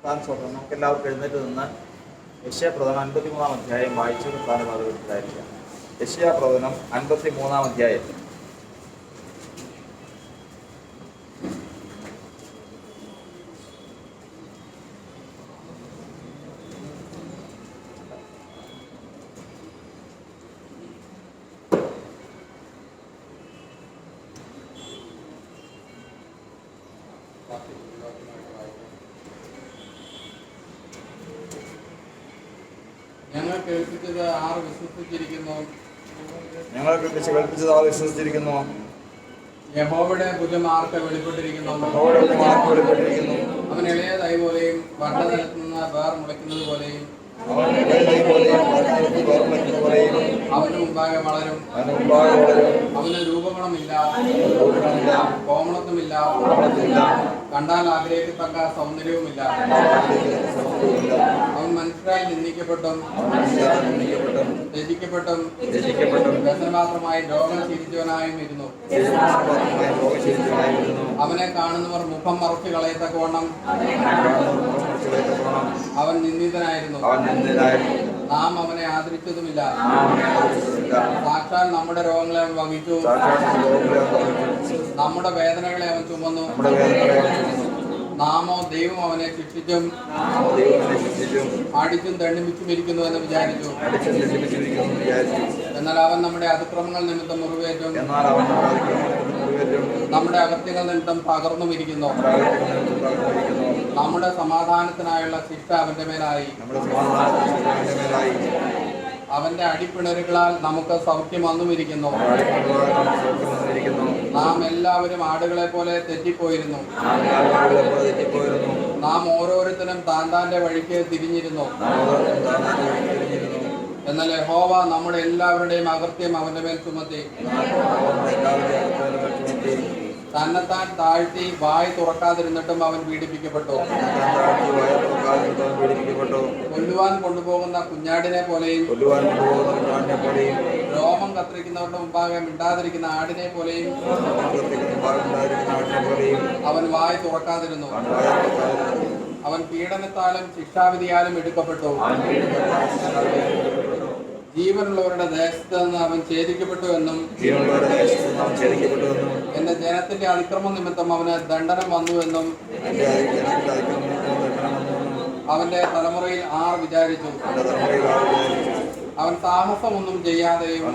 സ്വന്തം നമുക്ക് എല്ലാവർക്കും എഴുന്നേറ്റ് നിന്ന് യെശയ്യാപ്രവചനം 53-ാം അധ്യായം വായിച്ചു സ്ഥാനമായിരിക്കാം. യെശയ്യാപ്രവചനം 53-ാം അധ്യായം. ഞങ്ങൾ കേൾപ്പിച്ചത് ആർ വിശ്വസിച്ചിരിക്കുന്നു. യഹോവയുടെ ഭുജം ആർക്ക് വെളിപ്പെട്ടിരിക്കുന്നു. അവൻ ഇളയ തൈ പോലെയും വട്ടനിലത്ത് നിന്ന് വേർ മുളയ്ക്കുന്നത് പോലെയും അവന് മുമ്പാകെ വളരും. അവന് രൂപഗുണമില്ല, കോമളത്വമില്ല, കണ്ടാൽ ആഗ്രഹിക്കത്തക്ക സൗന്ദര്യവുമില്ല. അവൻ മനുഷ്യരാൽ നിന്ദിക്കപ്പെട്ടും ത്യജിക്കപ്പെട്ടും വ്യസനപാത്രമായി രോഗം ശീലിച്ചവനായും ഇരുന്നു. അവനെ കാണുന്നവർ മുഖം മറച്ചു കളയത്തക്കവണ്ണം അവൻ നിന്ദിതനായിരുന്നു. നാം അവനെ ആദരിച്ചതുമില്ല. സാക്ഷാൽ നമ്മുടെ രോഗങ്ങളെ അവൻ വഹിച്ചു, നമ്മുടെ വേദനകളെ അവൻ ചുമന്നു. നാമോ ദൈവം അവനെ ശിക്ഷിച്ചും അടിച്ചും ദണ്ഡിപ്പിച്ചും ഇരിക്കുന്നു എന്ന് വിചാരിച്ചു. എന്നാൽ അവൻ നമ്മുടെ അതിക്രമങ്ങൾ നിമിത്തം മുറിവേറ്റും നമ്മുടെ അകത്യങ്ങൾ നിമിത്തം പകർന്നും ഇരിക്കുന്നു. നമ്മുടെ സമാധാനത്തിനായുള്ള ശിക്ഷ അവന്റെ മേലായി. അവന്റെ അടിപ്പിണരുകളാൽ നമുക്ക് സൗഖ്യം വന്നുമിരിക്കുന്നു. നാം എല്ലാവരും ആടുകളെ പോലെ തെറ്റിപ്പോയിരുന്നു. നാം ഓരോരുത്തരും താന്റെ വഴിക്ക് തിരിഞ്ഞിരുന്നു. എന്നാൽ യഹോവ നമ്മുടെ എല്ലാവരുടെയും അകൃത്യം അവന്റെ മേൽ ചുമത്തി. തന്നെത്താൻ താഴ്ത്തി വായ് തുറക്കാതിരുന്നിട്ടും അവൻ പീഡിപ്പിക്കപ്പെട്ടു. കൊല്ലുവാൻ കൊണ്ടുപോകുന്ന കുഞ്ഞാടിനെ പോലെയും രോമം കത്തിരിക്കുന്നവരുടെ മുമ്പാകെ മിണ്ടാതിരിക്കുന്ന ആടിനെ പോലെയും അവൻ വായ് തുറക്കാതിരുന്നു. അവൻ പീഡനത്താലും ശിക്ഷാവിധിയാലും എടുക്കപ്പെട്ടു. ജീവനുള്ളവരുടെ ദേശത്ത് നിന്ന് അവൻ ഛേദിക്കപ്പെട്ടു എന്നും എന്റെ ജനത്തിന്റെ അതിക്രമം നിമിത്തം അവന് ദണ്ഡനം വന്നുവെന്നും അവന്റെ തലമുറയിൽ ആർ വിചാരിച്ചു. അവൻ സാഹസമൊന്നും ചെയ്യാതെയും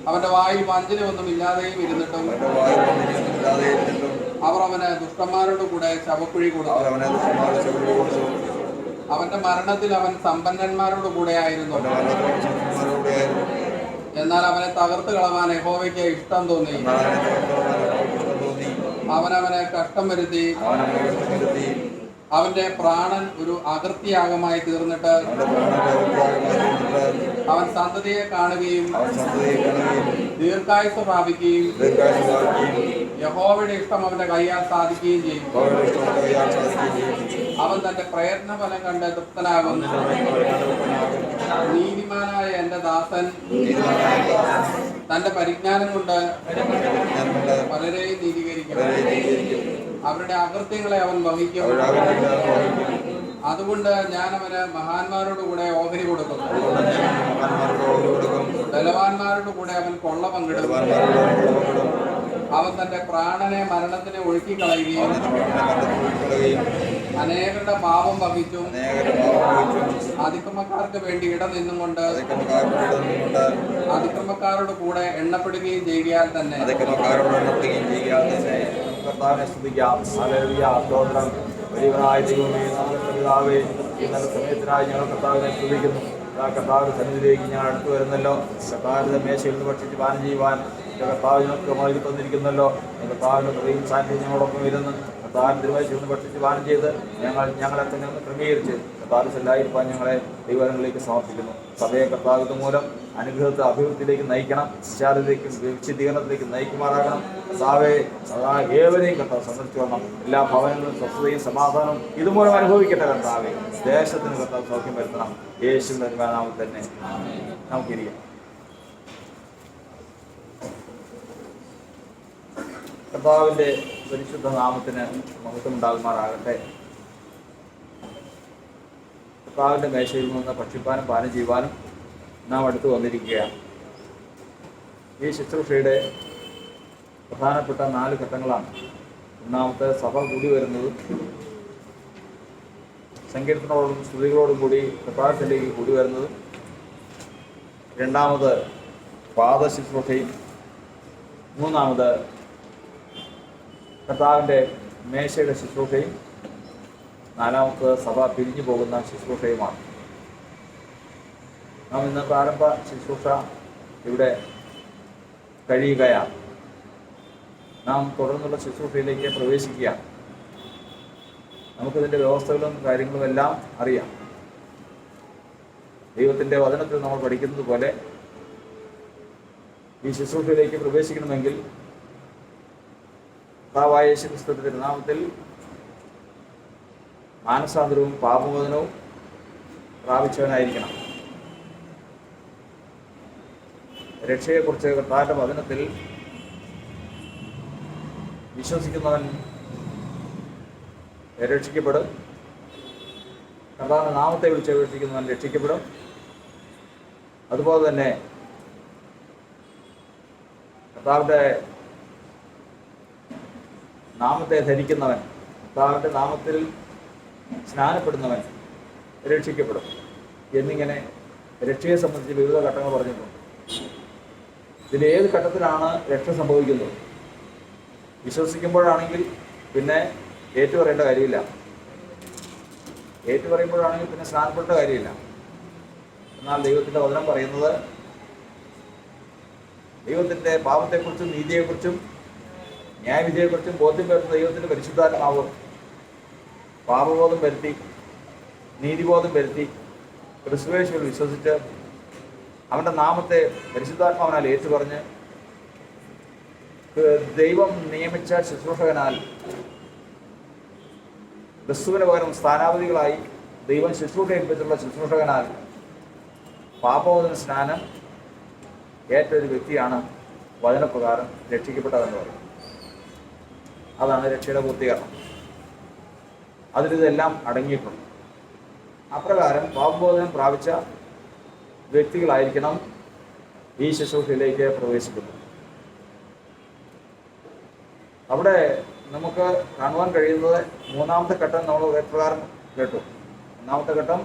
അവന്റെ വായിൽ വഞ്ചനയൊന്നും ഇല്ലാതെയും ഇരുന്നിട്ടും അവർ അവന് ദുഷ്ടന്മാരോട് കൂടെ ശവക്കുഴി കൊടുത്തു. അവന്റെ മരണത്തിൽ അവൻ സമ്പന്നന്മാരോട് കൂടെ ആയിരുന്നു. എന്നാൽ അവനെ തകർത്ത് കളവാൻ യഹോവയ്ക്ക് ഇഷ്ടം തോന്നി. അവനവനെ കഷ്ടം വരുത്തി. അവന്റെ പ്രാണൻ ഒരു അകൃത്യയാഗമായി തീർന്നിട്ട് അവൻ സന്തതിയെ കാണുകയും ദീർഘായുസ് പ്രാപിക്കുകയും യഹോവയുടെ ഇഷ്ടം അവന്റെ കയ്യാൽ സാധിക്കുകയും ചെയ്യും. അവൻ തന്റെ പ്രയത്നഫലം കണ്ട് തൃപ്തനാകും. നീതിമാനായ എന്റെ ദാസൻ തന്റെ പരിജ്ഞാനം കൊണ്ട് പലരെയും നീതീകരിക്കും. അവരുടെ അകൃത്യങ്ങളെ അവൻ വഹിക്കും. അതുകൊണ്ട് ഞാൻ അവന് മഹാന്മാരോട് കൂടെ ഓഹരി കൊടുക്കും. ബലവാന്മാരോട് കൂടെ അവൻ കൊള്ള പങ്കിടും. അവൻ തന്റെ പ്രാണനെ മരണത്തിന് ഒഴുക്കിക്കളയുകയും അനേകരുടെ പാപം വഹിച്ചും അതിക്രമക്കാർക്ക് വേണ്ടി ഇടനിന്നും കൊണ്ട് അതിക്രമക്കാരോട് കൂടെ എണ്ണപ്പെടുകയും ചെയ്യുകയാൽ തന്നെ. കർത്താവിനെ സ്തുതിക്കാം. ഹല്ലേലൂയ, സ്തോത്രം. വലിയവനായ ദൈവമേ, നമ്മുടെ പിതാവേ, ഇന്നലെ സമയത്തിനായി ഞങ്ങൾ കർത്താവിനെ സ്തുതിക്കുന്നു. കർത്താവിന്റെ സന്നിധിയിലേക്ക് ഞാൻ അടുത്തു വരുന്നല്ലോ. കർത്താവിന്റെ മേശയിൽ നിന്ന് ഭക്ഷിച്ച് പാനം ചെയ്യുവാൻ കർത്താവ് ഞങ്ങൾക്ക് മൊഴി തന്നിരിക്കുന്നല്ലോ. കർത്താവിന്റെ കൃപയും സാന്നിധ്യം ഞങ്ങളോടൊപ്പം ഇരുന്ന് കർത്താവിന്റെ തിരുമേശയിൽ നിന്ന് ഭക്ഷിച്ച് പാനം ചെയ്ത് ഞങ്ങളെ തന്നെ ഒന്ന് ക്രമീകരിച്ച് കർത്താവിന്റെ എല്ലായിരിക്കാൻ ഞങ്ങളെ ദൈവങ്ങളിലേക്ക് സമർപ്പിക്കുന്നു. സഭയെ കർത്താവിന്റെ മൂലം അനുഗ്രഹത്തെ അഭിവൃദ്ധിയിലേക്ക് നയിക്കണം. വിശുദ്ധീകരണത്തിലേക്ക് നയിക്കുമാറാകണം. കർത്താവെ ഏവരെയും കർത്താവ് സന്ദർശിച്ചു വരണം. എല്ലാ ഭവനങ്ങളും സ്വസ്ഥതയും സമാധാനവും ഇതുമൂലം അനുഭവിക്കട്ടെ. കർത്താവെ ദേശത്തിന് കർത്താവ് സൗഖ്യം വരുത്തണം. യേശുവിന്റെ നാമത്തിൽ തന്നെ നമുക്കിരിക്കാം. കർത്താവിന്റെ പരിശുദ്ധ നാമത്തിന് മഹത്വം ഉണ്ടാകുമാറാകട്ടെ. കർത്താവിൻ്റെ മേശയിൽ നിന്ന് ഭക്ഷിപ്പാനും പാനം ചെയ്യുവാനും നാം അടുത്ത് വന്നിരിക്കുകയാണ്. ഈ ശുശ്രൂഷയുടെ പ്രധാനപ്പെട്ട 4 ഘട്ടങ്ങളാണ്. ഒന്നാമത്തെ, സഭ കൂടി വരുന്നതും സങ്കീർത്തനങ്ങളോടും സ്തുതികളോടും കൂടി കർത്താവിലേക്ക് കൂടി വരുന്നതും. രണ്ടാമത്, പാദ ശുശ്രൂഷയും. മൂന്നാമത്, കർത്താവിൻ്റെ മേശയുടെ ശുശ്രൂഷയും. നാലാമത്, സഭ പിരിഞ്ഞു പോകുന്ന ശുശ്രൂഷയുമാണ്. നാം ഇന്ന് പ്രാരംഭ ശുശ്രൂഷ ഇവിടെ കഴിയുകയാണ്. നാം തുടർന്നുള്ള ശുശ്രൂഷയിലേക്ക് പ്രവേശിക്കുകയാണ്. നമുക്കിതിൻ്റെ വ്യവസ്ഥകളും കാര്യങ്ങളും എല്ലാം അറിയാം. ദൈവത്തിൻ്റെ വചനത്തിൽ നമ്മൾ പഠിക്കുന്നത് പോലെ ഈ ശുശ്രൂഷയിലേക്ക് പ്രവേശിക്കണമെങ്കിൽ കർത്താവായ യേശുക്രിസ്തുവിന്റെ തിരുനാമത്തിൽ മാനസാന്തരവും പാപമോചനവും പ്രാപിച്ചവനായിരിക്കണം. രക്ഷയെക്കുറിച്ച് കർത്താവിൻ്റെ വചനത്തിൽ വിശ്വസിക്കുന്നവൻ രക്ഷിക്കപ്പെടും. കർത്താവിൻ്റെ നാമത്തെ വിളിച്ചപേക്ഷിക്കുന്നവൻ രക്ഷിക്കപ്പെടും. അതുപോലെ തന്നെ കർത്താവിൻ്റെ നാമത്തെ ധരിക്കുന്നവൻ, കർത്താവിൻ്റെ നാമത്തിൽ സ്നാനപ്പെടുന്നവൻ രക്ഷിക്കപ്പെടും എന്നിങ്ങനെ രക്ഷയെ സംബന്ധിച്ച് വിവിധ ഘട്ടങ്ങൾ പറഞ്ഞിട്ടുണ്ട്. ഇതിലേത് ഘട്ടത്തിലാണ് രക്ഷ സംഭവിക്കുന്നത്? വിശ്വസിക്കുമ്പോഴാണെങ്കിൽ പിന്നെ ഏറ്റുപറയേണ്ട കാര്യമില്ല. ഏറ്റുപറയുമ്പോഴാണെങ്കിൽ പിന്നെ സ്നാനപ്പെടേണ്ട കാര്യമില്ല. എന്നാൽ ദൈവത്തിൻ്റെ വചനം പറയുന്നത് ദൈവത്തിൻ്റെ പാപത്തെക്കുറിച്ചും നീതിയെക്കുറിച്ചും ന്യായവിധിയെക്കുറിച്ചും ബോധ്യം വരുന്ന ദൈവത്തിൻ്റെ പരിശുദ്ധാത്മാവ് പാപബോധം വരുത്തി, നീതിബോധം വരുത്തി, ക്രിസ്തുയേശുവിൽ വിശ്വസിച്ച് അവൻ്റെ നാമത്തെ പരിശുദ്ധാത്മാവിനാൽ ഏറ്റുപറഞ്ഞ് ദൈവം നിയമിച്ച ശുശ്രൂഷകനാൽ ക്രിസ്തുവിന് പകരം സ്ഥാനാപതികളായി ദൈവം ശുശ്രൂഷ ഏൽപ്പിച്ചുള്ള ശുശ്രൂഷകനാൽ പാപമോചന സ്നാനം ഏറ്റൊരു വ്യക്തിയാണ് വചനപ്രകാരം രക്ഷിക്കപ്പെട്ടതെന്ന് പറയും. അതാണ് രക്ഷയുടെ പൂർത്തീകരണം. അതിലിതെല്ലാം അടങ്ങിയിട്ടുണ്ട്. അപ്രകാരം പാപബോധനം പ്രാപിച്ച വ്യക്തികളായിരിക്കണം ഈ ശുശ്രൂഷയിലേക്ക് പ്രവേശിക്കുന്നത്. അവിടെ നമുക്ക് കാണുവാൻ കഴിയുന്നത് മൂന്നാമത്തെ ഘട്ടം നമ്മൾ പ്രകാരം കേട്ടു. ഒന്നാമത്തെ ഘട്ടം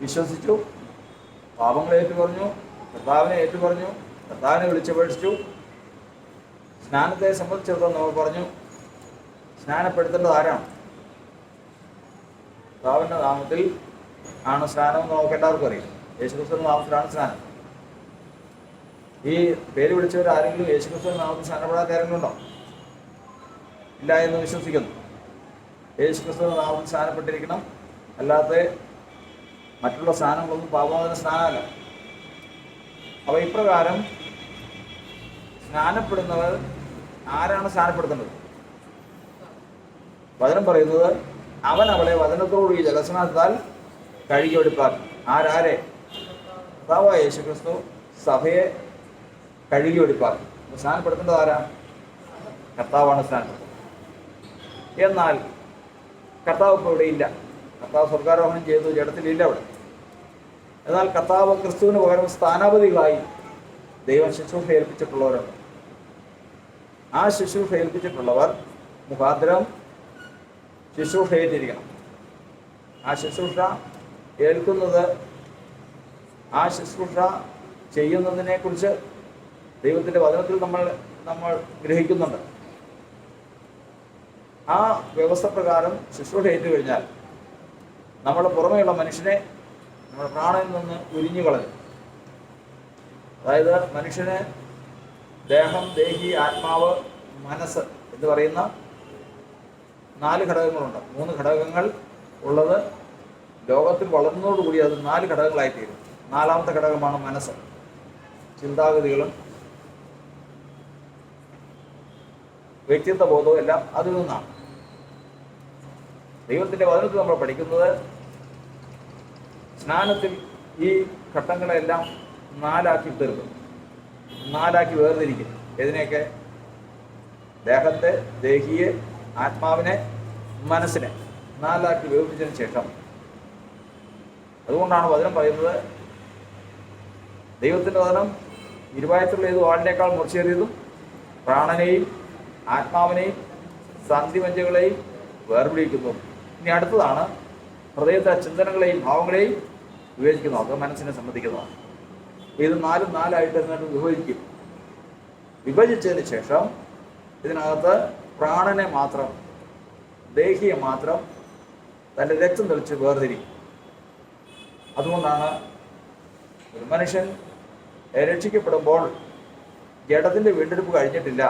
വിശ്വസിച്ചു, പാപങ്ങളെ ഏറ്റുപറഞ്ഞു, കർത്താവിനെ ഏറ്റുപറഞ്ഞു, കർത്താവിനെ വിളിച്ചപേക്ഷിച്ചു. സ്നാനത്തെ സംബന്ധിച്ചിടത്തോളം നമ്മൾ പറഞ്ഞു, സ്നാനപ്പെടുത്തേണ്ടത് ആരാണ്? കർത്താവിൻ്റെ നാമത്തിൽ ആണ് സ്നാനം എന്ന് നമുക്ക് എല്ലാവർക്കും അറിയാം. യേശുക്രിസ്തുവിന്റെ നാമത്തിലാണ് സ്നാനം. ഈ പേര് വിളിച്ചവർ ആരെങ്കിലും യേശുക്രിസ്തുവിന്റെ നാമത്തിൽ സ്നാനപ്പെടാത്ത ആരെങ്കിലും ഉണ്ടോ? ഇല്ല എന്ന് വിശ്വസിക്കുന്നു. യേശുക്രിസ്തുവിന്റെ നാമത്തിൽ സ്നാനപ്പെട്ടിരിക്കണം. അല്ലാത്ത മറ്റുള്ള സ്നാനങ്ങളൊന്നും പാപമോചന സ്നാനമല്ല. അപ്പോൾ ഇപ്രകാരം സ്നാനപ്പെടുന്നവർ ആരാണ് സ്നാനപ്പെടുത്തേണ്ടത്? വചനം പറയുന്നത് അവൻ അവളെ വചനത്തോടുകൂടി ജലസ്നാനത്താൽ കഴുകിയെടുപ്പാൻ. ആരാരെ? കർത്താവായ യേശുക്രിസ്തു സഭയെ കഴുകിയെടുപ്പാൻ. സ്നാനപ്പെടുത്തേണ്ടത് ആരാ? കർത്താവാണ് സ്നാനപ്പെടുത്തുന്നത്. എന്നാൽ കർത്താവ് ഇപ്പോൾ ഇവിടെ ഇല്ല. കർത്താവ് സ്വർഗാരോഹണം ചെയ്തു, ജഡത്തിലില്ല അവിടെ. എന്നാൽ കർത്താവ് ക്രിസ്തുവിന് പകരം സ്ഥാനാപതികളായി ദൈവം ശുശ്രൂഷ ഏൽപ്പിച്ചിട്ടുള്ളവരുണ്ട്. ആ ശുശ്രൂഷ ഏൽപ്പിച്ചിട്ടുള്ളവർ മുഖാന്തരം ശുശ്രൂഷ ഏറ്റിരിക്കണം. ആ ശുശ്രൂഷ ഏൽക്കുന്നത്, ആ ശുശ്രൂഷ ചെയ്യുന്നതിനെക്കുറിച്ച് ദൈവത്തിൻ്റെ വചനത്തിൽ നമ്മൾ ഗ്രഹിക്കുന്നുണ്ട്. ആ വ്യവസ്ഥ പ്രകാരം ശുശ്രൂഷ ഏറ്റുകഴിഞ്ഞാൽ നമ്മുടെ പുറമേയുള്ള മനുഷ്യനെ നമ്മുടെ പ്രാണനിൽ നിന്ന് ഉരിഞ്ഞു കളഞ്ഞു. അതായത് മനുഷ്യന് ദേഹം, ദേഹി, ആത്മാവ്, മനസ്സ് എന്ന് പറയുന്ന 4 ഘടകങ്ങളുണ്ട്. 3 ഘടകങ്ങൾ ഉള്ളത് ലോകത്തിൽ വളർന്നതോടുകൂടി അത് 4 ഘടകങ്ങളായിത്തീരും. 4ാമത്തെ ഘടകമാണ് മനസ്സ്. ചിന്താഗതികളും വ്യക്തിത്വ ബോധവും എല്ലാം അതിൽ നിന്നാണ്. ദൈവത്തിൻ്റെ വചനത്തിൽ നമ്മൾ പഠിക്കുന്നത് സ്നാനത്തിൽ ഈ ഘട്ടങ്ങളെല്ലാം 4ആക്കി തീർക്കും, 4ആക്കി വേർതിരിക്കും. ഇതിനെയൊക്കെ ദേഹത്തെ, ദേഹിയെ, ആത്മാവിനെ, മനസ്സിനെ 4ആക്കി വേർതിരിച്ചതിന് ശേഷം അതുകൊണ്ടാണ് വചനം പറയുന്നത്, ദൈവത്തിൻ്റെ വചനം ഇരുവായത്തുള്ള ഏത് വാളിനേക്കാൾ മുറിച്ചേറിയതും പ്രാണനെയും ആത്മാവിനെയും സന്ധിമഞ്ചകളെയും വേർപിടിക്കുന്നു. ഇനി അടുത്തതാണ് ഹൃദയത്തെ ചിന്തനങ്ങളെയും ഭാവങ്ങളെയും വിവേചിക്കുന്നു. അത് മനസ്സിനെ സംബന്ധിക്കുന്നതാണ്. ഇത് നാലായിട്ട് എന്നിട്ട് വിഭജിക്കും. വിഭജിച്ചതിന് ശേഷം ഇതിനകത്ത് പ്രാണനെ മാത്രം, ദേഹിയെ മാത്രം തൻ്റെ രക്തം തെളിച്ച് വേർതിരിക്കും. അതുകൊണ്ടാണ് ഒരു മനുഷ്യൻ രക്ഷിക്കപ്പെടുമ്പോൾ ജഡത്തിൻ്റെ വീണ്ടെടുപ്പ് കഴിഞ്ഞിട്ടില്ല,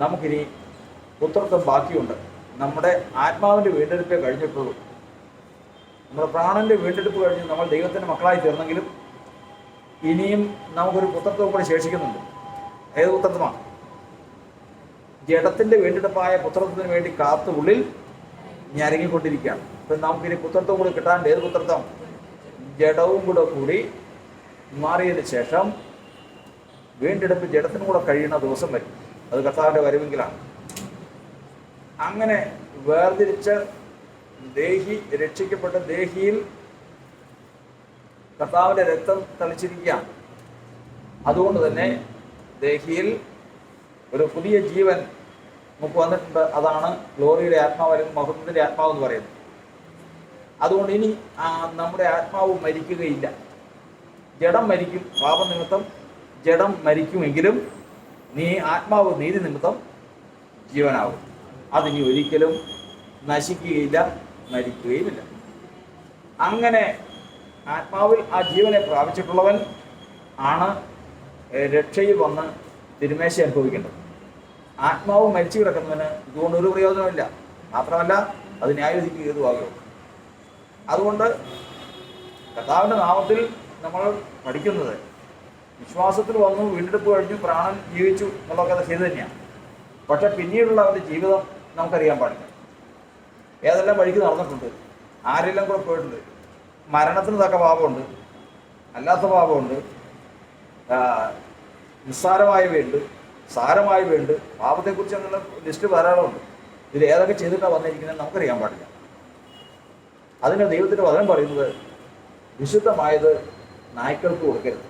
നമുക്കിനി പുത്രത്വം ബാക്കിയുണ്ട്. നമ്മുടെ ആത്മാവിൻ്റെ വീണ്ടെടുപ്പേ കഴിഞ്ഞിട്ടുള്ളൂ. നമ്മുടെ പ്രാണന്റെ വീണ്ടെടുപ്പ് കഴിഞ്ഞ് നമ്മൾ ദൈവത്തിൻ്റെ മക്കളായി തീർന്നെങ്കിലും ഇനിയും നമുക്കൊരു പുത്രത്വം കൂടി ശേഷിക്കുന്നുണ്ട്. ഏത് പുത്രത്വമാണ്? ജഡത്തിൻ്റെ വീണ്ടെടുപ്പായ പുത്രത്വത്തിന് വേണ്ടി കാത്തു ഉള്ളിൽ ഞരങ്ങിക്കൊണ്ടിരിക്കുകയാണ്. അപ്പം നമുക്കിനി പുത്രത്വം കൂടി കിട്ടാണ്ട്. ഏത് പുത്രത്വം? ജഡവും കൂടി മാറിയതിന് ശേഷം വീണ്ടെടുപ്പ് ജഡത്തിനും കൂടെ കഴിയുന്ന ദിവസം വരും. അത് കർത്താവിൻ്റെ വരവെങ്കിലാണ്. അങ്ങനെ വേർതിരിച്ച ദേഹി, രക്ഷിക്കപ്പെട്ട ദേഹിയിൽ കർത്താവിൻ്റെ രക്തം തളിച്ചിരിക്കുകയാണ്. അതുകൊണ്ട് തന്നെ ദേഹിയിൽ ഒരു പുതിയ ജീവൻ നമുക്ക് വന്നിട്ടുണ്ട്. അതാണ് ഗ്ലോറിയുടെ ആത്മാവ് അല്ലെങ്കിൽ മഹത്വത്തിൻ്റെ ആത്മാവ് എന്ന് പറയുന്നത്. അതുകൊണ്ട് ഇനി നമ്മുടെ ആത്മാവ് മരിക്കുകയില്ല. ജഡം മരിക്കും, പാപനിമിത്തം ജഡം മരിക്കുമെങ്കിലും ആത്മാവ് നീതി നിമിത്തം ജീവനാവും. അതിനി ഒരിക്കലും നശിക്കുകയില്ല, മരിക്കുകയുമില്ല. അങ്ങനെ ആത്മാവിൽ ആ ജീവനെ പ്രാപിച്ചിട്ടുള്ളവൻ ആണ് രക്ഷയിൽ വന്ന് തിരുമേശ അനുഭവിക്കേണ്ടത്. ആത്മാവ് മരിച്ചു കിടക്കുന്നവന് ഇതുകൊണ്ട് ഒരു പ്രയോജനമില്ല. മാത്രമല്ല അത് ന്യായവിധിക്ക് ഹേതുവാകും. അതുകൊണ്ട് കർത്താവിൻ്റെ നാമത്തിൽ നമ്മൾ പഠിക്കുന്നത് വിശ്വാസത്തിൽ വന്നു, വീണ്ടെടുപ്പ് കഴിഞ്ഞു, പ്രാണൻ ജീവിച്ചു എന്നുള്ളതൊക്കെ ശരി തന്നെയാണ്. പക്ഷെ പിന്നീടുള്ള അവൻ്റെ ജീവിതം നമുക്കറിയാൻ പാടില്ല. ഏതെല്ലാം വഴിക്ക് നടന്നിട്ടുണ്ട്, ആരെല്ലാം കൂടെ പോയിട്ടുണ്ട്. മരണത്തിന് തക്ക പാപമുണ്ട്, അല്ലാത്ത പാപമുണ്ട്, നിസ്സാരമായവയുണ്ട്, സാരമായവയുണ്ട്. പാപത്തെക്കുറിച്ച് അങ്ങനെ ലിസ്റ്റ് ധാരാളമുണ്ട്. ഇതിൽ ഏതൊക്കെ ചെയ്തിട്ടാണ് വന്നിരിക്കുന്നത് നമുക്കറിയാൻ പാടില്ല. അതിന് ദൈവത്തിൻ്റെ വചനം പറയുന്നത് വിശുദ്ധമായത് നായ്ക്കൾക്ക് കൊടുക്കരുത്.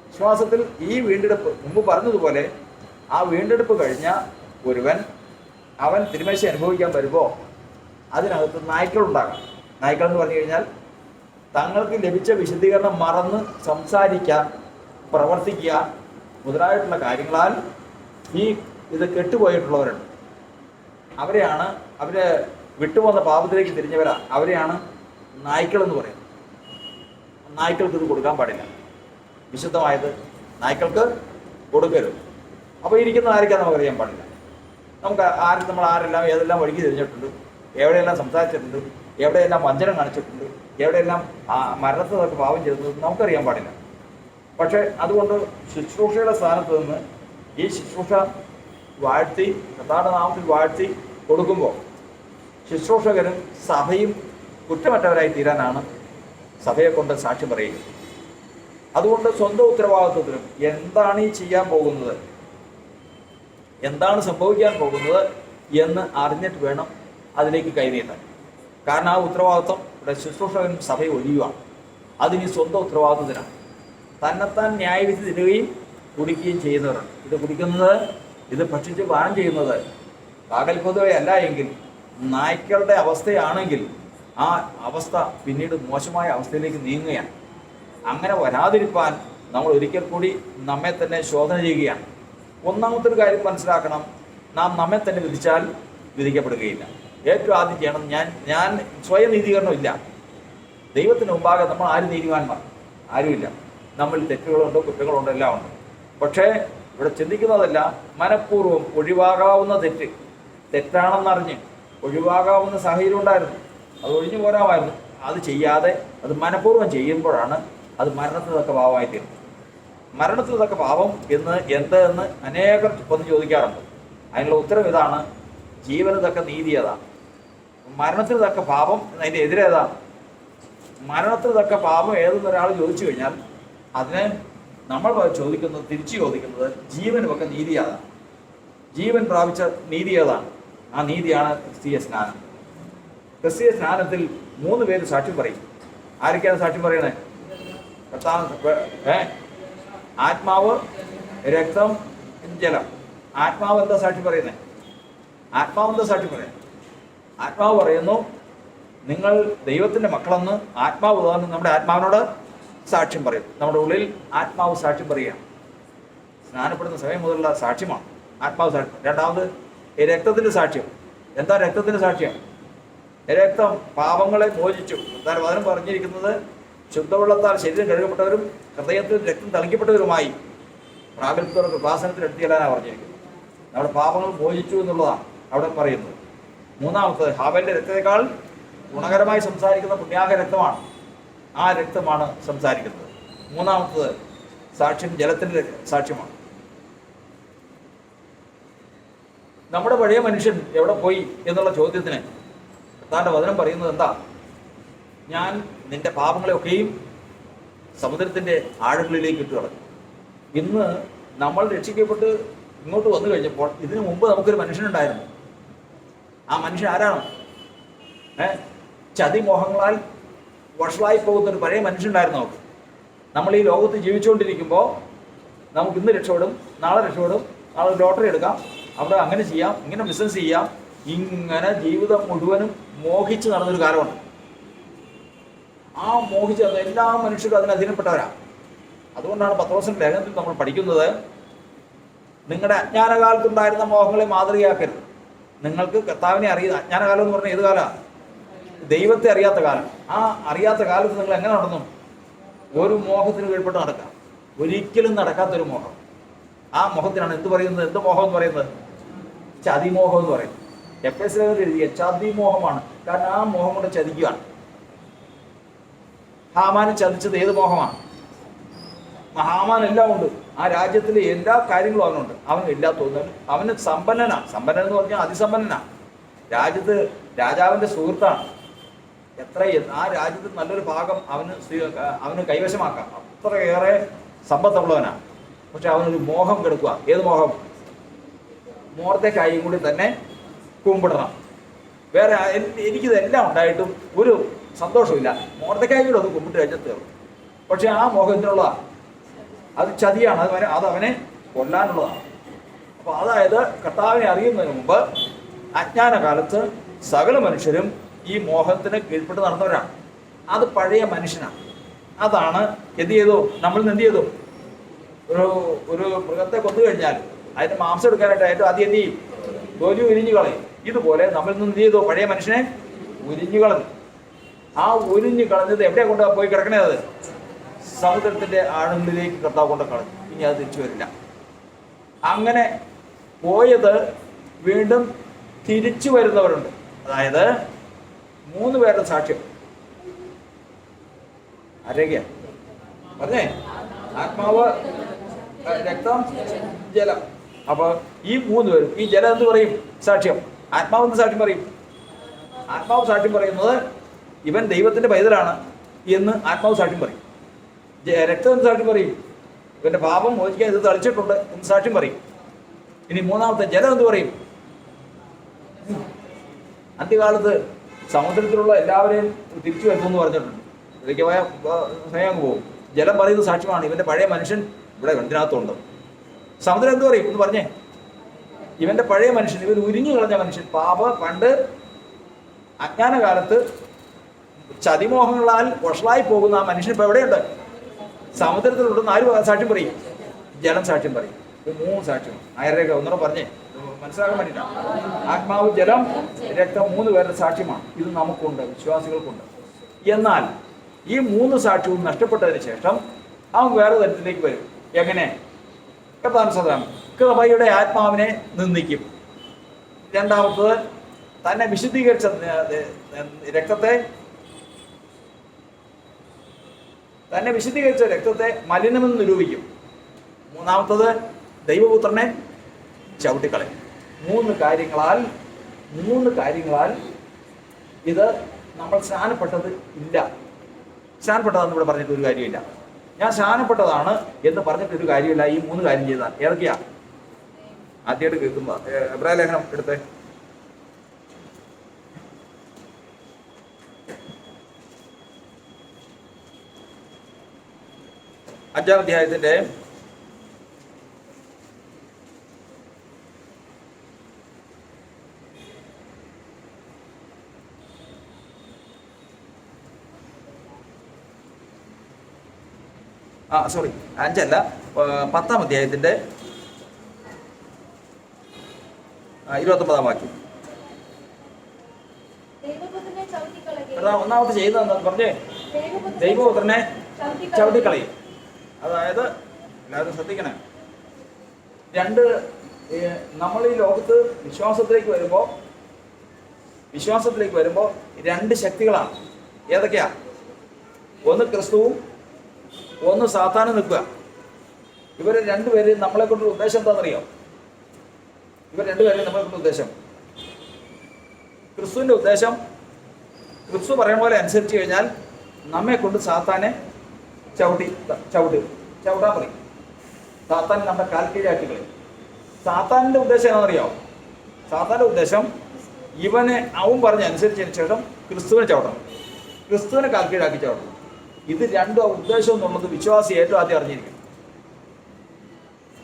വിശ്വാസത്തിൽ ഈ വീണ്ടെടുപ്പ് മുമ്പ് പറഞ്ഞതുപോലെ ആ വീണ്ടെടുപ്പ് കഴിഞ്ഞ ഒരുവൻ അവൻ തിരുമേശ അനുഭവിക്കാൻ വരുമ്പോൾ അതിനകത്ത് നായ്ക്കളുണ്ടാകാം. നായ്ക്കൾ എന്ന് പറഞ്ഞു കഴിഞ്ഞാൽ തങ്ങൾക്ക് ലഭിച്ച വിശദീകരണം മറന്ന് സംസാരിക്കാൻ, പ്രവർത്തിക്കുക മുതലായിട്ടുള്ള കാര്യങ്ങളാൽ ഇത് കെട്ടുപോയിട്ടുള്ളവരുണ്ട്. അവരെ വിട്ടുപോകുന്ന പാപത്തിലേക്ക് തിരിഞ്ഞവരാണ്. അവരെയാണ് നായ്ക്കളെന്ന് പറയുന്നത്. നായ്ക്കൾക്ക് ഇത് കൊടുക്കാൻ പാടില്ല. വിശുദ്ധമായത് നായ്ക്കൾക്ക് കൊടുക്കരുത്. അപ്പോൾ ഇരിക്കുന്ന ആയിരിക്കാൻ നമുക്കറിയാൻ പാടില്ല. നമ്മൾ ആരെല്ലാം ഏതെല്ലാം വഴിക്ക് തിരിഞ്ഞിട്ടുണ്ട്, എവിടെയെല്ലാം സംസാരിച്ചിട്ടുണ്ട്, എവിടെയെല്ലാം വഞ്ചനം കാണിച്ചിട്ടുണ്ട്, എവിടെയെല്ലാം മരണത്തിനൊക്കെ പാപം ചെയ്തിട്ടുണ്ട് നമുക്കറിയാൻ പാടില്ല. പക്ഷേ അതുകൊണ്ട് ശുശ്രൂഷയുടെ സ്ഥാനത്ത് നിന്ന് ഈ ശുശ്രൂഷ വാഴ്ത്തി, കർത്താവിന്റെ നാമത്തിൽ വാഴ്ത്തി കൊടുക്കുമ്പോൾ ശുശ്രൂഷകരും സഭയും കുറ്റമറ്റവരായി തീരാനാണ് സഭയെ കൊണ്ട് സാക്ഷ്യം പറയുക. അതുകൊണ്ട് സ്വന്തം ഉത്തരവാദിത്വത്തിലും എന്താണ് ഈ ചെയ്യാൻ പോകുന്നത്, എന്താണ് സംഭവിക്കാൻ പോകുന്നത് എന്ന് അറിഞ്ഞിട്ട് വേണം അതിലേക്ക് കൈനീട്ടാൻ. കാരണം ആ ഉത്തരവാദിത്വം ഇവിടെ ശുശ്രൂഷകൻ സഭയെ ഒഴിയുകയാണ്. അതിനി സ്വന്തം ഉത്തരവാദിത്വത്തിനാണ്. തന്നെത്താൻ ന്യായവിധി തരികയും കുടിക്കുകയും ചെയ്യുന്നവരുണ്ട്. ഇത് കുടിക്കുന്നത്, ഇത് ഭക്ഷിച്ച് പാനം ചെയ്യുന്നത് പകൽപ്പൊതുവെ എങ്കിൽ നായ്ക്കളുടെ അവസ്ഥയാണെങ്കിൽ ആ അവസ്ഥ പിന്നീട് മോശമായ അവസ്ഥയിലേക്ക് നീങ്ങുകയാണ്. അങ്ങനെ വരാതിരിക്കാൻ നമ്മൾ ഒരിക്കൽ കൂടി നമ്മെ തന്നെ ശോധന ചെയ്യുകയാണ്. ഒന്നാമത്തെ ഒരു കാര്യം മനസ്സിലാക്കണം, നാം നമ്മെ തന്നെ വിധിച്ചാൽ വിധിക്കപ്പെടുകയില്ല. ഏറ്റവും ആദ്യം ചെയ്യണം, ഞാൻ സ്വയം നീതീകരണമില്ല. ദൈവത്തിന് മുമ്പാകെ നമ്മൾ ആരും നീതിമാന്മാർ ആരുമില്ല. നമ്മൾ തെറ്റുകളുണ്ടോ, കുറ്റങ്ങളുണ്ടോ, എല്ലാം ഉണ്ട്. പക്ഷേ ഇവിടെ ചിന്തിക്കുന്നതല്ല, മനഃപൂർവ്വം ഒഴിവാകാവുന്ന തെറ്റാണെന്നറിഞ്ഞ് ഒഴിവാകാവുന്ന സാഹചര്യം ഉണ്ടായിരുന്നു, അത് ഒഴിഞ്ഞു പോരാമായിരുന്നു. അത് ചെയ്യാതെ അത് മനഃപൂർവ്വം ചെയ്യുമ്പോഴാണ് അത് മരണത്തിന് തക്ക പാപമായി തീരുന്നത്. മരണത്തിന് തക്ക പാപം എന്ന് അനേകർ വന്ന് ചോദിക്കാറുണ്ട്. അതിനുള്ള ഉത്തരം ഇതാണ്: ജീവന് തക്ക നീതി ഏതാണ്? മരണത്തിന് തക്ക പാപം അതിൻ്റെ എതിരേതാണ്? മരണത്തിന് തക്ക പാപം ഏതെന്നൊരാൾ ചോദിച്ചു കഴിഞ്ഞാൽ അതിന് നമ്മൾ തിരിച്ചു ചോദിക്കുന്നത് ജീവനുമൊക്കെ നീതി ഏതാണ്? ജീവൻ പ്രാപിച്ച നീതി ഏതാണ്? ആ നീതിയാണ് ക്രിസ്തീയ സ്നാനം. ക്രിസ്തീയ സ്നാനത്തിൽ 3 പേര് സാക്ഷ്യം പറയും. ആരൊക്കെയാണ് സാക്ഷ്യം പറയണേ? ആത്മാവ്, രക്തം, ജലം. ആത്മാവ് എന്താ സാക്ഷി പറയുന്നത്? ആത്മാവ് എന്താ സാക്ഷി പറയുന്നത്? ആത്മാവ് പറയുന്നു നിങ്ങൾ ദൈവത്തിൻ്റെ മക്കളെന്ന്. ആത്മാവ് ഉദാഹരണം നമ്മുടെ ആത്മാവിനോട് സാക്ഷ്യം പറയും. നമ്മുടെ ഉള്ളിൽ ആത്മാവ് സാക്ഷ്യം പറയുകയാണ്. സ്നാനപ്പെടുന്ന സമയം മുതലുള്ള സാക്ഷ്യമാണ് ആത്മാവ് സാക്ഷ്യം. രണ്ടാമത് രക്തത്തിൻ്റെ സാക്ഷ്യം. എന്താ രക്തത്തിൻ്റെ സാക്ഷ്യം? രക്തം പാപങ്ങളെ മോചിച്ചു. എന്നാൽ വചനം പറഞ്ഞിരിക്കുന്നത് ശുദ്ധവെള്ളത്താൽ ശരീരം കഴുകപ്പെട്ടവരും ഹൃദയത്തിൽ രക്തം തളിക്കപ്പെട്ടവരുമായി പ്രാഗൽഭ്യത്തോടെ കൃപാസനത്തിൽ എടുത്തു ചെല്ലാനാണ് പറഞ്ഞിരിക്കുന്നത്. നമ്മുടെ പാപങ്ങൾ മോചിച്ചു എന്നുള്ളതാണ് അവിടെ പറയുന്നത്. മൂന്നാമത്തത് ഹാബേലിന്റെ രക്തത്തെക്കാൾ ഗുണകരമായി സംസാരിക്കുന്ന പുണ്യാഹ രക്തമാണ്. ആ രക്തമാണ് സംസാരിക്കുന്നത്. മൂന്നാമത്തത് സാക്ഷ്യം ജലത്തിൻ്റെ സാക്ഷ്യമാണ്. നമ്മുടെ പഴയ മനുഷ്യൻ എവിടെ പോയി എന്നുള്ള ചോദ്യത്തിന് താൻ്റെ വചനം പറയുന്നത് എന്താ? ഞാൻ നിന്റെ പാപങ്ങളെയൊക്കെയും സമുദ്രത്തിൻ്റെ ആഴങ്ങളിലേക്ക് ഇട്ട് കളഞ്ഞു. ഇന്ന് നമ്മൾ രക്ഷിക്കപ്പെട്ട് ഇങ്ങോട്ട് വന്നു കഴിഞ്ഞപ്പോൾ ഇതിനു മുമ്പ് നമുക്കൊരു മനുഷ്യനുണ്ടായിരുന്നു. ആ മനുഷ്യൻ ആരാണ്? ചതിമോഹങ്ങളാൽ വഷളായി പോകുന്നൊരു പഴയ മനുഷ്യനുണ്ടായിരുന്നു നമുക്ക്. നമ്മൾ ഈ ലോകത്ത് ജീവിച്ചുകൊണ്ടിരിക്കുമ്പോൾ നമുക്ക് ഇന്ന് രക്ഷപ്പെടും, നാളെ രക്ഷപ്പെടും, നാളെ ലോട്ടറി എടുക്കാം, അവിടെ അങ്ങനെ ചെയ്യാം, ഇങ്ങനെ ബിസിനസ് ചെയ്യാം, ഇങ്ങനെ ജീവിതം മുഴുവനും മോഹിച്ച് നടന്നൊരു കാലമുണ്ട്. ആ മോഹിച്ച് നടന്ന എല്ലാ മനുഷ്യരും അതിനധീനപ്പെട്ടവരാണ്. അതുകൊണ്ടാണ് പത്രോസിന്റെ ലേഖനത്തിൽ നമ്മൾ പഠിക്കുന്നത്, നിങ്ങളുടെ അജ്ഞാനകാലത്തുണ്ടായിരുന്ന മോഹങ്ങളെ മാതൃകയാക്കരുത്. നിങ്ങൾക്ക് കർത്താവിനെ അറിയുന്ന അജ്ഞാനകാലം എന്ന് പറഞ്ഞാൽ ഏത് കാലമാണ്? ദൈവത്തെ അറിയാത്ത കാലം. ആ അറിയാത്ത കാലത്ത് നിങ്ങൾ എങ്ങനെ നടന്നു? ഒരു മോഹത്തിന് കീഴ്പ്പെട്ട് നടക്കാം. ഒരിക്കലും നടക്കാത്തൊരു മോഹം. ആ മോഹത്തിനാണ് എന്ത് പറയുന്നത്? എന്ത് മോഹം എന്ന് പറയുന്നത്? ചതിമോഹം എന്ന് പറയുന്നത്. എഫേസ്യർ എഴുതിയ ചതിമോഹമാണ്. കാരണം ആ മോഹം കൊണ്ട് ചതിക്കുകയാണ്. ഹാമാനെ ചതിച്ചത് ഏത് മോഹമാണ്? ഹാമാൻ എല്ലാം ഉണ്ട്. ആ രാജ്യത്തിലെ എല്ലാ കാര്യങ്ങളും അവനുണ്ട്. അവന് എല്ലാ തോന്നുന്നു. അവന് സമ്പന്നനാണ്. സമ്പന്നൻ എന്ന് പറഞ്ഞാൽ അതിസമ്പന്നനാണ്. രാജ്യത്ത് രാജാവിൻ്റെ സുഹൃത്താണ്. ആ രാജ്യത്ത് നല്ലൊരു ഭാഗം അവന് കൈവശമാക്കാം. അത്രയേറെ സമ്പത്തുള്ളവനാണ്. പക്ഷെ അവനൊരു മോഹം കിടക്കുക. ഏത് മോഹം? മോർദെഖായിയും കൂടി തന്നെ കുമ്പിടണം. വേറെ എനിക്കിതെല്ലാം ഉണ്ടായിട്ടും ഒരു സന്തോഷമില്ല. മോർദെഖായി കൂടെ ഒന്ന് കുമ്പിട്ട് കഴിഞ്ഞാൽ തീർന്നു. പക്ഷെ ആ മോഹത്തിനുള്ളതാണ്. അത് ചതിയാണ്. അത് അവനെ കൊല്ലാനുള്ളതാണ്. അപ്പോൾ അതായത് കർത്താവിനെ അറിയുന്നതിന് മുമ്പ് അജ്ഞാനകാലത്ത് സകല മനുഷ്യരും ഈ മോഹത്തിന് കീഴ്പ്പെട്ട് നടന്നവരാണ്. അത് പഴയ മനുഷ്യനാണ്. അതാണ് എന്ത് ചെയ്തു? നമ്മൾ എന്ത് ചെയ്തു? ഒരു മൃഗത്തെ കൊന്നു കഴിഞ്ഞാൽ അതിന് മാംസം എടുക്കാനായിട്ട് ആദ്യം എന്ത് ചെയ്യും? തൊലി ഉരിഞ്ഞു കളയും. ഇതുപോലെ നമ്മൾ നിന്ന് എന്ത് ചെയ്തു? പഴയ മനുഷ്യനെ ഉരിഞ്ഞു കളഞ്ഞു. ആ ഉരിഞ്ഞു കളഞ്ഞത് എവിടെ കൊണ്ട് പോയി കിടക്കണേ? അത് സമുദ്രത്തിന്റെ ആഴങ്ങളിലേക്ക് കർത്താവ് കൊണ്ട് കളഞ്ഞു. ഇനി അത് തിരിച്ചു വരില്ല. അങ്ങനെ പോയത് വീണ്ടും തിരിച്ചു വരുന്നവരുണ്ട്. അതായത് 3 പേരുടെ സാക്ഷ്യം. ആരോഗ്യ പറഞ്ഞേ? ആത്മാവ്, രക്തം, ജലം. അപ്പൊ ഈ 3 പേരും ഈ ജലം എന്ന് പറയും സാക്ഷ്യം. ആത്മാവ് എന്ന് സാക്ഷ്യം പറയും. ആത്മാവ് സാക്ഷ്യം പറയുന്നത് ഇവൻ ദൈവത്തിന്റെ പൈതലാണ് എന്ന് ആത്മാവ് സാക്ഷ്യം പറയും. രക്തം എന്ന് സാക്ഷ്യം പറയും ഇവന്റെ പാപം മോചിക്കാൻ ഇത് തളിച്ചിട്ടുണ്ട് എന്ന് സാക്ഷ്യം പറയും. ഇനി മൂന്നാമത്തെ ജലം എന്ന് പറയും. അന്ത്യകാലത്ത് സമുദ്രത്തിലുള്ള എല്ലാവരെയും തിരിച്ചു വരുത്തുമെന്ന് പറഞ്ഞിട്ടുണ്ട്. ഇതിലേക്ക് പോയ സമയം അങ്ങ് പോകും. ജലം പറയുന്ന സാക്ഷ്യമാണ് ഇവന്റെ പഴയ മനുഷ്യൻ ഇവിടെ ഇതിനകത്തുണ്ട്. സമുദ്രം എന്ത് പറയും എന്ന് പറഞ്ഞേ? ഇവന്റെ പഴയ മനുഷ്യൻ, ഇവൻ ഉരിഞ്ഞു കളഞ്ഞ മനുഷ്യൻ, പണ്ട് അജ്ഞാനകാലത്ത് ചതിമോഹങ്ങളാൽ വഷളായി പോകുന്ന ആ മനുഷ്യൻ ഇപ്പൊ എവിടെയുണ്ട്? സമുദ്രത്തിലുണ്ടെന്ന് ആര് സാക്ഷ്യം പറയും? ജലം സാക്ഷ്യം പറയും. 3 സാക്ഷ്യമാണ്. ആയരേഖ ഒന്നുകൂടെ പറഞ്ഞേ, മനസ്സിലാക്കാൻ വേണ്ടിയിട്ടാണ്. ആത്മാവ്, ജലം, രക്തം 3 പേരുടെ സാക്ഷ്യമാണ്. ഇത് നമുക്കുണ്ട്, വിശ്വാസികൾക്കുണ്ട്. എന്നാൽ ഈ 3 സാക്ഷ്യവും നഷ്ടപ്പെട്ടതിന് ശേഷം അവൻ വേറെ തരത്തിലേക്ക് വരും. എങ്ങനെ? കർത്താനുസൃതം കൃപയുടെ ആത്മാവിനെ നിന്ദിക്കും. രണ്ടാമത്തത് തന്നെ വിശുദ്ധീകരിച്ച രക്തത്തെ മലിനമെന്ന് നിരൂപിക്കും. മൂന്നാമത്തത് ദൈവപുത്രനെ ചവിട്ടിക്കളയും. 3 കാര്യങ്ങളാൽ ഇത് നമ്മൾ സ്നാനപ്പെട്ടത് ഇല്ല. സ്നാനപ്പെട്ടതാണെന്ന് ഇവിടെ പറഞ്ഞിട്ട് ഒരു കാര്യമില്ല. ഞാൻ സ്നാനപ്പെട്ടതാണ് എന്ന് പറഞ്ഞിട്ടൊരു കാര്യമില്ല. ഈ 3 കാര്യം ചെയ്താൽ ഏതൊക്കെയാ? ആദ്യമായിട്ട് കേൾക്കുമ്പോ എബ്രായ ലേഖനം എടുത്തേ. 5-ാം അധ്യായത്തിൻ്റെ സോറി 5 അല്ല 10-ാം അധ്യായത്തിൻ്റെ 29-ാം വാക്യം. ഒന്നാമത്തെ ചെയ്തതെന്ന് പറഞ്ഞേ, ദൈവപുത്രനെ ചവിട്ടിക്കളയും. അതായത് എല്ലാവരും ശ്രദ്ധിക്കണേ, നമ്മൾ ഈ ലോകത്ത് വിശ്വാസത്തിലേക്ക് വരുമ്പോൾ 2 ശക്തികളാണ്. ഏതൊക്കെയാ? ഒന്ന് ക്രിസ്തുവും ഒന്ന് സാത്താനും നിൽക്കുക. ഇവർ രണ്ടുപേരും നമ്മളെ കൊണ്ടൊരു ഉദ്ദേശം എന്താണെന്നറിയോ? ഇവർ രണ്ടുപേരും നമ്മളെ കൊണ്ട് ഉദ്ദേശം, ക്രിസ്തുവിൻ്റെ ഉദ്ദേശം, ക്രിസ്തു പറയുന്ന പോലെ അനുസരിച്ച് കഴിഞ്ഞാൽ നമ്മെ കൊണ്ട് സാത്താനെ ചവിട്ടാൻ പറയും. സാത്താൻ നമ്മുടെ കാൽ കീഴാക്കി കളയും. സാത്താനിൻ്റെ ഉദ്ദേശം എന്താണെന്നറിയാമോ? സാത്താൻ്റെ ഉദ്ദേശം അവൻ പറഞ്ഞ് അനുസരിച്ചതിന് ശേഷം ക്രിസ്തുവിനെ ചവിട്ടണം, ക്രിസ്തുവിനെ കാൽ കീഴാക്കി ചവിട്ടണം. ഇത് രണ്ടും ഉദ്ദേശം എന്നുള്ളത് വിശ്വാസി ഏറ്റവും ആദ്യം അറിഞ്ഞിരിക്കും.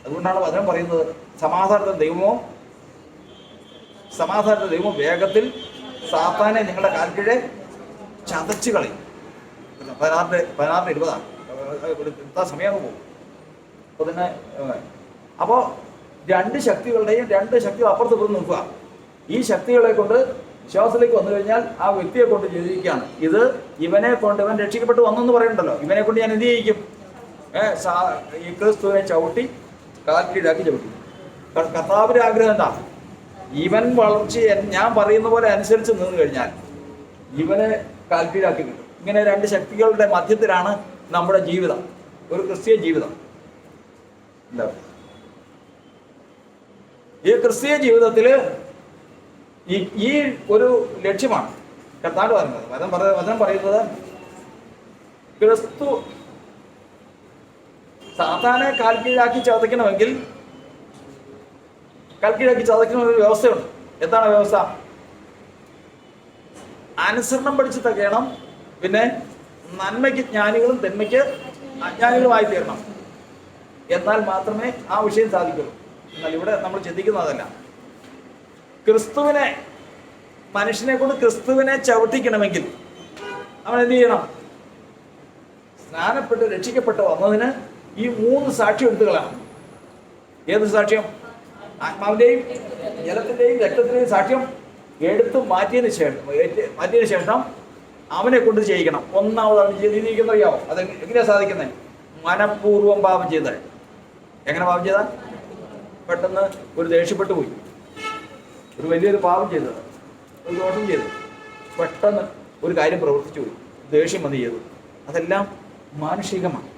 അതുകൊണ്ടാണ് വചനം പറയുന്നത്, സമാധാനത്തിന്റെ ദൈവമോ വേഗത്തിൽ സാത്താനെ നിങ്ങളുടെ കാൽക്കീഴെ ചതച്ചു കളയും. 16:20 സമയം പോകും. അപ്പോൾ തന്നെ അപ്പോൾ 2 ശക്തികളുടെയും 2 ശക്തികൾ അപ്പുറത്ത് ഇപ്പുറത്ത് നിൽക്കുക. ഈ ശക്തികളെ കൊണ്ട് വിശ്വാസത്തിലേക്ക് വന്നു കഴിഞ്ഞാൽ ആ വ്യക്തിയെ കൊണ്ട് ജീവിക്കുകയാണ്. ഇത് ഇവനെ കൊണ്ട് ഇവൻ രക്ഷിക്കപ്പെട്ട് വന്നെന്ന് പറയുന്നുണ്ടല്ലോ, ഇവനെ കൊണ്ട് ഞാൻ എന്ത് ചെയ്യിക്കും? ഈ ക്രിസ്തുവിനെ ചവിട്ടി കാൽ കീഴാക്കി ചവിട്ടി. കർത്താവിന്റെ ആഗ്രഹം എന്താ? ഇവൻ വളർച്ച ഞാൻ പറയുന്ന പോലെ അനുസരിച്ച് നിന്ന് കഴിഞ്ഞാൽ ഇവനെ കാൽ കീഴാക്കി കിട്ടും. ഇങ്ങനെ 2 ശക്തികളുടെ മധ്യത്തിലാണ് നമ്മുടെ ജീവിതം, ഒരു ക്രിസ്തീയ ജീവിതം. എന്താ ഈ ക്രിസ്തീയ ജീവിതത്തിൽ ഈ ഒരു ലക്ഷ്യമാണ് കർത്താവ് പറയുന്നത്. വചനം പറയുന്നത്, ക്രിസ്തു സാത്താനെ കാൽ കീഴാക്കി ചതയ്ക്കണമെങ്കിൽ ഒരു വ്യവസ്ഥയുണ്ട്. എന്താണ് വ്യവസ്ഥ? അനുസരണം പഠിച്ച് തകയണം, പിന്നെ നന്മയ്ക്ക് ജ്ഞാനികളും തിന്മയ്ക്ക് അജ്ഞാനികളുമായി തീരണം. എന്നാൽ മാത്രമേ ആ വിഷയം സാധിക്കുള്ളൂ. എന്നാൽ ഇവിടെ നമ്മൾ ചിന്തിക്കുന്നതല്ല. മനുഷ്യനെ കൊണ്ട് ക്രിസ്തുവിനെ ചവിട്ടിക്കണമെങ്കിൽ അവൻ എന്ത് ചെയ്യണം? സ്നാനപ്പെട്ട് രക്ഷിക്കപ്പെട്ട് വന്നതിന് ഈ 3 സാക്ഷ്യം എടുത്തുകളാണ്. ഏത് സാക്ഷ്യം? ആത്മാവിൻ്റെയും ജലത്തിൻ്റെയും രക്തത്തിൻ്റെയും സാക്ഷ്യം എടുത്തു മാറ്റിയതിന് ശേഷം അവനെ കൊണ്ട് ചെയ്യിക്കണം. ഒന്നാമതാണ് ചെയ്തിരിക്കുന്നത്. അറിയാമോ അത് എങ്ങനെയാണ് സാധിക്കുന്നത്? മനഃപൂർവ്വം പാപം ചെയ്താൽ. എങ്ങനെ പാപം ചെയ്താൽ? പെട്ടെന്ന് ഒരു ദേഷ്യപ്പെട്ടു പോയി, ഒരു വലിയൊരു പാപം ചെയ്തത്, ഒരു ദോഷം ചെയ്തു, പെട്ടെന്ന് ഒരു കാര്യം പ്രവർത്തിച്ചു പോയി, ദേഷ്യം വന്ന് ചെയ്തു. അതെല്ലാം മാനുഷികമാണ്,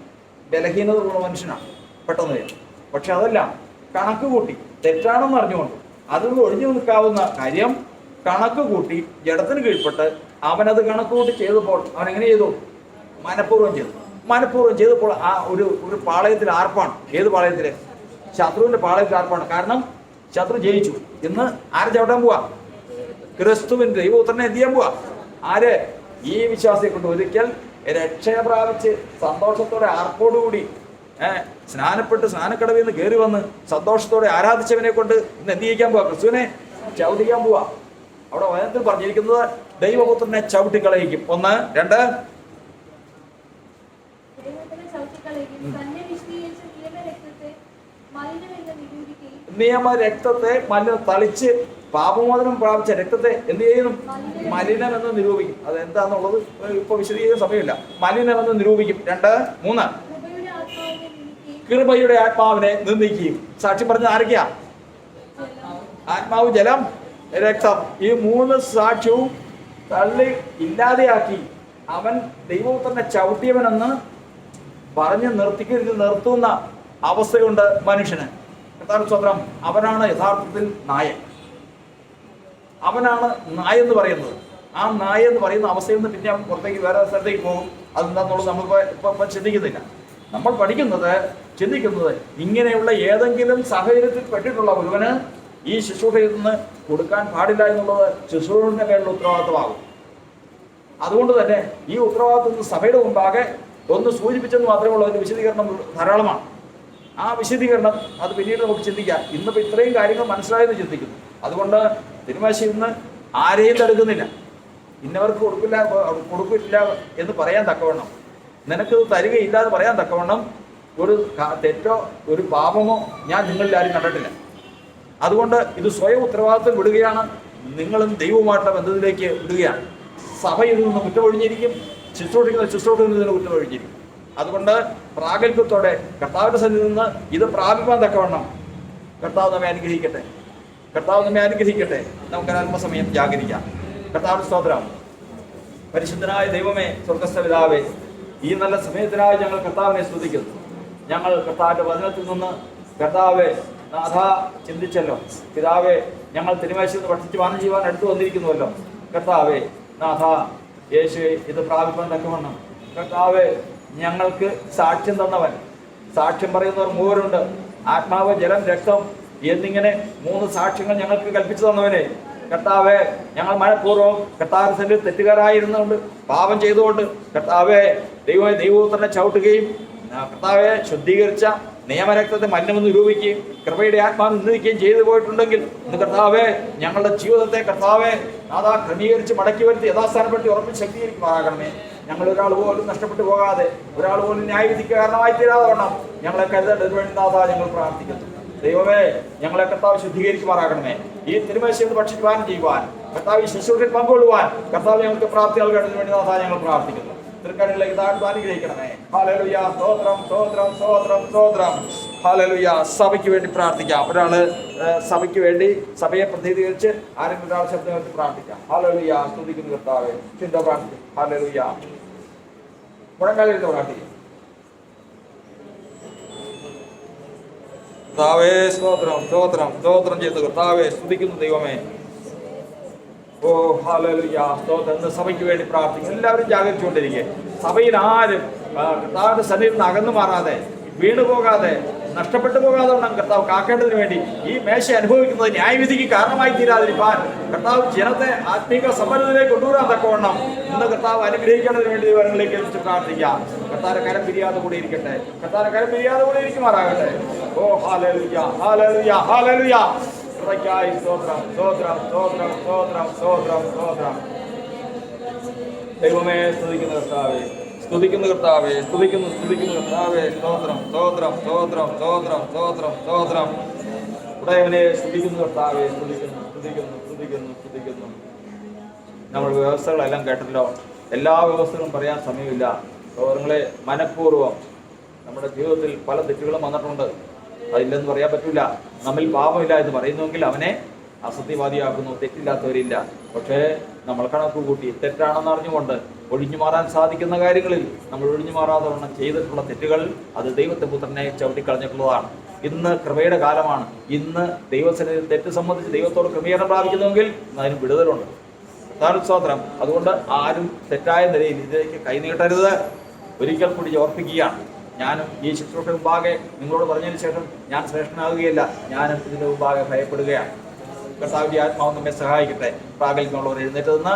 ബലഹീനതയുള്ള മനുഷ്യനാണ്, പെട്ടെന്ന് ചെയ്തു. പക്ഷെ അതെല്ലാം കണക്ക് കൂട്ടി തെറ്റാണെന്ന് അറിഞ്ഞുകൊണ്ട് അതിൽ ഒഴിഞ്ഞു നിൽക്കാവുന്ന കാര്യം കണക്ക് കൂട്ടി ജഡത്തിന് കീഴ്പ്പെട്ട് അവനത് കണക്ക് കൂട്ടി ചെയ്തപ്പോൾ അവൻ എങ്ങനെ ചെയ്തു? മനഃപൂർവ്വം ചെയ്തപ്പോൾ ആ ഒരു പാളയത്തിൽ ആർപ്പാണ്. ഏത് പാളയത്തിൽ? ശത്രുവിന്റെ പാളയത്തിൽ ആർപ്പാണ്. കാരണം ശത്രു ജയിച്ചു. ഇന്ന് ആരെ ചവിട്ടാൻ പോവാ? ക്രിസ്തുവിന്റെ ദൈവപുത്രനെ എന്ത് ചെയ്യാൻ പോവാ? ആര്? ഈ വിശ്വാസിയെ കൊണ്ട് ഒരിക്കൽ രക്ഷ പ്രാപിച്ച് സന്തോഷത്തോടെ ആർപ്പോടുകൂടി സ്നാനപ്പെട്ട് സ്നാനക്കടവിൽ നിന്ന് കയറി വന്ന് സന്തോഷത്തോടെ ആരാധിച്ചവനെ കൊണ്ട് ഇന്ന് എന്ത് ചെയ്യിക്കാൻ പോവാ? ക്രിസ്തുവിനെ ചവിട്ടിക്കാൻ പോവാ. അവിടെ വചനത്തിൽ പറഞ്ഞിരിക്കുന്നത് ദൈവപുത്രനെ ചവിട്ടിക്കളയിക്കും. 1, 2 നിയമരക്തത്തെ തളിച്ച് പാപമോചനം പ്രാപിച്ച രക്തത്തെ എന്ത് ചെയ്യുന്നു? മലിനമെന്ന് നിരൂപിക്കും. അത് എന്താന്നുള്ളത് ഇപ്പൊ വിശദീകരിക്കാൻ സമയമില്ല. മലിനമെന്ന് നിരൂപിക്കും. 2, 3 കൃപയുടെ ആത്മാവിനെ നിന്ദിക്കുകയും. സാക്ഷ്യം പറഞ്ഞ ആരൊക്കെയാ? ആത്മാവ്, ജലം, രക്തം. ഈ 3 സാക്ഷ്യവും തള്ളി ഇല്ലാതെയാക്കി അവൻ ദൈവപുത്രനെ ചവിട്ടിയവനെന്ന് പറഞ്ഞ് നിർത്തുന്ന അവസ്ഥയുണ്ട് മനുഷ്യന്. സ്വത്രം അവനാണ് യഥാർത്ഥത്തിൽ നായൻ. അവനാണ് നായെന്ന് പറയുന്നത്. ആ നായെന്ന് പറയുന്ന അവസ്ഥയിൽ നിന്ന് പിന്നെ അവൻ പുറത്തേക്ക് വേറെ സ്ഥലത്തേക്ക് പോകും. അതെന്താന്നുള്ളത് നമ്മൾ ഇപ്പൊ ചിന്തിക്കുന്നില്ല. നമ്മൾ ചിന്തിക്കുന്നത് ഇങ്ങനെയുള്ള ഏതെങ്കിലും സാഹചര്യത്തിൽ പെട്ടിട്ടുള്ള ഒരുവന് ഈ ശുശ്രൂഷയിൽ നിന്ന് കൊടുക്കാൻ പാടില്ല എന്നുള്ളത് ശുശ്രൂഷയുടെ മേലുള്ള ഉത്തരവാദിത്വമാകും. അതുകൊണ്ട് തന്നെ ഈ ഉത്തരവാദിത്വം സഭയുടെ മുമ്പാകെ ഒന്ന് സൂചിപ്പിച്ചെന്ന് മാത്രമേ ഉള്ളൂ. അതിൻ്റെ വിശദീകരണം ധാരാളമാണ്. ആ വിശദീകരണം അത് പിന്നീട് നമുക്ക് ചിന്തിക്കാം. ഇന്നിപ്പോൾ ഇത്രയും കാര്യങ്ങൾ മനസ്സിലായെന്ന് ചിന്തിക്കുന്നു. അതുകൊണ്ട് തിരുമേശ ഇന്ന് ആരെയും തടുക്കുന്നില്ല. ഇന്നവർക്ക് കൊടുക്കില്ല എന്ന് പറയാൻ തക്കവണ്ണം, നിനക്ക് തരികയില്ല എന്ന് പറയാൻ തക്കവണ്ണം ഒരു തെറ്റോ ഒരു പാപമോ ഞാൻ നിങ്ങളിൽ ആരും കണ്ടിട്ടില്ല. അതുകൊണ്ട് ഇത് സ്വയം ഉത്തരവാദിത്വം വിടുകയാണ്. നിങ്ങളും ദൈവവുമായിട്ടുള്ള ബന്ധത്തിലേക്ക് വിടുകയാണ്. സഭ ഇതിൽ നിന്ന് കുറ്റമൊഴിഞ്ഞിരിക്കും, ശുശ്രൂഷിക്കുന്ന ഇതിന് കുറ്റമൊഴിഞ്ഞിരിക്കും. അതുകൊണ്ട് പ്രാഗൽഭ്യത്തോടെ കർത്താവിൻ്റെ സന്നിധിയിൽ നിന്ന് ഇത് പ്രാപിക്കാൻ തക്കവണ്ണം കർത്താവ് നമ്മെ അനുഗ്രഹിക്കട്ടെ. കർത്താവ് നമ്മെ അനുഗ്രഹിക്കട്ടെ. നമുക്ക് അല്പസമയം ജാഗരിക്കാം. കർത്താവിന്റെ സ്തോത്രം. പരിശുദ്ധനായ ദൈവമേ, സ്വർഗ്ഗസ്ഥ പിതാവേ, ഈ നല്ല സമയത്തിനായി ഞങ്ങൾ കർത്താവിനെ സ്തുതിക്കുന്നു. ഞങ്ങൾ കർത്താവിന്റെ വചനത്തിൽ നിന്ന് കർത്താവെ നാഥ ചിന്തിച്ചല്ലോ. പിതാവെ, ഞങ്ങൾ തിരുമേശയിൽ നിന്ന് ഭക്ഷിച്ച് പാനം ചെയ്യുവാൻ അടുത്ത് വന്നിരിക്കുന്നുവല്ലോ. കർത്താവെ നാഥ യേശുവെ, ഇത് പ്രാപിക്കാൻ തക്കവണ്ണം കർത്താവെ ഞങ്ങൾക്ക് സാക്ഷ്യം തന്നവൻ, സാക്ഷ്യം പറയുന്നവർ മൂവരുണ്ട്, ആത്മാവ് ജലം രക്തം എന്നിങ്ങനെ 3 സാക്ഷ്യങ്ങൾ ഞങ്ങൾക്ക് കൽപ്പിച്ചു തന്നവനെ കർത്താവെ, ഞങ്ങൾ മനഃപൂർവ്വം കർത്താവിന്റെ തെറ്റുകാരായിരുന്നുകൊണ്ട് പാപം ചെയ്തുകൊണ്ട് കർത്താവെ ദൈവപുത്രനെ ചവിട്ടുകയും കർത്താവെ ശുദ്ധീകരിച്ച നിയമരക്തത്തെ മലിനമെന്ന് നിരൂപിക്കുകയും കൃപയുടെ ആത്മാവ് നിന്ദിക്കുകയും ചെയ്തു പോയിട്ടുണ്ടെങ്കിൽ ഇന്ന് കർത്താവെ ഞങ്ങളുടെ ജീവിതത്തെ കർത്താവെ നാഥാ ക്രമീകരിച്ച് മടക്കി വരുത്തി യഥാസ്ഥാനപ്പെടുത്തി ഉറപ്പിച്ച് ശക്തീകരിക്കുമാറാകണമേ. ഞങ്ങൾ ഒരാൾ പോലും നഷ്ടപ്പെട്ടു പോകാതെ, ഒരാൾ പോലും ന്യായവിധിക്ക് കാരണമായി തീരാതെ വേണം ഞങ്ങളെ കരുതേണ്ടതിന് വേണ്ടി നാഥാ ഞങ്ങൾ പ്രാർത്ഥിക്കുന്നു. ദൈവമേ, ഞങ്ങളെ കർത്താവ് ശുദ്ധീകരിക്കുമാറാകണമേ. ഈ തിരുമേശയിൽ ഭക്ഷിക്കുവാൻ ചെയ്യുവാൻ, കർത്താവ് ഈ ശുശ്രൂഷയിൽ പങ്കുകൊള്ളുവാൻ കർത്താവ് ഞങ്ങൾക്ക് പ്രാപ്തി നൽകേണ്ടതിന് വേണ്ടി നാഥാ ഞങ്ങൾ പ്രാർത്ഥിക്കുന്നു. തൃക്കരങ്ങളിലേക്ക് താഴ്ത്തു അനുഗ്രഹിക്കണമേ. ഹല്ലേലൂയ, സ്തോത്രം സ്തോത്രം സ്തോത്രം സ്തോത്രം. ഹല്ലേലൂയ. സഭയ്ക്ക് വേണ്ടി പ്രാർത്ഥിക്കാം. ഒരാള് സഭയ്ക്ക് വേണ്ടി സഭയെ പ്രതിനിധീകരിച്ച് ആരെങ്കിലും ഒരാൾ ശബ്ദം വെച്ച് പ്രാർത്ഥിക്കാം. ഹല്ലേലൂയ. സ്തുതിക്കുന്നു കർത്താവേ. ചിന്ത പ്രാർത്ഥിക്കും. ഹല്ലേലൂയ. മുഴങ്കാലെടുത്ത് പ്രാർത്ഥിക്കും. കർത്താവേ സ്തോത്രം സ്തോത്രം സ്തോത്രം ചെയ്തു കർത്താവേ സ്തുതിക്കുന്നു ദൈവമേ. ഓ ഹല്ലേലൂയ. സ്തോത്രം. ഇന്ന് സഭയ്ക്ക് വേണ്ടി പ്രാർത്ഥിക്കും. എല്ലാവരും ജാഗരിച്ചുകൊണ്ടിരിക്കുക. സഭയിൽ ആരും കർത്താവിന്റെ സന്നിധിയിൽ നിന്ന് അകന്നു മാറാതെ, വീണു പോകാതെ, നഷ്ടപ്പെട്ടു പോകാതെ വേണം കർത്താവ് കാക്കേണ്ടതിന് വേണ്ടി ഈ മേശ അനുഭവിക്കുന്നത് ന്യായവിധിക്ക് കാരണമായി തീരാതിരിക്കാൻ കർത്താവ് ജനത്തെ ആത്മീക സമ്പന്നതയിലേക്ക് കൊണ്ടുവരാൻ തക്കവണ്ണം ഇന്ന് കർത്താവ് അനുഗ്രഹിക്കേണ്ടതിന് വേണ്ടി ദൈവങ്ങളിലേക്ക് ഏൽപ്പിച്ച് പ്രാർത്ഥിക്കാം. കർത്താവിന്റെ കരം പിരിയാതെ കൂടി ഇരിക്കട്ടെ. കർത്താവിന്റെ കരം പിരിയാതെ കൂടി ഇരിക്കുമാറാകട്ടെ. ഓ ഹല്ലേലൂയ ഹല്ലേലൂയ ഹല്ലേലൂയ. കൃപയ്ക്കായി സ്തോത്രം സ്തോത്രം സ്തോത്രം സ്തോത്രം സ്തോത്രം സ്തോത്രം. ദൈവമേ, സ്തുതിക്കുന്ന കർത്താവേ, സ്തുതിക്കുന്ന കർത്താവേ, സ്തുതിക്കുന്നു കർത്താവേ. സ്തോത്രം സ്തോത്രം സ്തോത്രം സ്തോത്രം സ്തോത്രം സ്തോത്രം. ഉടയവനെ സ്തുതിക്കുന്നു കർത്താവേ, സ്തുതിക്കുന്നു. നമ്മൾ വ്യവസ്ഥകളെല്ലാം കേട്ടല്ലോ. എല്ലാ വ്യവസ്ഥകളും പറയാൻ സമയമില്ല. സഹോദരങ്ങളെ, മനഃപൂർവ്വം നമ്മുടെ ജീവിതത്തിൽ പല തെറ്റുകളും വന്നിട്ടുണ്ട്. അതില്ലെന്ന് പറയാൻ പറ്റില്ല. നമ്മിൽ പാപമില്ല എന്ന് പറയുന്നുവെങ്കിൽ അവനെ അസത്യവാദിയാക്കുന്നു. തെറ്റില്ലാത്തവരില്ല. പക്ഷേ നമ്മൾ കണക്ക് കൂട്ടി തെറ്റാണെന്ന് അറിഞ്ഞുകൊണ്ട് ഒഴിഞ്ഞു മാറാൻ സാധിക്കുന്ന കാര്യങ്ങളിൽ നമ്മൾ ഒഴിഞ്ഞു മാറാതെ വണ്ണം ചെയ്തിട്ടുള്ള തെറ്റുകൾ അത് ദൈവത്തെ പുത്രനെ ചവിട്ടിക്കളഞ്ഞിട്ടുള്ളതാണ്. ഇന്ന് കൃപയുടെ കാലമാണ്. ഇന്ന് ദൈവസന്നിധിയിൽ തെറ്റ് സംബന്ധിച്ച് ദൈവത്തോട് ക്രമീകരണം പ്രാപിക്കുന്നുവെങ്കിൽ അതിന് വിടുതലുണ്ട്. സ്തോത്രം. അതുകൊണ്ട് ആരും തെറ്റായ നിലയിൽ ഇതിലേക്ക് കൈനീട്ടരുത്. ഒരിക്കൽ കൂടി ഓർപ്പിക്കുകയാണ്. ഞാനും ഈ ശുശ്രൂഷ മുമ്പാകെ നിങ്ങളോട് പറഞ്ഞതിന് ശേഷം ഞാൻ ശ്രേഷ്ഠനാകുകയില്ല. ഞാനും ഇതിന് മുമ്പാകെ ഭയപ്പെടുകയാണ്. കർത്താവിന്റെ ആത്മാവ് നമ്മെ സഹായിക്കട്ടെ. പ്രാഗൽഭ്യമുള്ളവർ എഴുന്നേറ്റ് നിന്ന്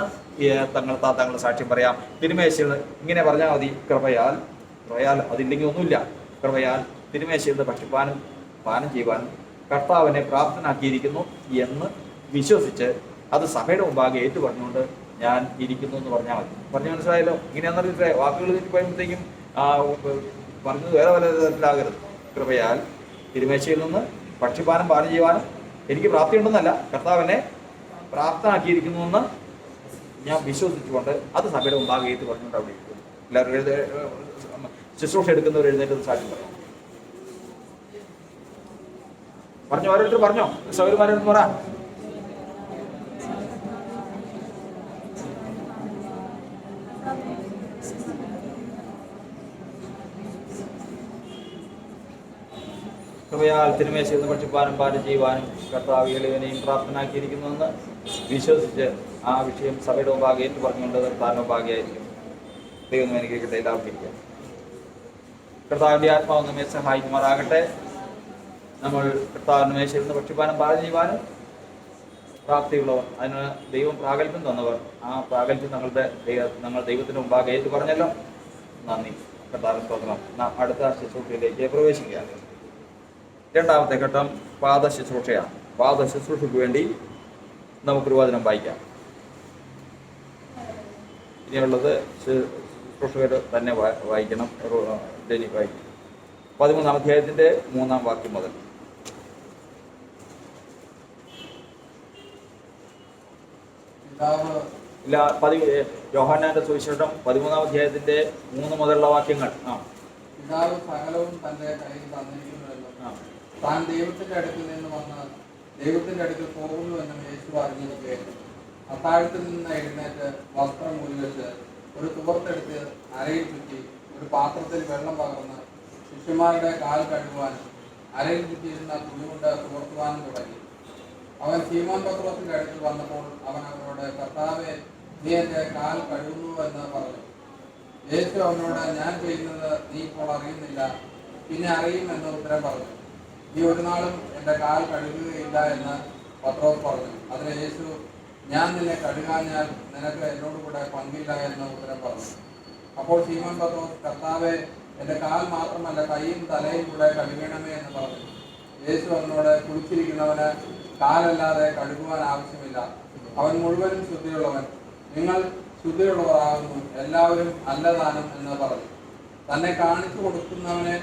തങ്ങളുടെ സാക്ഷ്യം പറയാം. തിരുമേശയിൽ ഇങ്ങനെ പറഞ്ഞാൽ മതി. കൃപയാൽ അതില്ലെങ്കിൽ ഒന്നുമില്ല. കൃപയാൽ തിരുമേശയിൽ നിന്ന് ഭക്ഷിപ്പാനും പാനം ചെയ്യുവാനും കർത്താവിനെ പ്രാപ്തനാക്കിയിരിക്കുന്നു എന്ന് വിശ്വസിച്ച് അത് സഭയുടെ മുമ്പാകെ ഏറ്റുപറഞ്ഞുകൊണ്ട് ഞാൻ ഇരിക്കുന്നു എന്ന് പറഞ്ഞാൽ മതി. പറഞ്ഞു മനസ്സിലായല്ലോ? ഇങ്ങനെയാണെന്നറിയില്ലേ? വാക്കുകൾ തെറ്റിപ്പോയപ്പോഴത്തേക്കും പറഞ്ഞത് വേറെ പല തരത്തിലാകരുത്. കൃപയാൽ തിരുമേശയിൽ നിന്ന് ഭക്ഷിപ്പാനും പാനം ചെയ്യുവാനും എനിക്ക് പ്രാപ്തിയുണ്ടെന്നല്ല, കർത്താവിനെ പ്രാപ്തനാക്കിയിരിക്കുന്നുവെന്ന് ഞാൻ വിശ്വസിച്ചുകൊണ്ട് അത് സഭയുടെ മുമ്പാകെ ഏറ്റ് പറഞ്ഞുകൊണ്ട് അവിടെ ഇരിക്കുന്നു. എല്ലാവരും ശുശ്രൂഷ എടുക്കുന്നവർ എഴുന്നേറ്റ് സാക്ഷ്യം പറയും. പറഞ്ഞോ, ഓരോരുത്തർ പറഞ്ഞോ. സൗകര്യമാരോട് പറ. കൃപയാൽ തിരുമേശയിൽ നിന്ന് ഭക്ഷിപ്പാനും പാനം ചെയ്യുവാനും കർത്താവ് എളിയവനെയും പ്രാപ്തനാക്കിയിരിക്കുന്നുവെന്ന് വിശ്വസിച്ച് ആ വിഷയം സഭയുടെ മുമ്പാകെ ഏറ്റു പറഞ്ഞുകൊണ്ട് കർത്താവിന്റെ മുമ്പാകെ ആയിരിക്കും. ദൈവം അനുഗ്രഹിക്കട്ടെ. എല്ലാവർക്കും ഇരിക്കാം. കർത്താവിന്റെ ആത്മാവ് നമ്മെ സഹായിക്കുമാറാകട്ടെ. നമ്മൾ കർത്താവിന്റെ മേശയിൽ നിന്ന് ഭക്ഷിപ്പാനും പാനം ചെയ്യുവാനും പ്രാപ്തിയുള്ളവർ, അതിന് ദൈവം പ്രാഗൽഭ്യം തന്നവർ, ആ പ്രാഗൽഭ്യം ഞങ്ങൾ ദൈവത്തിന് മുമ്പാകെ ഏറ്റു പറഞ്ഞല്ലോ. നന്ദി. കർത്താവിന് സ്തോത്രം. നാം അടുത്ത ശുശ്രൂഷയിലേക്ക് പ്രവേശിക്കുകയാണ്. രണ്ടാമത്തെ ഘട്ടം പാദ ശുശ്രൂഷയാണ്. പാദ ശുശ്രൂഷയ്ക്ക് വേണ്ടി നമുക്കൊരു വചനം വായിക്കാം. ഇനിയുള്ളത് ശുശ്രൂഷകർ തന്നെ വായിക്കണം. ഡെനി വായിക്കും. 13-ാം അധ്യായത്തിൻ്റെ 3-ാം വാക്യം മുതൽ. ഇല്ല, യോഹന്നാന്റെ സുവിശേഷം 13-ാം അധ്യായത്തിന്റെ 3 മുതലുള്ള വാക്യങ്ങൾ. പിതാവ് സകലവും തന്റെ കയ്യിൽ തന്നിരിക്കുന്നുവല്ലോ, താൻ ദൈവത്തിന്റെ അടുക്കൽ നിന്ന് വന്ന് ദൈവത്തിന്റെ അടുക്കൽ പോകുന്നുവെന്നും യേശു അറിഞ്ഞിരിക്കുകയായിരുന്നു. അത്താഴത്തിൽ നിന്ന് എഴുന്നേറ്റ് വസ്ത്രം മുറിവെച്ച് ഒരു തുവർത്തെടുത്ത് അരയിൽ ചുറ്റി ഒരു പാത്രത്തിൽ വെള്ളം പകർന്ന് ശിഷ്യന്മാരുടെ കാൽ കഴുകുവാനും അരയിൽ ചുറ്റിയിരുന്ന തുണി കൊണ്ട് തുവർത്തുവാനും തുടങ്ങി. അവൻ ശീമോൻ പത്രോസിന്റെ അടുക്കൽ വന്നപ്പോൾ അവൻ അവനോട്, കർത്താവേ, നീ എൻ്റെ കാൽ കഴുകുന്നു എന്ന് പറഞ്ഞു. യേശു അവനോട്, ഞാൻ ചെയ്യുന്നത് നീ ഇപ്പോൾ അറിയുന്നില്ല, പിന്നെ അറിയുമെന്ന് ഉത്തരം പറഞ്ഞു. നീ ഒരു നാളും എൻ്റെ കാൽ കഴുകുകയില്ല എന്ന് പത്രോസ് പറഞ്ഞു. അതിന് യേശു, ഞാൻ നിന്നെ കഴുകാഞ്ഞാൽ നിനക്ക് എന്നോടുകൂടെ പങ്കില്ല എന്ന് ഉത്തരം പറഞ്ഞു. അപ്പോൾ ശീമോൻ പത്രോസ്, കർത്താവേ, എൻ്റെ കാൽ മാത്രമല്ല കൈയും തലയും കൂടെ കഴുകണമേ എന്ന് പറഞ്ഞു. യേശു അവനോട്, കുളിച്ചിരിക്കുന്നവന് കാലല്ലാതെ കഴുകുവാൻ ആവശ്യമില്ല, അവൻ മുഴുവനും ശുദ്ധിയുള്ളവൻ. നിങ്ങൾ ശുദ്ധിയുള്ളവരാകുന്നു, എല്ലാവരും അല്ലതാനും എന്ന് പറഞ്ഞു. തന്നെ കാണിച്ചു കൊടുക്കുന്നവനെ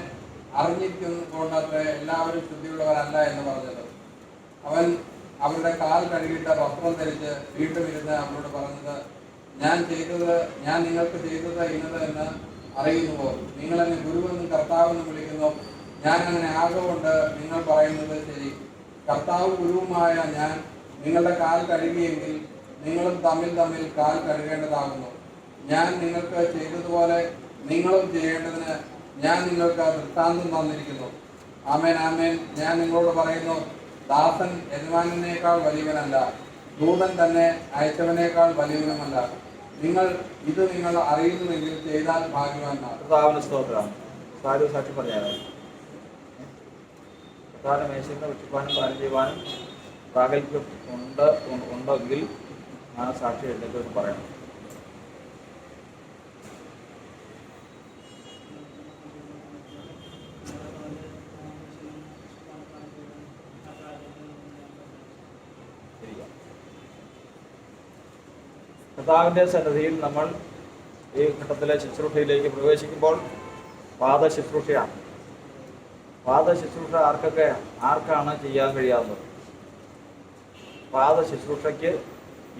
അറിഞ്ഞിരിക്കുന്നതുകൊണ്ടത്രേ എല്ലാവരും ശുദ്ധിയുള്ളവരല്ല എന്ന് പറഞ്ഞത്. അവൻ അവരുടെ കാൽ കഴുകിയിട്ട് വസ്ത്രം ധരിച്ച് വീണ്ടും ഇരുന്ന് അവരോട് പറഞ്ഞത്, ഞാൻ നിങ്ങൾക്ക് ചെയ്തത് ഇന്നത് എന്ന് അറിയുന്നുവോ? നിങ്ങൾ എന്നെ ഗുരുവെന്നും കർത്താവെന്നും വിളിക്കുന്നു. ഞാൻ അങ്ങനെ ആകൊണ്ട് നിങ്ങൾ പറയുന്നത് ശരി. കർത്താവ് ഗുരുവുമായ ഞാൻ നിങ്ങളുടെ കാൽ കഴുകിയെങ്കിൽ നിങ്ങളും തമ്മിൽ തമ്മിൽ കാൽ കഴുകേണ്ടതാകുന്നു. ഞാൻ നിങ്ങൾക്ക് ചെയ്തതുപോലെ നിങ്ങളും ചെയ്യേണ്ടതിന് ഞാൻ നിങ്ങൾക്ക് ദൃഷ്ടാന്തം തന്നിരിക്കുന്നു. ആമേൻ, ആമേൻ, ഞാൻ നിങ്ങളോട് പറയുന്നു, ദാസൻ യജമാനേക്കാൾ വലിയവനല്ല, ദൂതൻ തന്നെ അയച്ചവനേക്കാൾ വലിയവനുമല്ല. നിങ്ങൾ അറിയുന്നുവെങ്കിൽ ചെയ്താൽ ഭാഗ്യവാന്മാർ. സ്തോത്രമാണ്. സാക്ഷി പറഞ്ഞാൽ പ്രധാന മേശയിൽ വെട്ടിപ്പാനും പാലം ചെയ്യുവാനും പ്രാഗൽഭ്യം ഉണ്ടെങ്കിൽ ആ സാക്ഷി എഴുന്നേറ്റ് പറയണം. കർത്താവിൻ്റെ സന്നിധിയിൽ നമ്മൾ ഈ ഘട്ടത്തിലെ ശുശ്രൂഷയിലേക്ക് പ്രവേശിക്കുമ്പോൾ പാദ ശുശ്രൂഷയാണ്. പാദ ശുശ്രൂഷ ആർക്കാണ് ചെയ്യാൻ കഴിയാവുന്നത്? പാദ ശുശ്രൂഷയ്ക്ക്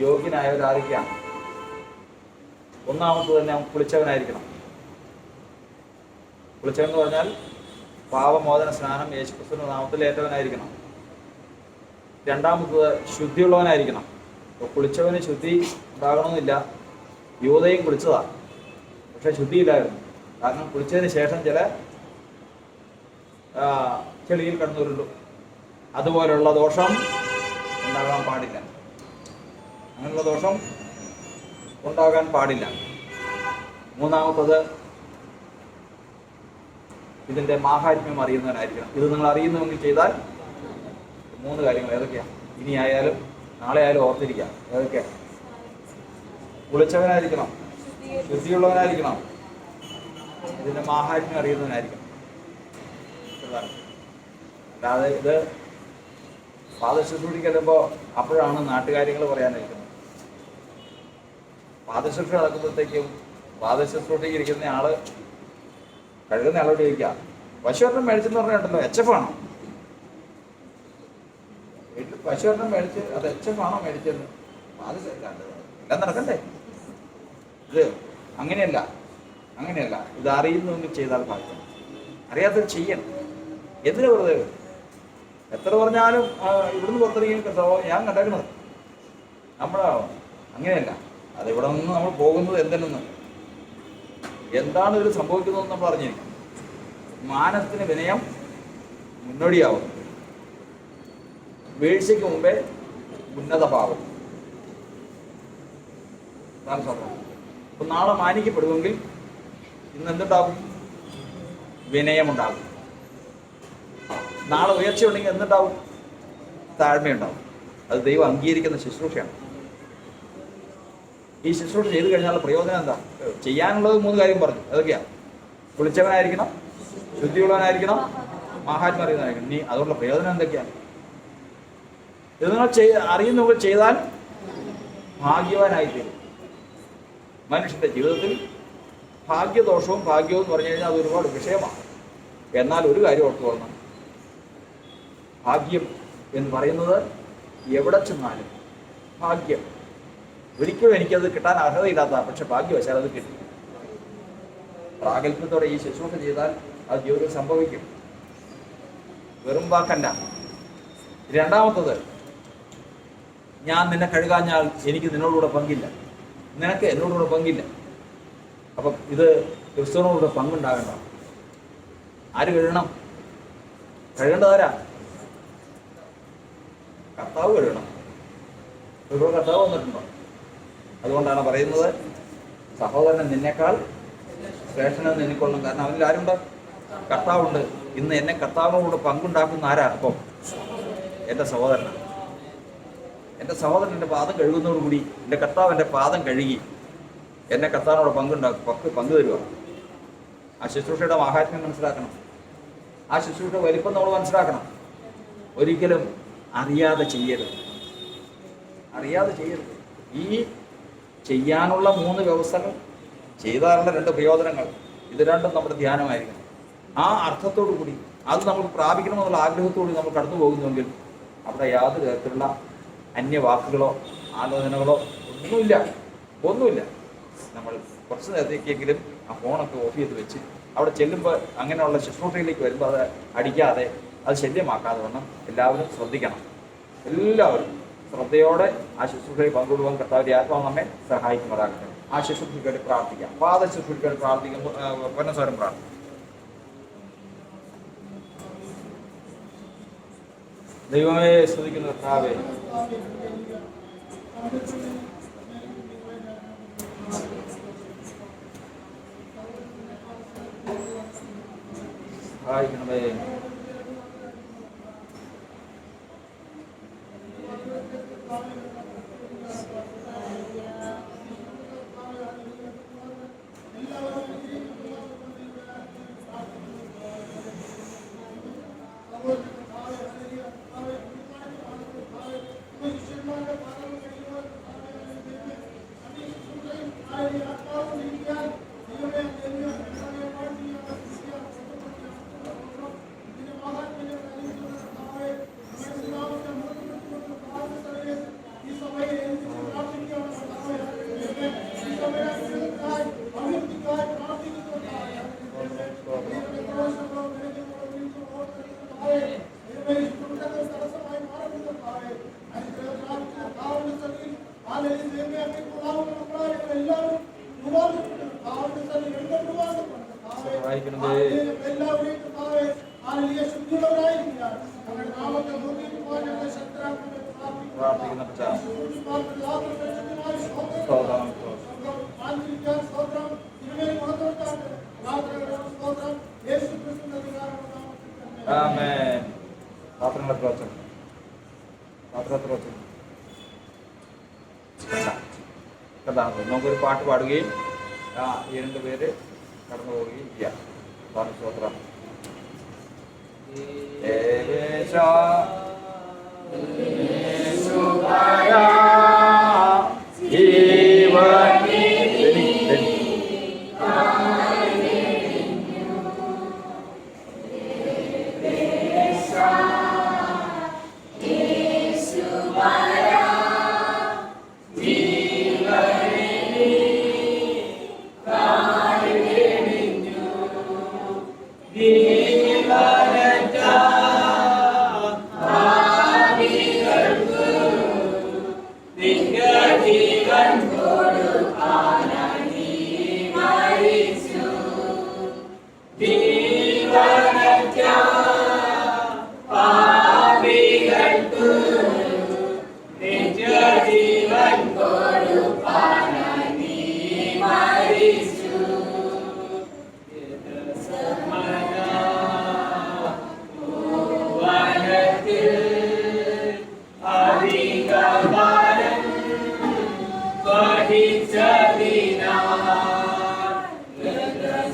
യോഗ്യനായവരായിരിക്കുകയാണ്. ഒന്നാമത് തന്നെ കുളിച്ചവനായിരിക്കണം. കുളിച്ചവൻ എന്ന് പറഞ്ഞാൽ പാപമോചന സ്നാനം യേശുക്രിസ്തുവിന്റെ നാമത്തിൽ ഏറ്റവനായിരിക്കണം. രണ്ടാമത്തത് ശുദ്ധിയുള്ളവനായിരിക്കണം. അപ്പോൾ കുളിച്ചവന് ശുദ്ധി ഉണ്ടാകണമെന്നില്ല. യൂദയും കുളിച്ചതാണ്, പക്ഷെ ശുദ്ധിയില്ലായിരുന്നു. കാരണം കുളിച്ചതിന് ശേഷം ചില ചെളിയിൽ കിടന്നുരുള്ളൂ. അതുപോലുള്ള ദോഷം ഉണ്ടാകാൻ പാടില്ല. അങ്ങനെയുള്ള ദോഷം ഉണ്ടാകാൻ പാടില്ല. മൂന്നാമത്തത് ഇതിൻ്റെ മാഹാത്മ്യം അറിയുന്നവനായിരിക്കണം. ഇത് നിങ്ങൾ അറിയുന്നുവെങ്കിൽ ചെയ്താൽ 3 കാര്യങ്ങൾ ഏതൊക്കെയാണ്? ഇനി ആയാലും നാളെ ആയാലും ഓർത്തിരിക്കാം. ഏതൊക്കെയാണ്? കുളിച്ചവനായിരിക്കണം, ശുദ്ധിയുള്ളവനായിരിക്കണം, ഇതിൻ്റെ മാഹാത്മ്യം അറിയുന്നവനായിരിക്കണം. അല്ലാതെ ഇത് പാദശുശ്രൂഷയ്ക്ക് ചെല്ലുമ്പോൾ അപ്പോഴാണ് നാട്ടുകാര്യങ്ങൾ പറയാനിരിക്കുന്നത്. പാദശുശ്രൂഷ നടക്കുമ്പോഴത്തേക്കും പാദശുശ്രൂഷയ്ക്ക് ഇരിക്കുന്ന ആള് കഴുകുന്ന ആളോട് ചോദിക്കാം, പശുവെണ്ണം മേടിച്ചെന്ന് പറഞ്ഞിട്ടുണ്ടല്ലോ, HF ആണോ? വീട്ടിൽ പശുവെണ്ണം മേടിച്ച് അത് HF ആണോ മേടിച്ചെന്ന്? എല്ലാം നടക്കണ്ടേ? ഇത് അങ്ങനെയല്ല. ഇത് അറിയുന്നെങ്കിൽ ചെയ്താൽ ഭാഗ്യം. അറിയാത്തത് ചെയ്യണം. എന്തിനു വെറുതെ? എത്ര പറഞ്ഞാലും ഇവിടുന്ന് പുറത്തിറങ്ങി കർത്താവോ ഞാൻ കണ്ടേക്കുന്നത് അങ്ങനെയല്ല. അത് ഇവിടെ നിന്ന് നമ്മൾ പോകുന്നത് എന്താണ് ഇതിൽ സംഭവിക്കുന്നതെന്ന് നമ്മൾ അറിഞ്ഞിരിക്കും. മാനത്തിന് വിനയം മുന്നോടിയാവും. വീഴ്ചയ്ക്ക് മുമ്പേ ഉന്നത ഭാവം. അതാണ് സംഭവം. അപ്പം നാളെ മാനിക്കപ്പെടുമെങ്കിൽ ഇന്ന് എന്തുണ്ടാകും? വിനയമുണ്ടാകും. നാളെ ഉയർച്ചയുണ്ടെങ്കിൽ എന്തുണ്ടാവും? താഴ്മയുണ്ടാവും. അത് ദൈവം അംഗീകരിക്കുന്ന ശുശ്രൂഷയാണ്. ഈ ശുശ്രൂഷ ചെയ്തു കഴിഞ്ഞാൽ പ്രയോജനം എന്താ? ചെയ്യാനുള്ളത് 3 കാര്യം പറഞ്ഞു. അതൊക്കെയാണ് കുളിച്ചവനായിരിക്കണം, ശുദ്ധിയുള്ളവനായിരിക്കണം, മഹാത്മാ അറിയുന്നവനായിരിക്കണം. ഇനി അതുകൊണ്ടുള്ള പ്രയോജനം എന്തൊക്കെയാണ്? ഇത് നിങ്ങൾ അറിയുന്നവർ ചെയ്താൽ ഭാഗ്യവാനായിത്തീരും. മനുഷ്യൻ്റെ ജീവിതത്തിൽ ഭാഗ്യദോഷവും ഭാഗ്യവും എന്ന് പറഞ്ഞു കഴിഞ്ഞാൽ അത് ഒരുപാട് വിഷയമാണ്. എന്നാൽ ഒരു കാര്യം ഓർത്തു കൊള്ളണം, ഭാഗ്യം എന്ന് പറയുന്നത് എവിടെ ചെന്നാലും ഭാഗ്യം. ഒരിക്കലും എനിക്കത് കിട്ടാൻ അർഹതയില്ലാത്ത, പക്ഷെ ഭാഗ്യവശാൽ അത് കിട്ടി. പ്രാഗൽഭ്യത്തോടെ ഈ ശുശ്രൂഷ ചെയ്താൽ അത് ജീവിതത്തിൽ സംഭവിക്കും. വെറും വാക്കല്ല. രണ്ടാമത്തത്, ഞാൻ നിന്നെ കഴുകാഞ്ഞാൽ എനിക്ക് നിന്നോടുകൂടെ പങ്കില്ല, നിനക്ക് എന്നോടുകൂടെ പങ്കില്ല. അപ്പം ഇത് ക്രിസ്തുവിനോടുകൂടെ പങ്കുണ്ടാകണ്ട. ആര് കഴുകണം? കഴുകേണ്ടതാരാ? കർത്താവ് കഴുകണം. ഇപ്പോൾ കർത്താവ് വന്നിട്ടുണ്ടോ? അതുകൊണ്ടാണ് പറയുന്നത്, സഹോദരൻ നിന്നേക്കാൾ ശ്രേഷ്ഠനെന്ന് എണ്ണിക്കൊള്ളണം. കാരണം അവനിൽ ആരുണ്ട്? കർത്താവുണ്ട്. ഇന്ന് എന്നെ കർത്താവിനോട് പങ്കുണ്ടാക്കുന്ന ആരാ? അപ്പം എൻ്റെ സഹോദരനാണ്. എൻ്റെ സഹോദരൻ എൻ്റെ പാദം കഴുകുന്നതോടുകൂടി എൻ്റെ കർത്താവ് എൻ്റെ പാദം കഴുകി എന്നെ കർത്താവിനോട് പങ്കു തരുക. ആ ശുശ്രൂഷയുടെ മാഹാത്മ്യം മനസ്സിലാക്കണം. ആ ശുശ്രൂഷയുടെ വലിപ്പം നമ്മൾ മനസ്സിലാക്കണം. ഒരിക്കലും അറിയാതെ ചെയ്യരുത്. അറിയാതെ ചെയ്യരുത്. ഈ ചെയ്യാനുള്ള 3 വ്യവസ്ഥകൾ, ചെയ്താലുള്ള 2 പ്രയോജനങ്ങൾ, ഇത് രണ്ടും നമ്മുടെ ധ്യാനമായിരിക്കണം. ആ അർത്ഥത്തോടു കൂടി അത് നമ്മൾ പ്രാപിക്കണമെന്നുള്ള ആഗ്രഹത്തോടുകൂടി നമ്മൾ കടന്നു പോകുന്നുവെങ്കിൽ അവിടെ യാതൊരു തരത്തിലുള്ള അന്യവാക്കുകളോ ആലോചനകളോ ഒന്നുമില്ല. നമ്മൾ കുറച്ച് നേരത്തേക്കെങ്കിലും ആ ഫോണൊക്കെ ഓഫ് ചെയ്ത് വെച്ച് അവിടെ ചെല്ലുമ്പോൾ അങ്ങനെയുള്ള ശുശ്രൂഷയിലേക്ക് വരുമ്പോൾ അത് അടിക്കാതെ, അത് ശല്യമാക്കാതെ വണ്ണം എല്ലാവരും ശ്രദ്ധിക്കണം. എല്ലാവരും ശ്രദ്ധയോടെ ആ ശുശ്രൂഷയിൽ പങ്കുകൊള്ളുവാൻ കർത്താവിന്റെ ആത്മാവ് നമ്മെ സഹായിക്കുമാറാകട്ടെ. ആ ശുശ്രൂഷയ്ക്കായിട്ട് പ്രാർത്ഥിക്കാം. പാദ ശുശ്രൂഷയ്ക്കായിട്ട് പ്രാർത്ഥിക്കുമ്പോൾ പൊന്നസ്വരം പ്രാർത്ഥിക്കും. ദൈവമേ, സ്തുതിക്കുന്ന കർത്താവേ, സഹായിക്കണമേ. നമുക്കൊരു പാട്ട് പാടുകയും ഈ 2 പേര് കടന്നു പോവുകയും ചെയ്യാം. സ്തോത്രം.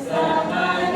Samana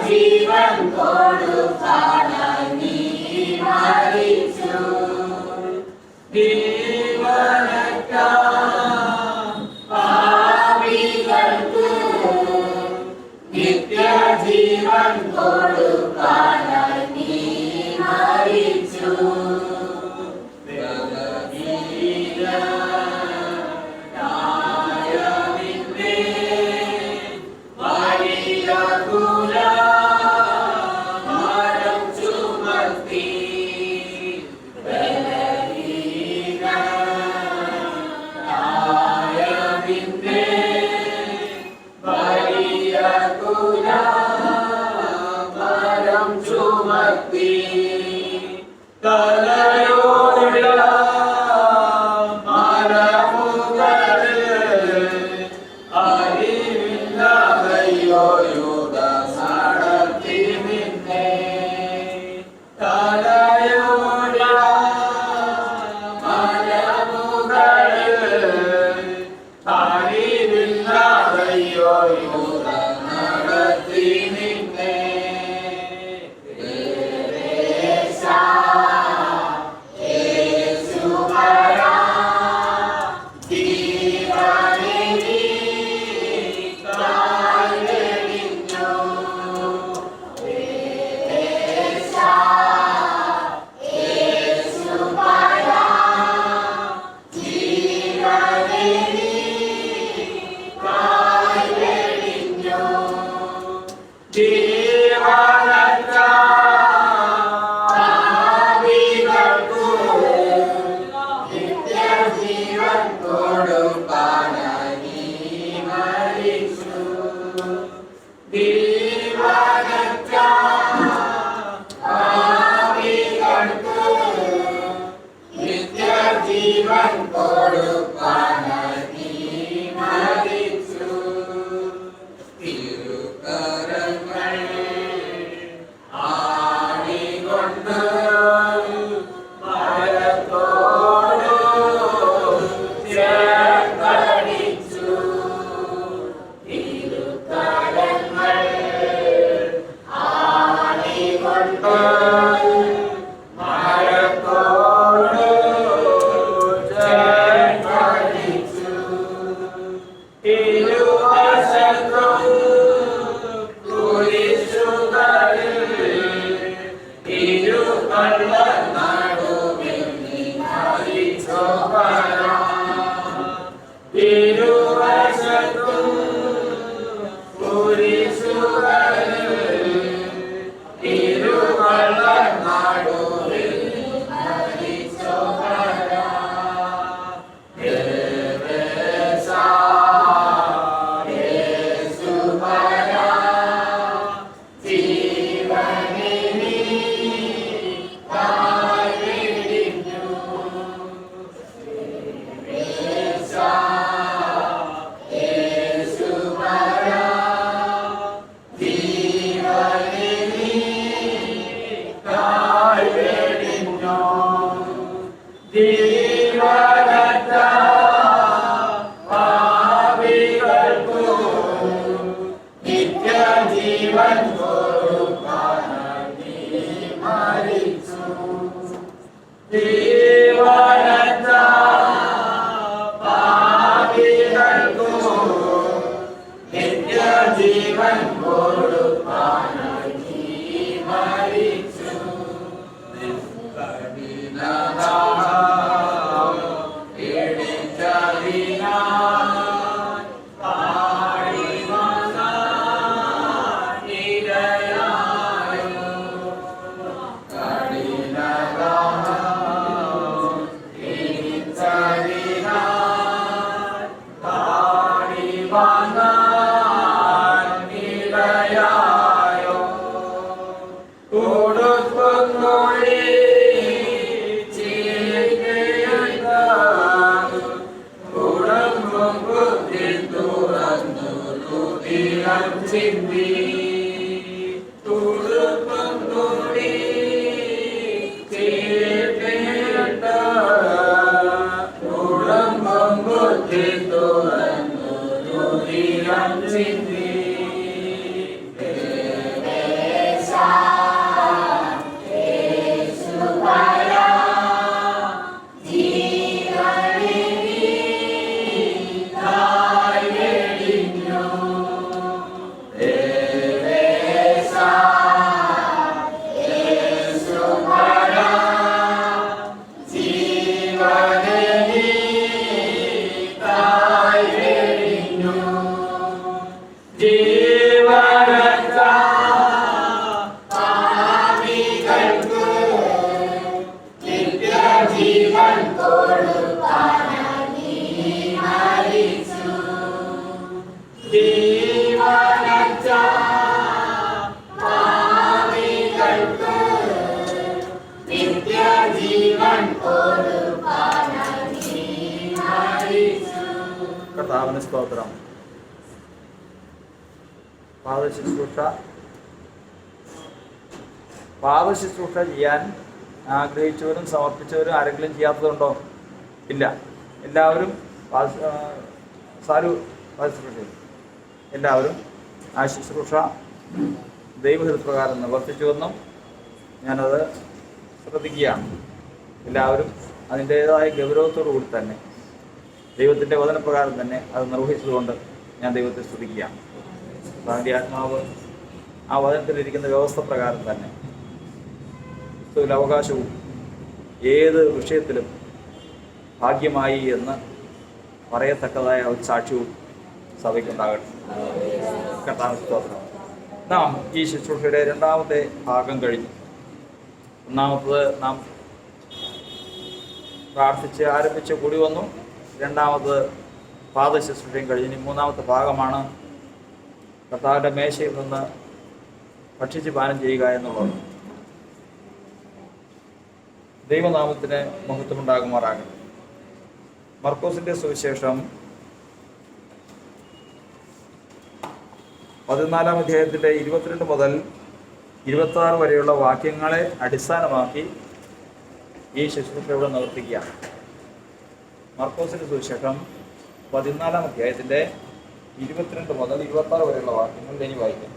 ജീവൻ കൊടുക്കാനായി നീ മരിച്ചു നിത്യജീവൻ കൊടുക്കാനായി നീ മരിച്ചു. ജീവൻ ജീവൻ കൊടുക്കാനായി നീ മരിച്ചു. ജീവനച്ച പാപികൾക്ക് നിത്യജീവൻ കൊടുക്കാനായി നീ മരിച്ചു. കർത്താവിന് സ്തോത്രം. പാദശുശ്രൂഷ ചെയ്യാൻ ആഗ്രഹിച്ചവരും സമർപ്പിച്ചവരും ആരെങ്കിലും ചെയ്യാത്തതുണ്ടോ? ഇല്ല. എല്ലാവരും പാദശുശ്രൂഷ എല്ലാവരും ആ ശുശ്രൂഷ ദൈവഹിതപ്രകാരം നിവർത്തിച്ചുവെന്നും ഞാനത് ശ്രദ്ധിക്കുകയാണ്. എല്ലാവരും അതിൻ്റേതായ ഗൗരവത്തോടു കൂടി തന്നെ ദൈവത്തിൻ്റെ വചനപ്രകാരം തന്നെ അത് നിർവഹിച്ചതുകൊണ്ട് ഞാൻ ദൈവത്തെ സ്തുതിക്കുകയാണ്. അതിൻ്റെ ആത്മാവ് ആ വചനത്തിലിരിക്കുന്ന വ്യവസ്ഥ പ്രകാരം തന്നെ അവകാശവും ഏത് വിഷയത്തിലും ഭാഗ്യമായി എന്ന് പറയത്തക്കതായ ഒരു സാക്ഷ്യവും സഭയ്ക്കുണ്ടാകട്ടെ. കർത്താവിന് സ്തോത്രം. നാം ഈ ശുശ്രൂഷയുടെ രണ്ടാമത്തെ ഭാഗം കഴിഞ്ഞു. ഒന്നാമത്തത് നാം പ്രാർത്ഥിച്ച് ആരംഭിച്ച് കൂടി വന്നു. രണ്ടാമത് പാദശുശ്രൂഷയും കഴിഞ്ഞ് മൂന്നാമത്തെ ഭാഗമാണ് കർത്താവിൻ്റെ മേശയിൽ നിന്ന് ഭക്ഷിച്ച് പാനം ചെയ്യുക എന്നുള്ളത്. ദൈവനാമത്തിന് മഹത്വമുണ്ടാകുമാറാകട്ടെ. മർക്കോസിൻ്റെ സുവിശേഷം 14-ാം അധ്യായത്തിൻ്റെ 22 മുതൽ 26 വരെയുള്ള വാക്യങ്ങളെ അടിസ്ഥാനമാക്കി ഈ ശുശ്രൂഷ ഇവിടെ നിവർത്തിക്കുക. മർക്കോസിൻ്റെ സുവിശേഷം 14-ാം അധ്യായത്തിൻ്റെ 22 മുതൽ 26 വരെയുള്ള വാക്യങ്ങൾ ഇനി വായിക്കാം.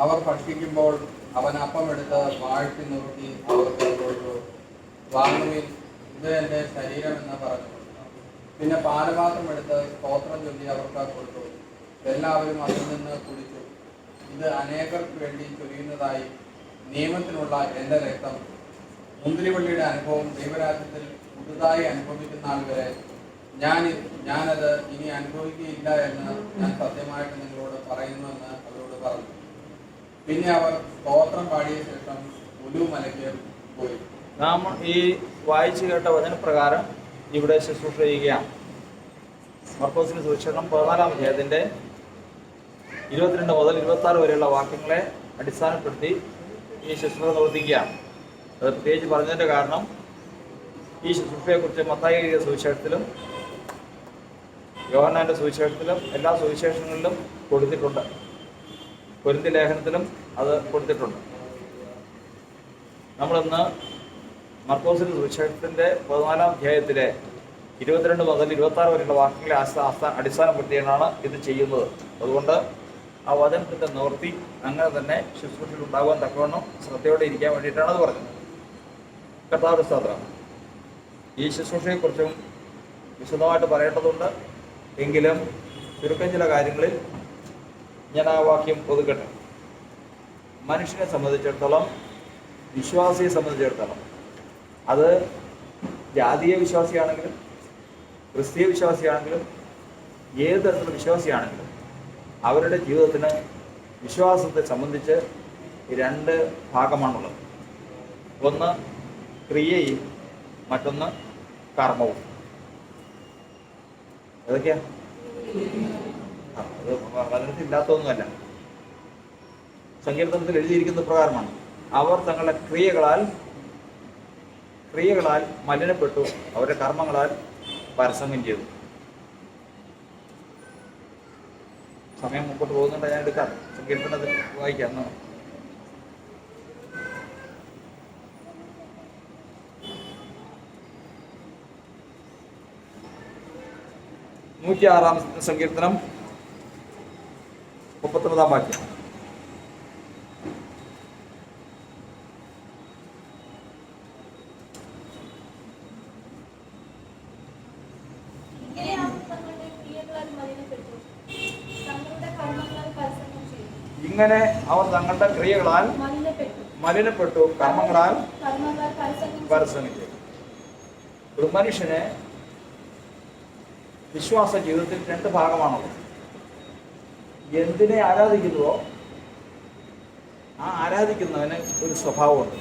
അവർ ഭക്ഷിക്കുമ്പോൾ അവൻ അപ്പമെടുത്ത് വാഴ്ത്തി നിർത്തി അവർക്ക് കൊടുത്തു. വാങ്ങുവിൻ, ഇത് എൻ്റെ ശരീരം എന്ന് പറഞ്ഞു. പിന്നെ പാനപാത്രം എടുത്ത് സ്തോത്രം ചൊല്ലി അവർക്ക് കൊടുത്തു. എല്ലാവരും അതിൽ നിന്ന് കുടിച്ചു. ഇത് അനേകർക്ക് വേണ്ടി ചൊരിയുന്നതായി നിയമത്തിനുള്ള എൻ്റെ രക്തം. മുന്തിരിവള്ളിയുടെ അനുഭവം ദൈവരാജ്യത്തിൽ പുതുതായി അനുഭവിക്കുന്ന ആൾ വരെ ഞാനത് ഇനി അനുഭവിക്കുകയില്ല എന്ന് ഞാൻ സത്യമായിട്ട് നിങ്ങളോട് പറയുന്നുവെന്ന് അവരോട് പറഞ്ഞു. പിന്നെ അവർ സ്തോത്രം പാടിയ ശേഷം ഉലുമലയ്ക്ക് പോയി. നാം ഈ വായിച്ചു കേട്ട വചനപ്രകാരം ഇവിടെ ശുശ്രൂഷ ചെയ്യുകയാണ്. മർക്കോസിന്റെ സുവിശേഷം 14-ാം അധ്യായത്തിൻ്റെ 22 മുതൽ 26 വരെയുള്ള വാക്യങ്ങളെ അടിസ്ഥാനപ്പെടുത്തി ഈ ശുശ്രൂഷ നിവർത്തിക്കുകയാണ്. അത് പ്രത്യേകിച്ച് പറഞ്ഞതിൻ്റെ കാരണം ഈ ശുശ്രൂഷയെക്കുറിച്ച് മത്തായി എഴുതിയ സുവിശേഷത്തിലും യോഹന്നാൻ്റെ സുവിശേഷത്തിലും എല്ലാ സുവിശേഷങ്ങളിലും കൊടുത്തിട്ടുണ്ട്. കൊരിന്ത്യർ ലേഖനത്തിലും അത് കൊടുത്തിട്ടുണ്ട്. നമ്മളിന്ന് മർക്കോസിന്റെ സുവിശേഷത്തിൻ്റെ 14-ാം അധ്യായത്തിലെ 22 മുതൽ 26 വരെയുള്ള വാക്യങ്ങളെ അടിസ്ഥാനപ്പെടുത്തിയാണ് ഇത് ചെയ്യുന്നത്. അതുകൊണ്ട് ആ വചനത്തിൻ്റെ നിവർത്തി അങ്ങനെ തന്നെ ശുശ്രൂഷയിൽ ഉണ്ടാകുവാൻ തക്കവണ്ണം ശ്രദ്ധയോടെ ഇരിക്കാൻ വേണ്ടിയിട്ടാണ് അത് പറഞ്ഞത്. കർത്താവിന്റെ സ്തോത്രം. ഈ ശുശ്രൂഷയെക്കുറിച്ചും വിശദമായിട്ട് പറയേണ്ടതുണ്ട്. എങ്കിലും ചുരുക്കം ചില കാര്യങ്ങളിൽ ഞാൻ ആ വാക്യം ഒതുക്കട്ടെ. മനുഷ്യനെ സംബന്ധിച്ചിടത്തോളം, വിശ്വാസിയെ സംബന്ധിച്ചിടത്തോളം, അത് ജാതീയ വിശ്വാസിയാണെങ്കിലും ക്രിസ്തീയ വിശ്വാസിയാണെങ്കിലും ഏത് തരത്തിലുള്ള വിശ്വാസിയാണെങ്കിലും അവരുടെ ജീവിതത്തിന് വിശ്വാസത്തെ സംബന്ധിച്ച് 2 ഭാഗമാണുള്ളത്. ഒന്ന് ക്രിയയും മറ്റൊന്ന് കർമ്മവും. ഏതൊക്കെയാ? അത് വചനത്തിലില്ലാത്തതൊന്നുമല്ല, സങ്കീർത്തനത്തിൽ എഴുതിയിരിക്കുന്ന പ്രകാരമാണ്. അവർ തങ്ങളുടെ ക്രിയകളാൽ മലിനപ്പെട്ടു, അവരുടെ കർമ്മങ്ങളാൽ പരസംഗം ചെയ്തു. സമയം മുമ്പോട്ട് പോകുന്നുണ്ട്, ഞാൻ എടുക്കാം. സങ്കീർത്തനത്തിൽ വായിക്കാം. 106-ാം സങ്കീർത്തനം 39-ാം വാക്യം. ഇങ്ങനെ അവർ തങ്ങളുടെ ക്രിയകളാൽ മലിനപ്പെട്ടു, കർമ്മങ്ങളാൽ പരസംഗം ചെയ്തു. ഒരു മനുഷ്യന് വിശ്വാസ ജീവിതത്തിൽ 2 ഭാഗമാണുള്ളത്. എന്തിനെ ആരാധിക്കുന്നുവോ ആ ആരാധിക്കുന്നവന് ഒരു സ്വഭാവമുണ്ട്.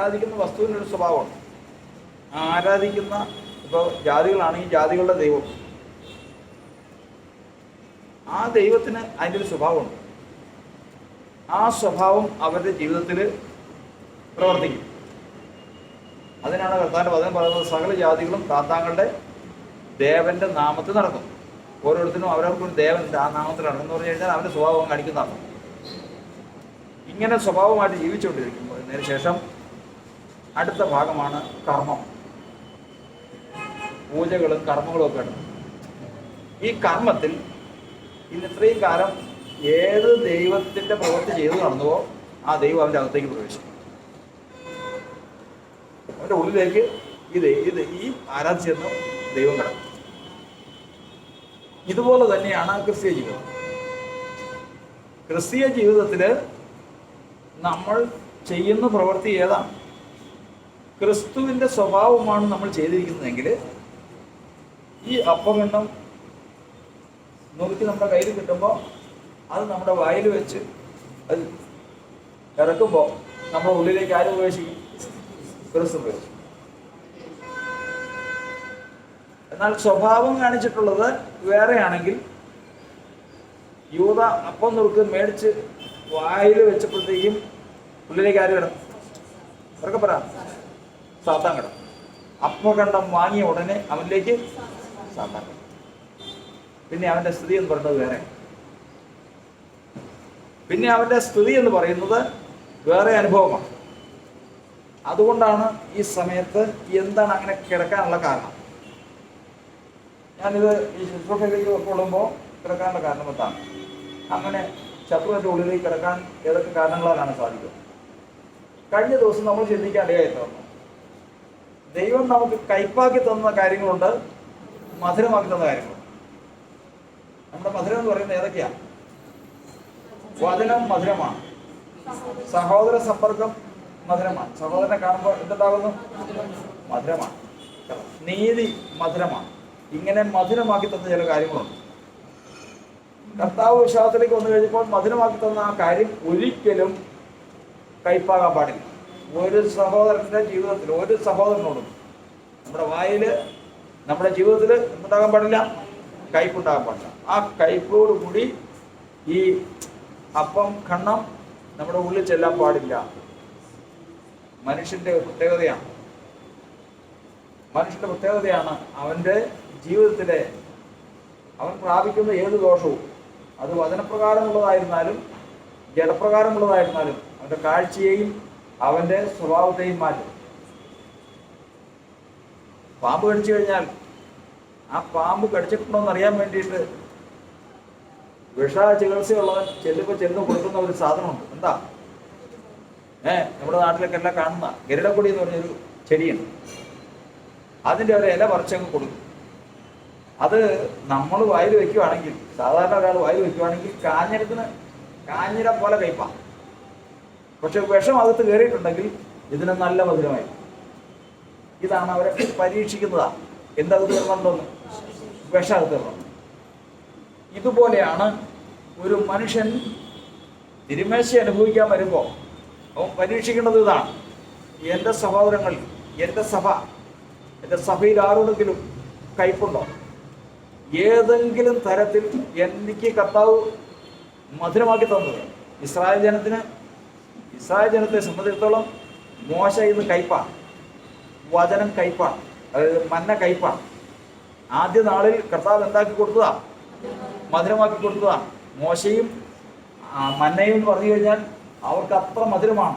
ആരാധിക്കുന്ന വസ്തുവിനൊരു സ്വഭാവമുണ്ട്. ആരാധിക്കുന്ന ഇപ്പോൾ ജാതികളാണെങ്കിൽ ജാതികളുടെ ദൈവം, ആ ദൈവത്തിന് അതിൻ്റെ ഒരു സ്വഭാവമുണ്ട്. ആ സ്വഭാവം അവരുടെ ജീവിതത്തിൽ പ്രവർത്തിക്കും. അതിനാണ് കർത്താവിൻ്റെ വചനം പറയുന്നത്, സകല ജാതികളും താത്താങ്ങളുടെ ദേവന്റെ നാമത്തിൽ നടക്കും. ഓരോരുത്തരും അവരവർക്കൊരു ദേവനുണ്ട്, ആ നാമത്തിൽ നടക്കും എന്ന് പറഞ്ഞു കഴിഞ്ഞാൽ അവൻ്റെ സ്വഭാവം കാണിക്കുന്നതാണ്. ഇങ്ങനെ സ്വഭാവമായിട്ട് ജീവിച്ചുകൊണ്ടിരിക്കുമ്പോൾ അതിന് ശേഷം അടുത്ത ഭാഗമാണ് കർമ്മം. പൂജകളും കർമ്മങ്ങളും ഒക്കെ ഉണ്ട്. ഈ കർമ്മത്തിൽ ഇന്ന് ഇത്രയും കാലം ഏത് ദൈവത്തിൻ്റെ പ്രവൃത്തി ചെയ്തു നടന്നുവോ ആ ദൈവം അവൻ്റെ അകത്തേക്ക് പ്രവേശിക്കും. അവൻ്റെ ഉള്ളിലേക്ക് ഈ ആരാധിച്ചെന്ന് ദൈവം കിടക്കും. ഇതുപോലെ തന്നെയാണ് ക്രിസ്തീയ ജീവിതം. ക്രിസ്തീയ ജീവിതത്തിൽ നമ്മൾ ചെയ്യുന്ന പ്രവൃത്തി ഏതാണ്? ക്രിസ്തുവിൻ്റെ സ്വഭാവമാണ് നമ്മൾ ചെയ്തിരിക്കുന്നതെങ്കിൽ ഈ അപ്പമെണ്ണം നുറുക്കി നമ്മുടെ കയ്യിൽ കിട്ടുമ്പോൾ അത് നമ്മുടെ വായിൽ വെച്ച് അത് ഇറക്കുമ്പോൾ നമ്മുടെ ഉള്ളിലേക്ക് ആര് പ്രവേശിക്കും? ക്രിസ്തു പ്രവേശിക്കും. എന്നാൽ സ്വഭാവം കാണിച്ചിട്ടുള്ളത് വേറെയാണെങ്കിൽ, യൂദ അപ്പം നുറുക്ക് മേടിച്ച് വായിൽ വെച്ചപ്പോഴത്തേക്കും ഉള്ളിലേക്ക് ആര് കിടന്നു? അവർക്ക് പറ, സാത്താൻ കിടന്നു. അപ്പകണ്ഠം വാങ്ങിയ ഉടനെ അവനിലേക്ക് സാത്താൻ കിടന്നു. പിന്നെ അവൻ്റെ സ്ഥിതി എന്ന് പറയുന്നത് വേറെ. പിന്നെ അവൻ്റെ സ്ഥിതി എന്ന് പറയുന്നത് വേറെ അനുഭവമാണ്. അതുകൊണ്ടാണ് ഈ സമയത്ത് എന്താണ് അങ്ങനെ കിടക്കാനുള്ള കാരണം. ഞാനിത് ഈ ശുശ്രൂഷയിലേക്ക് കൊള്ളുമ്പോൾ കിടക്കാനുള്ള കാരണം എന്താണ്? അങ്ങനെ ശത്രുവിൻ്റെ ഉള്ളിലേക്ക് കിടക്കാൻ ഏതൊക്കെ കാരണങ്ങളാലാണ് സാധിക്കുക? കഴിഞ്ഞ ദിവസം നമ്മൾ ചിന്തിക്കാനിടയായി തന്നു. ദൈവം നമുക്ക് കയ്പാക്കി തന്ന കാര്യങ്ങളുണ്ട്, മധുരമാക്കി തന്ന കാര്യങ്ങളുണ്ട്. നമ്മുടെ മധുരം എന്ന് പറയുന്നത് ഏതൊക്കെയാണ്? വചനം മധുരമാണ്, സഹോദര സമ്പർക്കം മധുരമാണ്, സഹോദരനെ കാണുമ്പോൾ എന്തുണ്ടാകുന്നു? മധുരമാണ്, നീതി മധുരമാണ്. ഇങ്ങനെ മധുരമാക്കി തന്ന ചില കാര്യങ്ങളുണ്ട്. കർത്താവ് വിശ്വാസത്തിലേക്ക് വന്നു കഴിഞ്ഞപ്പോൾ മധുരമാക്കി തന്ന ആ കാര്യം ഒരിക്കലും കയ്പാകാൻ പാടില്ല. ഒരു സഹോദരൻ്റെ ജീവിതത്തിൽ ഒരു സഹോദരനോടും നമ്മുടെ വായിൽ നമ്മുടെ ജീവിതത്തിൽ എന്തുണ്ടാകാൻ പാടില്ല? കയ്പുണ്ടാകാൻ പാടില്ല. ആ കയ്പോടുകൂടി ഈ അപ്പം ഖണ്ണം നമ്മുടെ ഉള്ളിൽ ചെല്ലാൻ പാടില്ല. മനുഷ്യൻ്റെ പ്രത്യേകതയാണ്. മനുഷ്യൻ്റെ പ്രത്യേകതയാണ് അവൻ്റെ ജീവിതത്തിലെ അവൻ പ്രാപിക്കുന്ന ഏത് ദോഷവും, അത് വചനപ്രകാരമുള്ളതായിരുന്നാലും ജഡപ്രകാരമുള്ളതായിരുന്നാലും, അവൻ്റെ കാഴ്ചയെയും അവൻ്റെ സ്വഭാവത്തെയും മാറ്റും. പാമ്പ് കടിച്ചു കഴിഞ്ഞാൽ ആ പാമ്പ് കടിച്ചിട്ടുണ്ടോ എന്ന് അറിയാൻ വേണ്ടിയിട്ട് വിഷ ചികിത്സയുള്ളവൻ ചെല്ലുന്നു കൊടുക്കുന്ന ഒരു സാധനമുണ്ട്. എന്താ? നമ്മുടെ നാട്ടിലൊക്കെ എല്ലാം കാണുന്ന ഗരുഡക്കൊടി എന്ന് പറഞ്ഞൊരു ചെടിയുണ്ട്. അതിൻ്റെ ഒരു ഇല പറിച്ചങ്ങ് കൊടുക്കും. അത് നമ്മൾ വായിൽ വയ്ക്കുവാണെങ്കിൽ, സാധാരണ ഒരാൾ വായിൽ വയ്ക്കുവാണെങ്കിൽ കാഞ്ഞിര പോലെ കയ്പാണ്. പക്ഷെ വിഷം അകത്ത് കയറിയിട്ടുണ്ടെങ്കിൽ ഇതിന് നല്ല മധുരമായി. ഇതാണ് അവരെ പരീക്ഷിക്കുന്നതാണ്. എന്തകത്ത് കയറുന്നുണ്ടോന്ന്? വിഷം അകത്ത് കയറണം. ഇതുപോലെയാണ് ഒരു മനുഷ്യൻ തിരുമേശ അനുഭവിക്കാൻ വരുമ്പോൾ അവൻ പരീക്ഷിക്കേണ്ടത് ഇതാണ്. എൻ്റെ സഹോദരങ്ങൾ, എൻ്റെ സഭയിൽ ആരോടെങ്കിലും കയ്പുണ്ടോ? ഏതെങ്കിലും തരത്തിൽ എനിക്ക് കർത്താവ് മധുരമാക്കി തന്നത്? ഇസ്രായേൽ ജനത്തെ സംബന്ധിച്ചിടത്തോളം മോശ ഇന്ന് കയ്പാണ്, വചനം കയ്പാണ്, അതായത് മന്ന കയ്പാണ്. ആദ്യ നാളിൽ കർത്താവ് എന്താക്കി കൊടുത്തതാണ്? മധുരമാക്കി കൊടുത്തതാണ്. മോശയും മന്നയും എന്ന് പറഞ്ഞു കഴിഞ്ഞാൽ അവർക്ക് അത്ര മധുരമാണ്.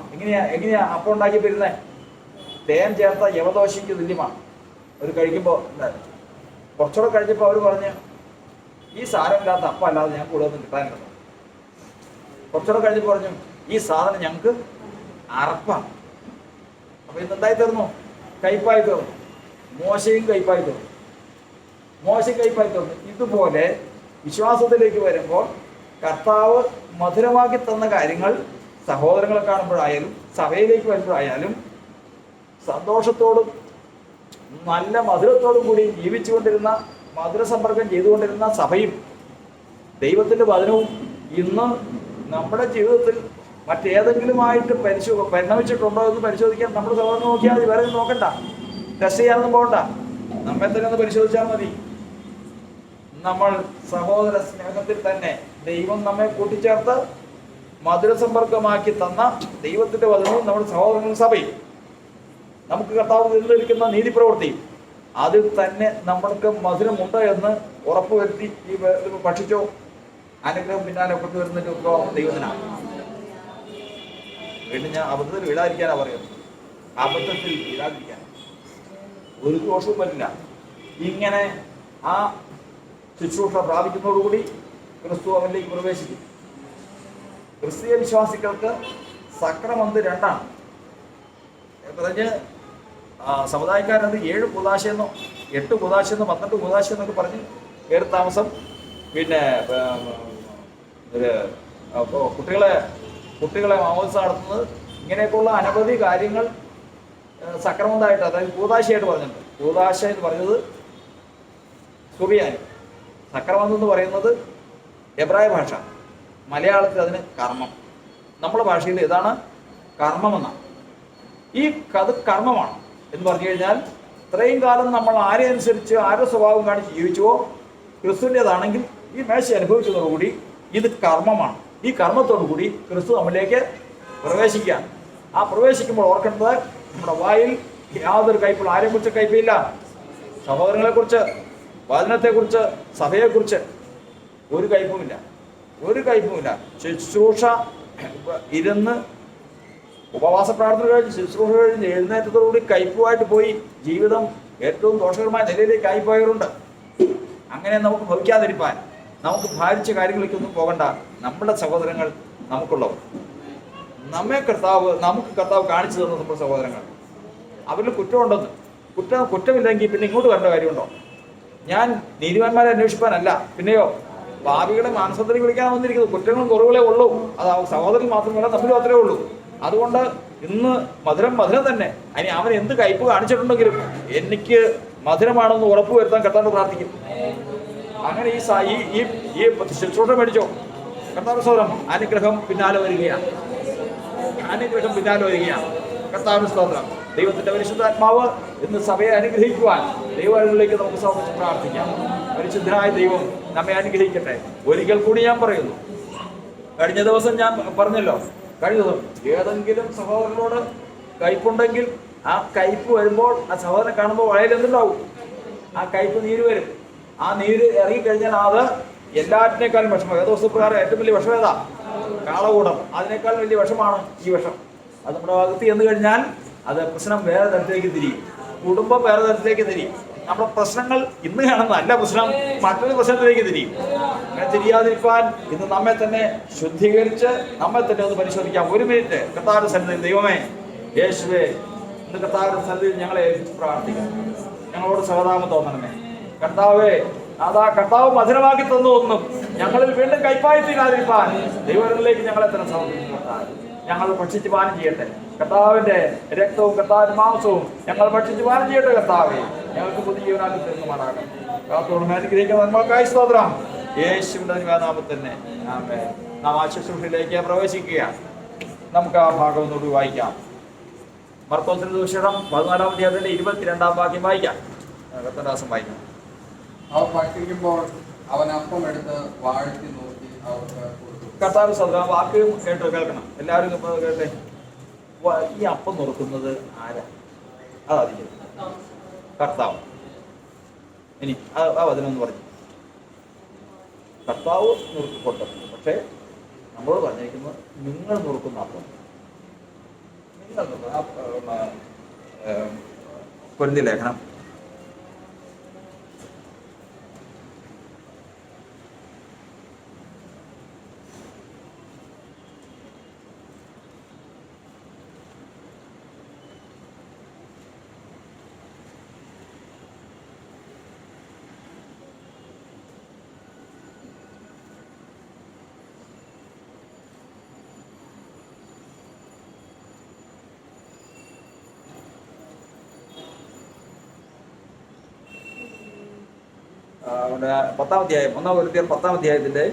എങ്ങനെയാ അപ്പം ഉണ്ടാക്കി വരുന്നത്? തേൻ ചേർത്ത യവദോശയ്ക്ക് തുല്യമാണ്. അവർ കഴിക്കുമ്പോൾ കുറച്ചുകൂടെ കഴിഞ്ഞപ്പോൾ അവർ പറഞ്ഞ്, ഈ സാരമില്ലാത്ത അപ്പം അല്ലാതെ ഞങ്ങൾക്ക് ഇവിടെ ഒന്നും കിട്ടാനില്ല. കുറച്ചുകൂടെ കഴിഞ്ഞപ്പോൾ പറഞ്ഞു, ഈ സാധനം ഞങ്ങൾക്ക് അറപ്പാണ്. അപ്പോൾ ഇന്നെന്തായി തീർന്നു? കയ്പായി തീർന്നു. മോശയും കയ്പായി തീർന്നു. ഇതുപോലെ വിശ്വാസത്തിലേക്ക് വരുമ്പോൾ കർത്താവ് മധുരമാക്കി തന്ന കാര്യങ്ങൾ സഹോദരങ്ങളെ കാണുമ്പോഴായാലും സഭയിലേക്ക് വരുമ്പോഴായാലും സന്തോഷത്തോടും നല്ല മധുരത്തോടും കൂടി ജീവിച്ചുകൊണ്ടിരുന്ന, മധുരസമ്പർക്കം ചെയ്തുകൊണ്ടിരുന്ന സഭയും ദൈവത്തിൻ്റെ വചനവും ഇന്ന് നമ്മുടെ ജീവിതത്തിൽ മറ്റേതെങ്കിലുമായിട്ട് പരിണമിച്ചിട്ടുണ്ടോ എന്ന് പരിശോധിക്കാൻ നമ്മുടെ സഹോദരൻ നോക്കിയാൽ മതി. വേറെ നോക്കണ്ട, ടെസ്റ്റ് ചെയ്യാനൊന്നും പോകണ്ട, നമ്മെ തന്നെ ഒന്ന് പരിശോധിച്ചാൽ മതി. നമ്മൾ സഹോദര സ്നേഹത്തിൽ തന്നെ ദൈവം നമ്മെ കൂട്ടിച്ചേർത്ത് മധുരസമ്പർക്കമാക്കി തന്ന ദൈവത്തിന്റെ വചനവും നമ്മുടെ സഹോദരങ്ങളും സഭയും നമുക്ക് കർത്താവ് നിലനിൽക്കുന്ന നീതിപ്രവൃത്തി അതിൽ തന്നെ നമ്മൾക്ക് മധുരമുണ്ട് എന്ന് ഉറപ്പുവരുത്തി ഈ ഭക്ഷിച്ചോ, അനുഗ്രഹം പിന്നാലെ ഒപ്പിട്ട് വരുന്നതിന്റെ ഉത്തരവാദിത്വം ദൈവത്തിനാണ്. വീണ്ടും ഞാൻ അബദ്ധത്തിൽ വീഴാതിരിക്കാനാണ് പറയുന്നത്. അബദ്ധത്തിൽ വീഴാതിരിക്കാൻ ഒരു ദോഷവും പറ്റില്ല. ഇങ്ങനെ ആ ശുശ്രൂഷ പ്രാപിക്കുന്നതോടുകൂടി ക്രിസ്തു അവനിലേക്ക് പ്രവേശിക്കും. ക്രിസ്തീയ വിശ്വാസികൾക്ക് സക്രമന്ത് രണ്ടാണ് പറഞ്ഞ് സമുദായക്കാരത് 7 കൂദാശയെന്നോ 8 കൂദാശയെന്നോ 12 കൂദാശയെന്നൊക്കെ പറഞ്ഞ് കയറി താമസം, പിന്നെ കുട്ടികളെ മാമോദിസ നടത്തുന്നത്, ഇങ്ങനെയൊക്കെയുള്ള അനവധി കാര്യങ്ങൾ സക്രമന്തായിട്ട്, അതായത് കൂദാശയായിട്ട് പറഞ്ഞിട്ടുണ്ട്. കൂദാശ എന്ന് പറയുന്നത് സുറിയാനി, സക്രമം എന്ന് പറയുന്നത് എബ്രായ ഭാഷ, മലയാളത്തിൽ അതിന് കർമ്മം, നമ്മുടെ ഭാഷയിൽ ഇതാണ് കർമ്മമെന്നാണ്. ഈ കർമ്മമാണ് എന്ന് പറഞ്ഞു കഴിഞ്ഞാൽ ഇത്രയും കാലം നമ്മൾ ആരെ അനുസരിച്ച് ആരുടെ സ്വഭാവം കാണിച്ച് ജീവിച്ചുവോ ക്രിസ്തുവിൻ്റെതാണെങ്കിൽ ഈ മേശ അനുഭവിക്കുന്നതോടുകൂടി ഇത് കർമ്മമാണ്. ഈ കർമ്മത്തോടുകൂടി ക്രിസ്തു നമ്മളിലേക്ക് പ്രവേശിക്കുക. ആ പ്രവേശിക്കുമ്പോൾ ഓർക്കേണ്ടത് നമ്മുടെ വായിൽ യാതൊരു കയ്പും, ആരെക്കുറിച്ച് കയ്പില്ല. സഹോദരങ്ങളെക്കുറിച്ച്, വചനത്തെക്കുറിച്ച്, സഭയെക്കുറിച്ച് ഒരു കയ്പുമില്ല, ഒരു കയ്പുമില്ല. ശുശ്രൂഷ ഇരുന്ന് ഉപവാസ പ്രാർത്ഥന കഴിഞ്ഞ് ശുശ്രൂഷ കഴിഞ്ഞ് എഴുന്നേറ്റത്തോടുകൂടി കയ്പുമായിട്ട് പോയി ജീവിതം ഏറ്റവും ദോഷകരമായ നിലയിലേക്ക് ആയിപ്പോയവരുണ്ട്. അങ്ങനെ നമുക്ക് ഭവിക്കാതിരിക്കാൻ നമുക്ക് ഭാരിച്ച കാര്യങ്ങളിലേക്കൊന്നും പോകണ്ട. നമ്മുടെ സഹോദരങ്ങൾ നമുക്കുള്ളവർ, നമുക്ക് കർത്താവ് കാണിച്ചു തന്ന നമ്മുടെ സഹോദരങ്ങൾ, അവരിൽ കുറ്റമുണ്ടെന്ന്. കുറ്റമില്ലെങ്കിൽ പിന്നെ ഇങ്ങോട്ട് വരേണ്ട കാര്യമുണ്ടോ? ഞാൻ നീതിമാന്മാരെ അന്വേഷിപ്പാനല്ല, പിന്നെയോ പാപികളെ മാനസാന്തരം വിളിക്കാൻ വന്നിരിക്കുന്നത്. കുറ്റങ്ങളും കുറവുകളേ ഉള്ളൂ. അത് സഹോദരൻ മാത്രമല്ല, തമ്മിലും അത്രേ ഉള്ളൂ. അതുകൊണ്ട് ഇന്ന് മധുരം തന്നെ. അതിന് അവൻ എന്ത് കയ്പ് കാണിച്ചിട്ടുണ്ടെങ്കിലും എനിക്ക് മധുരമാണെന്ന് ഉറപ്പ് വരുത്താൻ കർത്താവ് പ്രാർത്ഥിക്കും. അങ്ങനെ ഈ ശുശ്രൂഷ മേടിച്ചോ, കർത്താവ് സ്തോത്രം. അനുഗ്രഹം പിന്നാലെ വരികയാണ്, അനുഗ്രഹം പിന്നാലെ വരികയാണ്. കർത്താവിന് സ്തോത്രം. ദൈവത്തിന്റെ പരിശുദ്ധാത്മാവ് ഇന്ന് സഭയെ അനുഗ്രഹിക്കുവാൻ ദൈവങ്ങളിലേക്ക് നമുക്ക് സമർപ്പിച്ച് പ്രാർത്ഥിക്കാം. പരിശുദ്ധനായ ദൈവം നമ്മെ അനുഗ്രഹിക്കട്ടെ. ഒരിക്കൽ കൂടി ഞാൻ പറയുന്നു, കഴിഞ്ഞ ദിവസം ഞാൻ പറഞ്ഞല്ലോ, കഴിഞ്ഞ ദിവസം ഏതെങ്കിലും സഹോദരനോട് കയ്പുണ്ടെങ്കിൽ ആ കയ്പ് വരുമ്പോൾ ആ സഹോദരനെ കാണുമ്പോൾ വയലിൽ എന്തുണ്ടാവും? ആ കയ്പ് നീര് വരും. ആ നീര് ഇറങ്ങിക്കഴിഞ്ഞാൽ അത് എല്ലാറ്റിനേക്കാളും വിഷമം. വേദോസ്തപ്രകാരം ഏറ്റവും വലിയ വിഷം ഏതാ? കാളകൂടം. അതിനേക്കാൾ വലിയ വിഷമാണ് ഈ വിഷം. അത് നമ്മുടെ ഭാഗത്ത് ചെന്ന് കഴിഞ്ഞാൽ അത് പ്രശ്നം വേറെ തരത്തിലേക്ക് തിരിയും, കുടുംബം വേറെ തരത്തിലേക്ക് തിരിയും. നമ്മുടെ പ്രശ്നങ്ങൾ ഇന്ന് കാണുന്ന നല്ല പ്രശ്നം മറ്റൊരു പ്രശ്നത്തിലേക്ക് തിരിയും. അങ്ങനെ തിരിയാതിരിക്കാൻ ഇന്ന് നമ്മെ തന്നെ ശുദ്ധീകരിച്ച് നമ്മെ തന്നെ ഒന്ന് പരിശോധിക്കാം. 1 മിനിറ്റ് കർത്താവിന്റെ സന്നിധിയിൽ, ദൈവമേ യേശുവേ, ഇന്ന് കർത്താവിന്റെ സന്നിധിയിൽ ഞങ്ങളെ പ്രാർത്ഥിക്കാം. ഞങ്ങളോട് സഹതാപം തോന്നണമേ കർത്താവേ. അതാ കർത്താവ് മധുരമാക്കി തന്നു ഒന്നും ഞങ്ങളിൽ വീണ്ടും കൈപ്പായി തീരാതിരിക്കാൻ ദൈവങ്ങളിലേക്ക് ഞങ്ങളെ തന്നെ സമർപ്പിക്കുന്നു. ഞങ്ങൾ ഭക്ഷിച്ച് പാനം ചെയ്യട്ടെ. കർത്താവിന്റെ രക്തവും കർത്താവിന്റെ മാംസവും ഞങ്ങൾ ഭക്ഷിച്ച് പാനം ചെയ്യട്ടെ. കർത്താവേ, ഞങ്ങൾക്ക് പുതിയ ജീവനാക്കി തരുന്നമാറാകണം. കാത്തോളം അനുഗ്രഹിക്കുന്ന നമ്മൾക്കായി സ്തോത്രം. യേശുവിന്റെ നാമത്തിൽ തന്നെ ആമേൻ. നാം ആ ശുശ്രൂഷയിലേക്ക് പ്രവേശിക്കുക. നമുക്ക് ആ ഭാഗം ഒന്നുകൂടി വായിക്കാം. മർക്കോസിന്റെ സുവിശേഷം 14-ാം അധ്യായത്തിന്റെ 22-ാം വാക്യം വായിക്കാം. കർത്തദാസം വായിക്കാം. അവർ ഭക്ഷിക്കുമ്പോൾ അവൻ അപ്പം എടുത്ത് വാഴ്ത്തി നോക്കി അവർക്ക് കൊടുത്തു. കർത്താവ് സ്വന്തം വാക്ക് കേൾക്കണം. എല്ലാവരും കേട്ടെ. ഈ അപ്പം നുറുക്കുന്നത് ആരാ? അതാദ്യം കർത്താവ്. ഇനി ആ വചനമെന്ന് പറഞ്ഞു കർത്താവ് നുറുക്കിക്കൊണ്ടത്. പക്ഷേ നമ്മളോട് പറഞ്ഞിരിക്കുന്നത് നിങ്ങൾ നുറുക്കുന്ന അപ്പം. നിങ്ങൾ കൊരിന്ത്യർ ലേഖനം 10-ാം അധ്യായം, 1 കൊരിന്ത്യർ 10-ാം അധ്യായത്തിന്റെ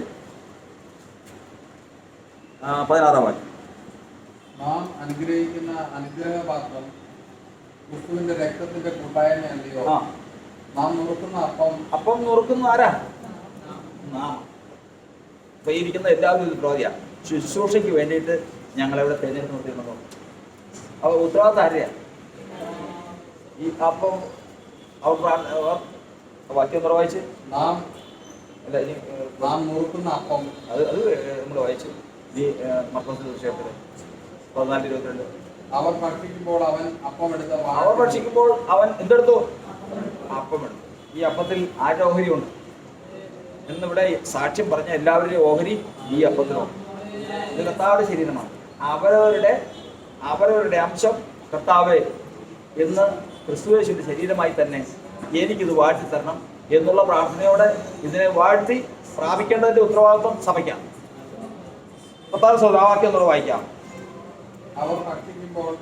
16-ാം വാക്യം. നാം അനുഗ്രഹിക്കുന്ന അനുഗ്രഹപാത്രം ക്രിസ്തുവിന്റെ രക്തത്തിന്റെ കൂട്ടായ്മയല്ലയോ? നാം നുറുക്കുന്ന അപ്പം നുറുക്കുന്ന ആരാ? നാം. അപ്പൊ ഇരിക്കുന്ന എല്ലാവരും ഇത് പ്രോതിയാ ശുശ്രൂഷയ്ക്ക് വേണ്ടിയിട്ട് ഞങ്ങളെവിടെ തിരഞ്ഞെടുത്ത് നിർത്തിയിട്ടുണ്ടോ? അവർ ഉത്തരവാദിത്തം ആരെയാ? ഈ അപ്പം അവർ വാക്യം വായിച്ച് നാം അല്ല ഇനി നാം നുറുക്കുന്ന അപ്പം അത് നമ്മൾ വായിച്ചു. ഈ മർക്കോസ് വിഷയത്തില് 14:22 അവർ ഭക്ഷിക്കുമ്പോൾ അവൻ എന്തെടുത്തു? അപ്പം എടുത്തു. ഈ അപ്പത്തിൽ ആരുടെ ഓഹരി ഉണ്ട് എന്നിവിടെ സാക്ഷ്യം പറഞ്ഞ എല്ലാവരുടെയും ഓഹരി ഈ അപ്പത്തിലുണ്ട്. ഇത് കർത്താവിന്റെ ശരീരമാണ്. അവരവരുടെ അംശം കർത്താവേ എന്ന് ക്രിസ്തുയേശുവിന്റെ ശരീരമായി തന്നെ എനിക്കിത് വാഴ്ത്തി തരണം എന്നുള്ള പ്രാർത്ഥനയോടെ ഇതിനെ വാഴ്ത്തി പ്രാപിക്കേണ്ടതിന്റെ ഉത്തരവാദിത്വം സഭയ്ക്കാം. കർത്താവ് വാക്യം എന്നുള്ള വായിക്കാം.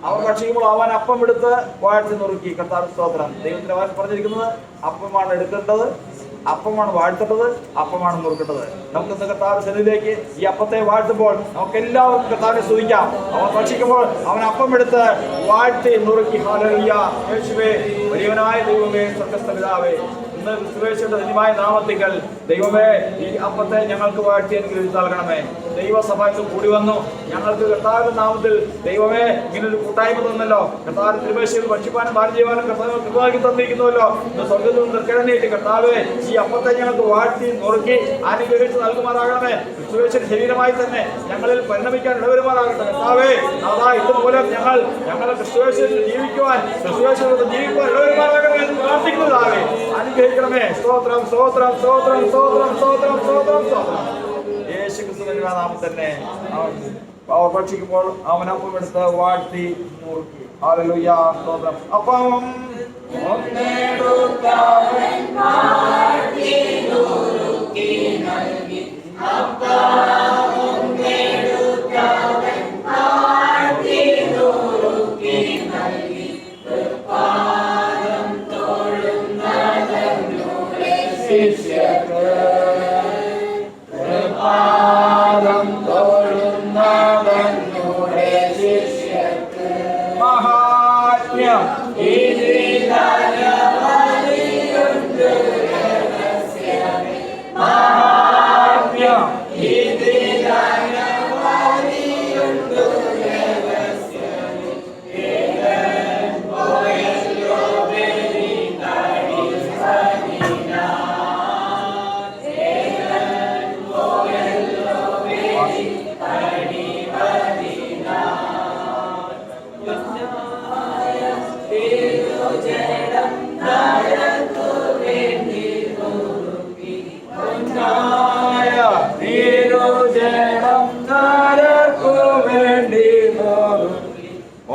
അവർ ഭക്ഷിക്കുമ്പോൾ അവൻ അപ്പം എടുത്ത് വാഴ്ത്തി നുറുക്കി. കർത്താവ് സ്തോത്രം. ദൈവത്തിന്റെ വാക്ക് പറഞ്ഞിരിക്കുന്നത് അപ്പമാണ് എടുക്കേണ്ടത്, അപ്പമാണ് വാഴ്ത്തേണ്ടത്, അപ്പമാണ് നുറുക്കേണ്ടത്. നമുക്ക് ഇന്ന് കർത്താവ് സന്നിധിയിലേക്ക് ഈ അപ്പത്തെ വാഴ്ത്തുമ്പോൾ നമുക്ക് എല്ലാവർക്കും കർത്താവിനെ സ്തുതിക്കാം. അവൻ ഭക്ഷിക്കുമ്പോൾ അവൻ അപ്പം എടുത്ത് വാഴ്ത്തി നുറുക്കി. ഹല്ലേലൂയ. യേശുവേ, വലിയവനായ ദൈവമേ, സ്വർഗ്ഗസ്ഥ പിതാവേ, ഇന്ന് ക്രിസ്തുയേശുവിന്റെ ധന്യമായ നാമത്തിൽ ദൈവമേ ഈ അപ്പത്തെ ഞങ്ങൾക്ക് വാഴ്ത്തി അനുഗ്രഹിച്ച് നൽകണമേ. ദൈവസഭയിൽ കൂടി വന്നു ഞങ്ങൾക്ക് കർത്താവിന്റെ നാമത്തിൽ ദൈവമേ ഇങ്ങനൊരു കൂട്ടായ്മ തന്നല്ലോ. കർത്താവ് തിരുമേശയിൽ ഭക്ഷിപ്പാനും പാനം ചെയ്യുവാനും കർത്താവ് കൃപയാക്കി തന്നിരിക്കുന്നുവല്ലോ. ഇന്ന് സ്വർഗ്ഗത്തിൽ നിന്ന് നിർക്കരണേറ്റ് കർത്താവേ ഈ അപ്പത്തെ ഞങ്ങൾക്ക് വാഴ്ത്തി നുറുക്കി അനുഗ്രഹിച്ച് നൽകുമാറാകണമേ. ക്രിസ്തുയേശുവിന്റെ ശരീരമായി തന്നെ ഞങ്ങളിൽ പരിണമിക്കാൻ ഇടവരുമാറാകട്ടെ. കർത്താവേ, അതാ ഇതുമൂലം ഞങ്ങളെ ക്രിസ്തുയേശുവിൽ ജീവിക്കുവാൻ ഇടവരുമാറാകണമേ എന്ന് പ്രാർത്ഥിക്കുന്നതാവേ. അനുഗ്രഹിക്കണമേ. സ്തോത്രം സ്തോത്രം സ്തോത്രം സ്തോത്രം സ്തോത്രം സ്തോത്രം സ്തോത്രം. യേശു ക്രിസ്തുവിന്റെ നാമത്തിൽ തന്നെ അവർ ഭക്ഷിക്കുമ്പോൾ അവൻ അപ്പം എടുത്ത് വാഴ്ത്തി നുറുക്കി. ഹല്ലേലൂയ. സ്തോത്രം. അപ്പം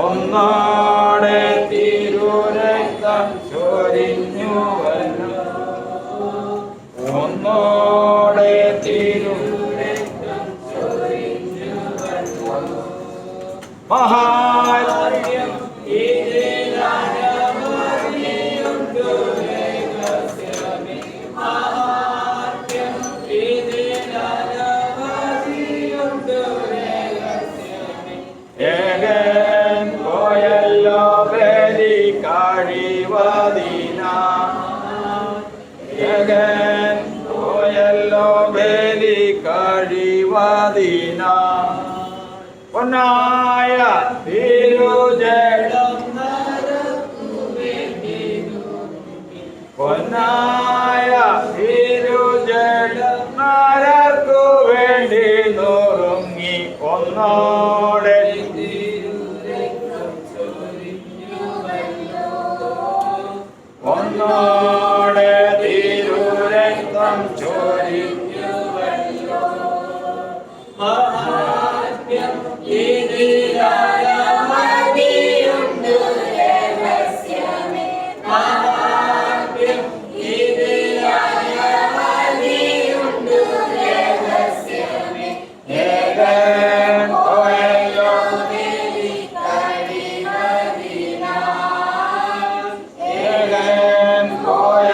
ഒന്നാടെ തിരുരക്തം ചൊരിഞ്ഞുവല്ലോ. ഒന്നോടെ തിരുരക്തം ചൊരിഞ്ഞുവല്ലോ. മഹാത്മ്യം ഇതിനനവധിയുണ്ടു രഹസ്യമേ. മഹാത്മ്യം ഇതിനനവധിയുണ്ടു രഹസ്യമേ. ഏകൻ പോയല്ലോ ബലി കഴിവതിന. ഏകൻ പോയല്ലോ ബലി കഴിവതിന. പൊന്നായ തിരുജടം പൊന്നായ തിരുജടം നരർക്കു വേണ്ടി നുറുങ്ങി. ഒന്നോടെ ഒന്നോടെ തിരുരക്തം ചൊരിഞ്ഞുവല്ലോ. മഹാത്മ്യം ഇതിനനവധിയുണ്ടു രഹസ്യമേ. മഹാത്മ്യം ഇതിനനവധിയുണ്ടു രഹസ്യമേ. ഏകൻ പോയല്ലോ ബലി കഴിവതിന. ഏകൻ പോയ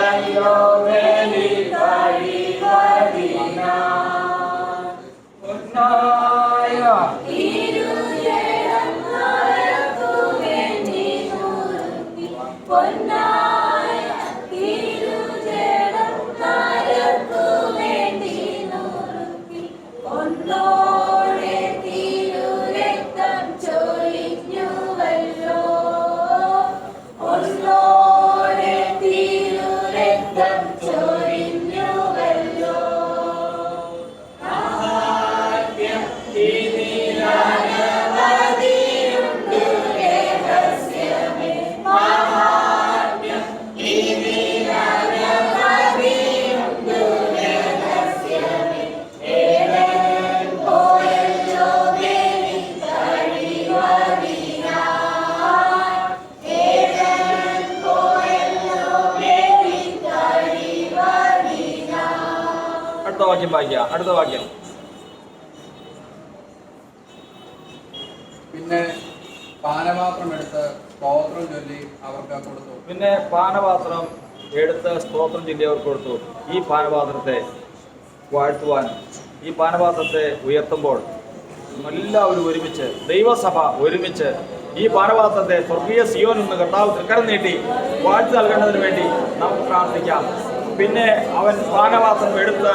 വാക്യം വായിക്കാം. അടുത്ത വാക്യം. പിന്നെ പാനപാത്രം എടുത്ത് സ്തോത്രം ചൊല്ലി അവർക്ക് കൊടുത്തു. പിന്നെ പാനപാത്രം എടുത്ത് സ്തോത്രം ചൊല്ലി അവർക്ക് കൊടുത്തു. ഈ പാനപാത്രത്തെ വാഴ്ത്തുവാൻ, ഈ പാനപാത്രത്തെ ഉയർത്തുമ്പോൾ എല്ലാവരും ഒരുമിച്ച്, ദൈവസഭ ഒരുമിച്ച് ഈ പാനപാത്രത്തെ സ്വർഗീയ സിയോനിൽ നിന്ന് കർത്താവ് തൃക്കരം നീട്ടി വാഴ്ത്തി നൽകേണ്ടതിന് വേണ്ടി നമുക്ക് പ്രാർത്ഥിക്കാം. പിന്നെ അവൻ പാനപാത്രം എടുത്ത്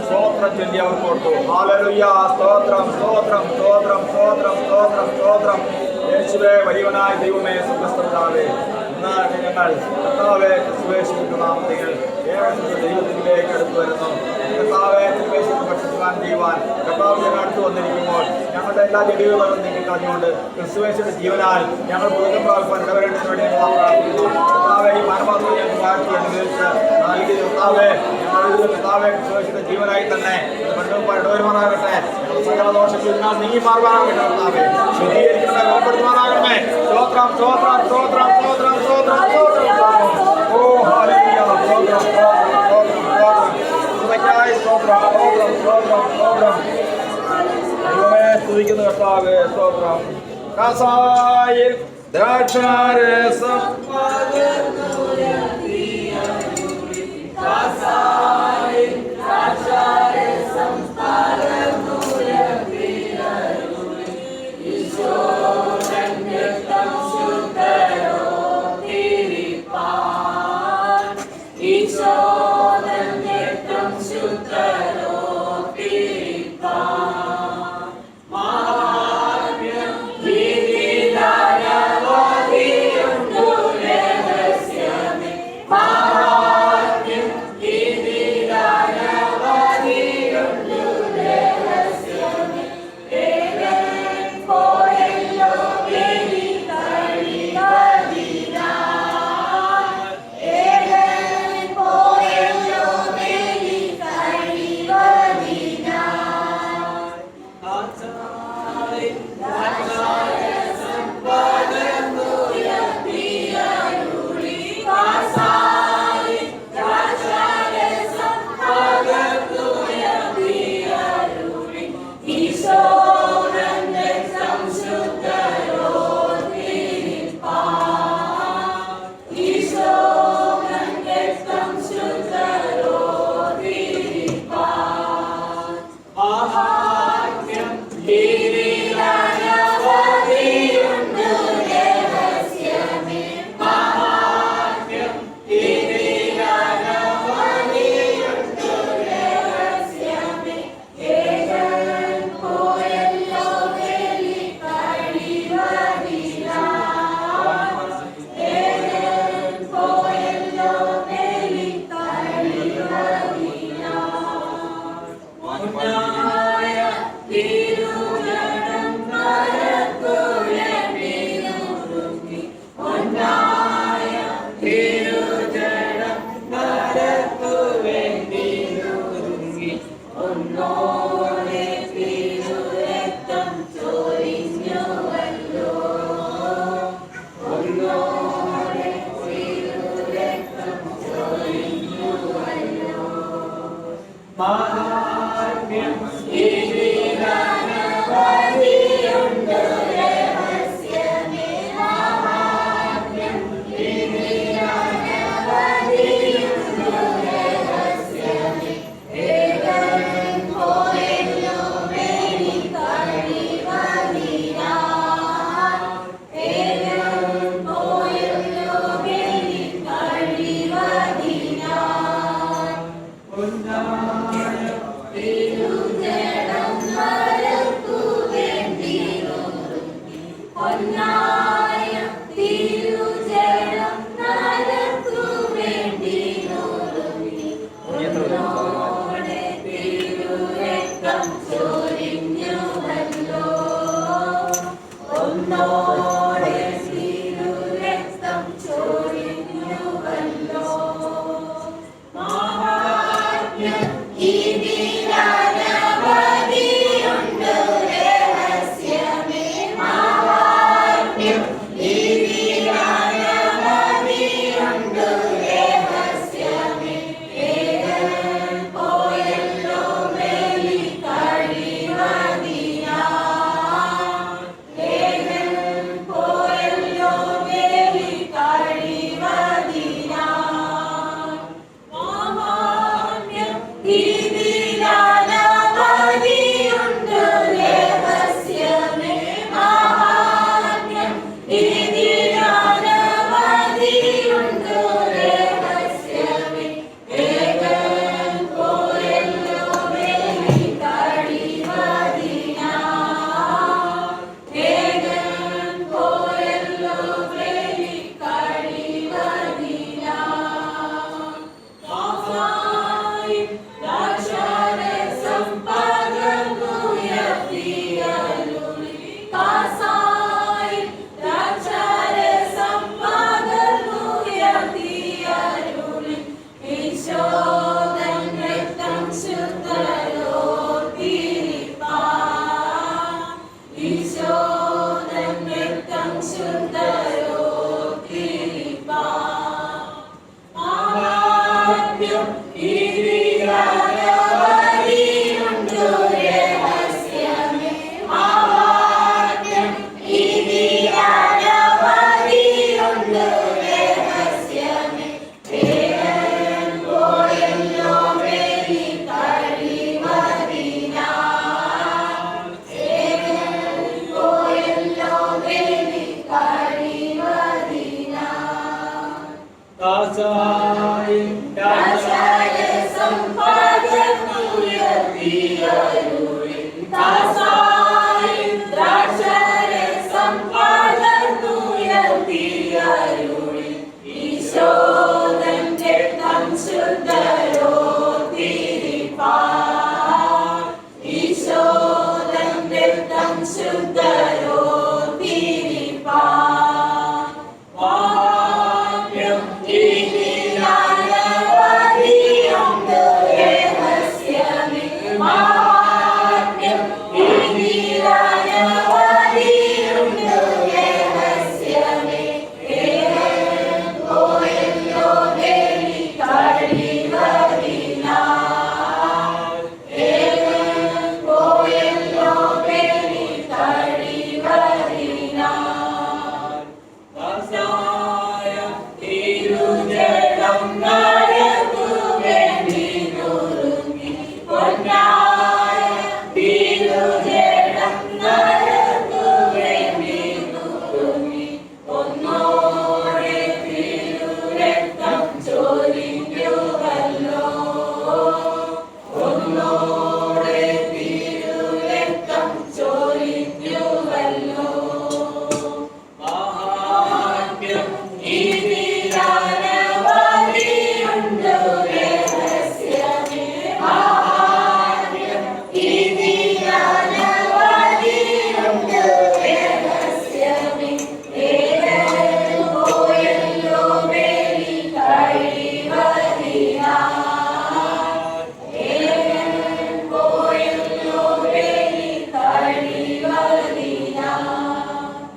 സ്തോത്രം ചൊല്ലി അവർക്ക് കൊടുത്തു. ഹല്ലേലൂയ, സ്തോത്രം സ്തോത്രം സ്തോത്രം സ്തോത്രം സ്തോത്രം സ്തോത്രം. യേശുവേ, വലിയവനായ ദൈവമേ, സ്വർഗ്ഗസ്ഥനായ ഇന്ന് ഞങ്ങൾ കർത്താവേ ക്രിസ്തുയേശുവിന്റെ നാമത്തിൽ ദൈവത്തിലേക്ക് അടുത്ത് വരുന്നു. കർത്താവേ, തിരുവേശുവിനെ ഭക്ഷിക്കുവാൻ ചെയ്യുവാൻ കർത്താവ് ഞങ്ങൾ അടുത്ത് വന്നിരിക്കുമ്പോൾ ഞങ്ങളുടെ എല്ലാ ചെടികളും നീക്കി കളഞ്ഞുകൊണ്ട് ക്രിസ്തുയേശുവിന്റെ ജീവനാൽ ഞങ്ങൾ പുതുക്കം പ്രാപിക്കാൻ ഇടവരേണ്ടതിന് വേണ്ടി ഞങ്ങൾ പ്രാർത്ഥിക്കുന്നു. കർത്താവേ, ഈ പാനപാത്രം ഞങ്ങൾ വാഴ്ത്തി അനുഗ്രഹിച്ച് നൽകി കർത്താവേ, ഞങ്ങൾ കർത്താവേ ക്രിസ്തുയേശുവിന്റെ ജീവനായി തന്നെ ഇടവരുമാറാകട്ടെ. സകല ദോഷത്തിൽ നിന്നാൽ നീങ്ങി മാറുവാനാകട്ടെ. കർത്താവേ, ശുദ്ധീകരിക്കണമേ, ബലപ്പെടുത്തുവാനാകണമേ. സ്തോത്രം സ്തോത്രം സ്തോത്രം സ്തോത്രം സ്തോത്രം സ്തോത്രം. ഓ ഹല്ലേലൂയ, സ്തോത്രം സ്തോത്രം സ്തോത്രം സ്തോത്രം. കൃപയ്ക്കായി സ്തോത്രം സ്തോത്രം സ്തോത്രം സ്തോത്രം. ദൈവമേ, സ്തുതിക്കുന്നു കർത്താവേ, സ്തോത്രം. കസായിൽ ദ്രാക്ഷാരസം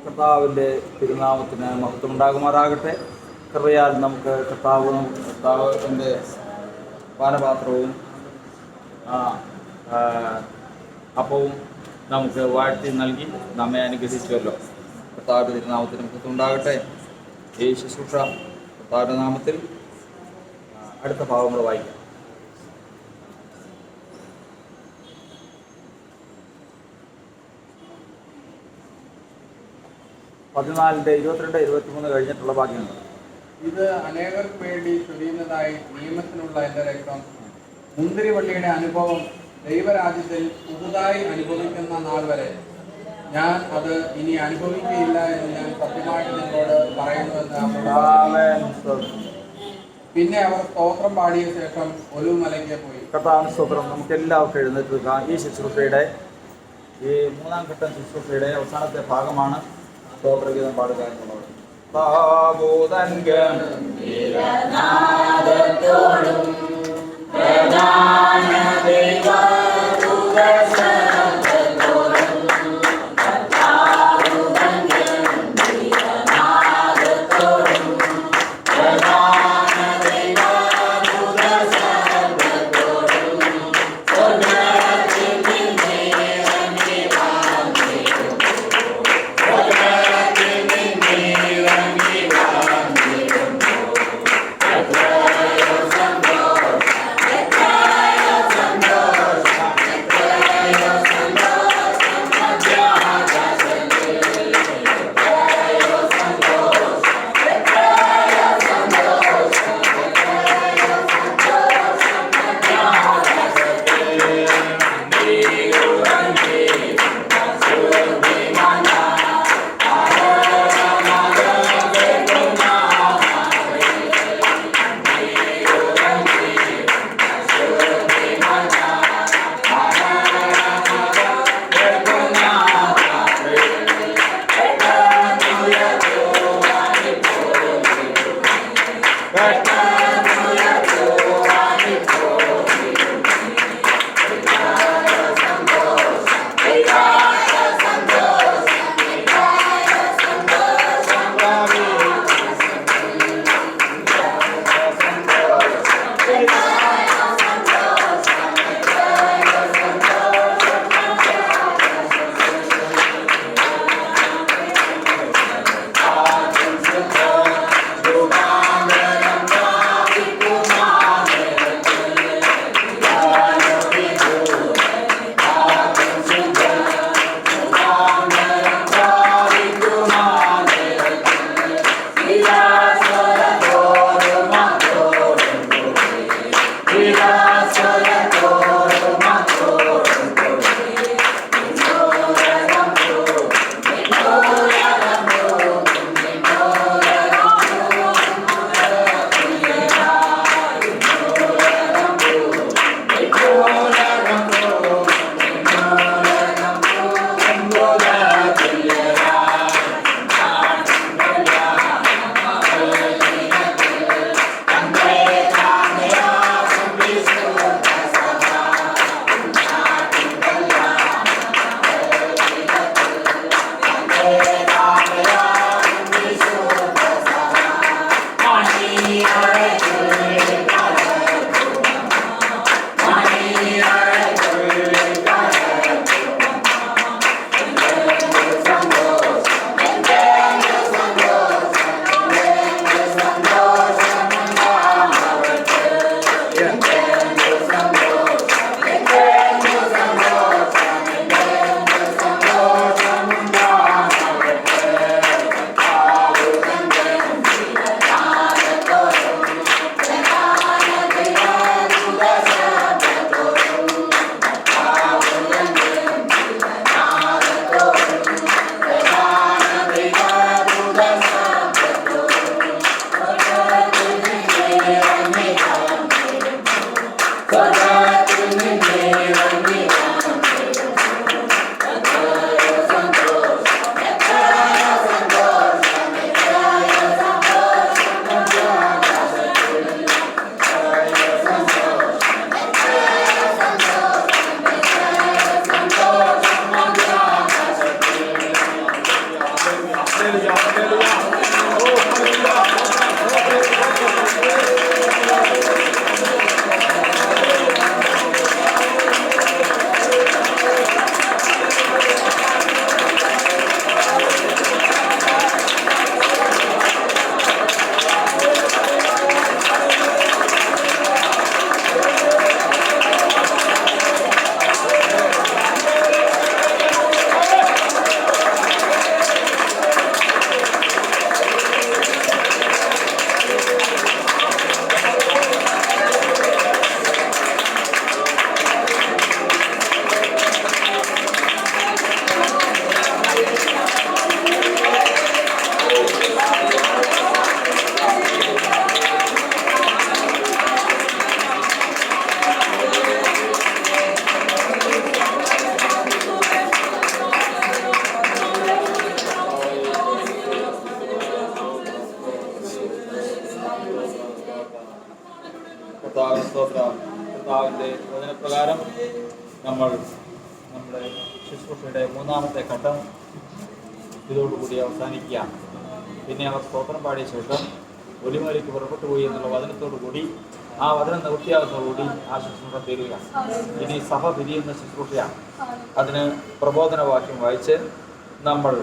കർത്താവിൻ്റെ തിരുനാമത്തിന് മഹത്വം ഉണ്ടാകുമാറാകട്ടെ. കൃപയാൽ നമുക്ക് കർത്താവിൻ്റെ പാനപാത്രവും അപ്പവും നമുക്ക് വാഴ്ത്തി നൽകി നമ്മെ അനുഗ്രഹിച്ചുവല്ലോ. കർത്താവിൻ്റെ തിരുനാമത്തിന് മഹത്വം ഉണ്ടാകട്ടെ. ഈ ശുശ്രൂഷ കർത്താവിൻ്റെ നാമത്തിൽ അടുത്ത ഭാഗങ്ങൾ വായിക്കാം. പതിനാലിൻ്റെ 22, 23 കഴിഞ്ഞിട്ടുള്ള ഭാഗ്യങ്ങൾ. ഇത് അനേകർക്ക് വേണ്ടി ചൊരിയുന്നതായി നിയമത്തിനുള്ള എൻ്റെ രക്തം. മുന്തിരിവള്ളിയുടെ അനുഭവം ദൈവരാജ്യത്തിൽ പുതുതായി അനുഭവിക്കുന്ന നാൾ വരെ ഞാൻ അത് ഇനി അനുഭവിക്കുകയില്ല എന്ന് ഞാൻ സത്യമായിട്ട് നിങ്ങളോട് പറയുന്നുവെന്ന്. പിന്നെ അവർ സ്തോത്രം പാടിയ ശേഷം ഒലിവുമലയ്ക്ക് പോയി. കർത്താവിന് സ്തോത്രം. നമുക്ക് എല്ലാവർക്കും എഴുന്നേറ്റ് നിൽക്കാം. ഈ ശുശ്രൂഷയുടെ ഈ മൂന്നാം ഘട്ടം ശുശ്രൂഷയുടെ അവസാനത്തെ ഭാഗമാണ് സ്തോത്രഗീതം പാടുക എന്നുള്ളത്. കർത്താവിൻ്റെ വചനപ്രകാരം നമ്മൾ നമ്മുടെ ശുശ്രൂഷയുടെ മൂന്നാമത്തെ ഘട്ടം ഇതോടുകൂടി അവസാനിക്കുക. പിന്നെ അവർ സ്തോത്രം പാടിയ ശേഷം ഒലിമലയ്ക്ക് പുറപ്പെട്ടു പോയി എന്നുള്ള വചനത്തോടു കൂടി ആ വചനം നിവൃത്തിയാകുന്നതോടുകൂടി ആ ശുശ്രൂഷ തീരുക. ഇനി സഭ പിരിയുന്ന ശുശ്രൂഷയാണ്. അതിന് പ്രബോധനവാക്യം വായിച്ച് നമ്മൾ